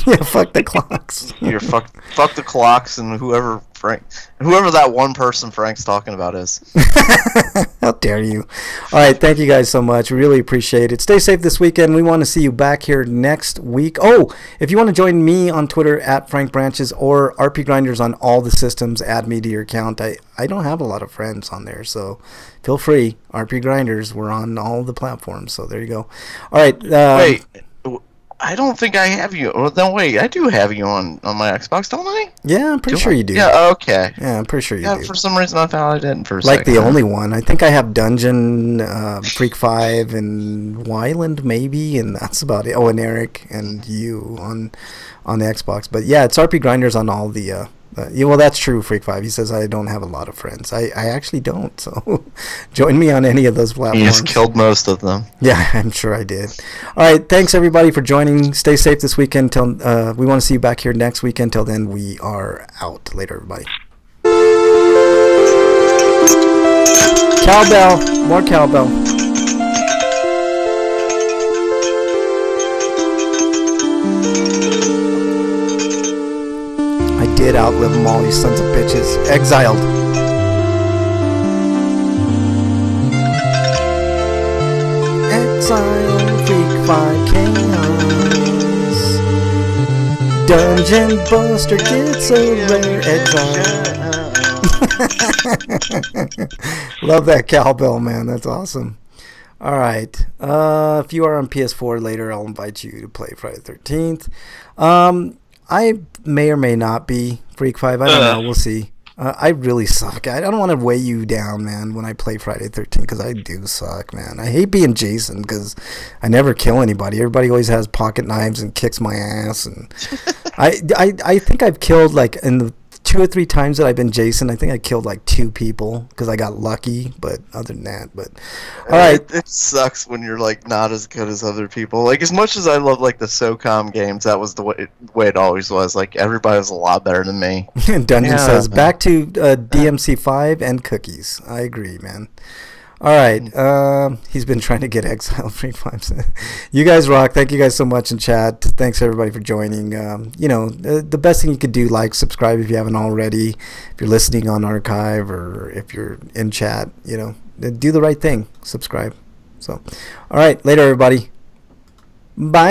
Yeah, fuck the clocks. Fuck the clocks and whoever that one person Frank's talking about is. How dare you? All right, thank you guys so much. We really appreciate it. Stay safe this weekend. We want to see you back here next week. Oh, if you want to join me on Twitter at Frank Branches or RPGrinders on all the systems, add me to your account. I don't have a lot of friends on there, so feel free. RPGrinders, we're on all the platforms, so there you go. All right. Wait. I don't think I have you. Well, no, wait. I do have you on my Xbox, don't I? Yeah, I'm pretty sure you do. Yeah, okay. Yeah, I'm pretty sure you do. For some reason I thought I didn't for a like second. The only one. I think I have Dungeon, Freak 5, and Wyland maybe, and that's about it. Oh, and Eric and you on the Xbox. But yeah, it's RPGrinders on all the... yeah, well, that's true, Freak 5. He says I don't have a lot of friends. I actually don't, so join me on any of those platforms. You just killed most of them. Yeah, I'm sure I did. All right, thanks, everybody, for joining. Stay safe this weekend. We want to see you back here next weekend. Until then, we are out. Later, everybody. Cowbell. More cowbell. I did outlive them all, you sons of bitches. Exiled. Exile, Freak 5 Chaos. Dungeon Buster gets a rare exile. Love that cowbell, man. That's awesome. Alright. If you are on PS4 later, I'll invite you to play Friday the 13th. I may or may not be Freak 5. I don't know. We'll see. I really suck. I don't want to weigh you down, man, when I play Friday the 13th, because I do suck, man. I hate being Jason because I never kill anybody. Everybody always has pocket knives and kicks my ass. And I think I've killed, like, in the 2 or 3 times that I've been Jason, I think I killed like 2 people because I got lucky. But other than that, all right. It sucks when you're like not as good as other people. Like, as much as I love like the SOCOM games, that was the way it always was. Like, everybody was a lot better than me. Dungeon says back to DMC5 and cookies. I agree, man. All right, he's been trying to get exiled 3 times. You guys rock. Thank you guys so much in chat. Thanks everybody for joining. You know, the best thing you could do, like, subscribe if you haven't already. If you're listening on archive or if you're in chat, you know, do the right thing. Subscribe. So, all right, later everybody. Bye.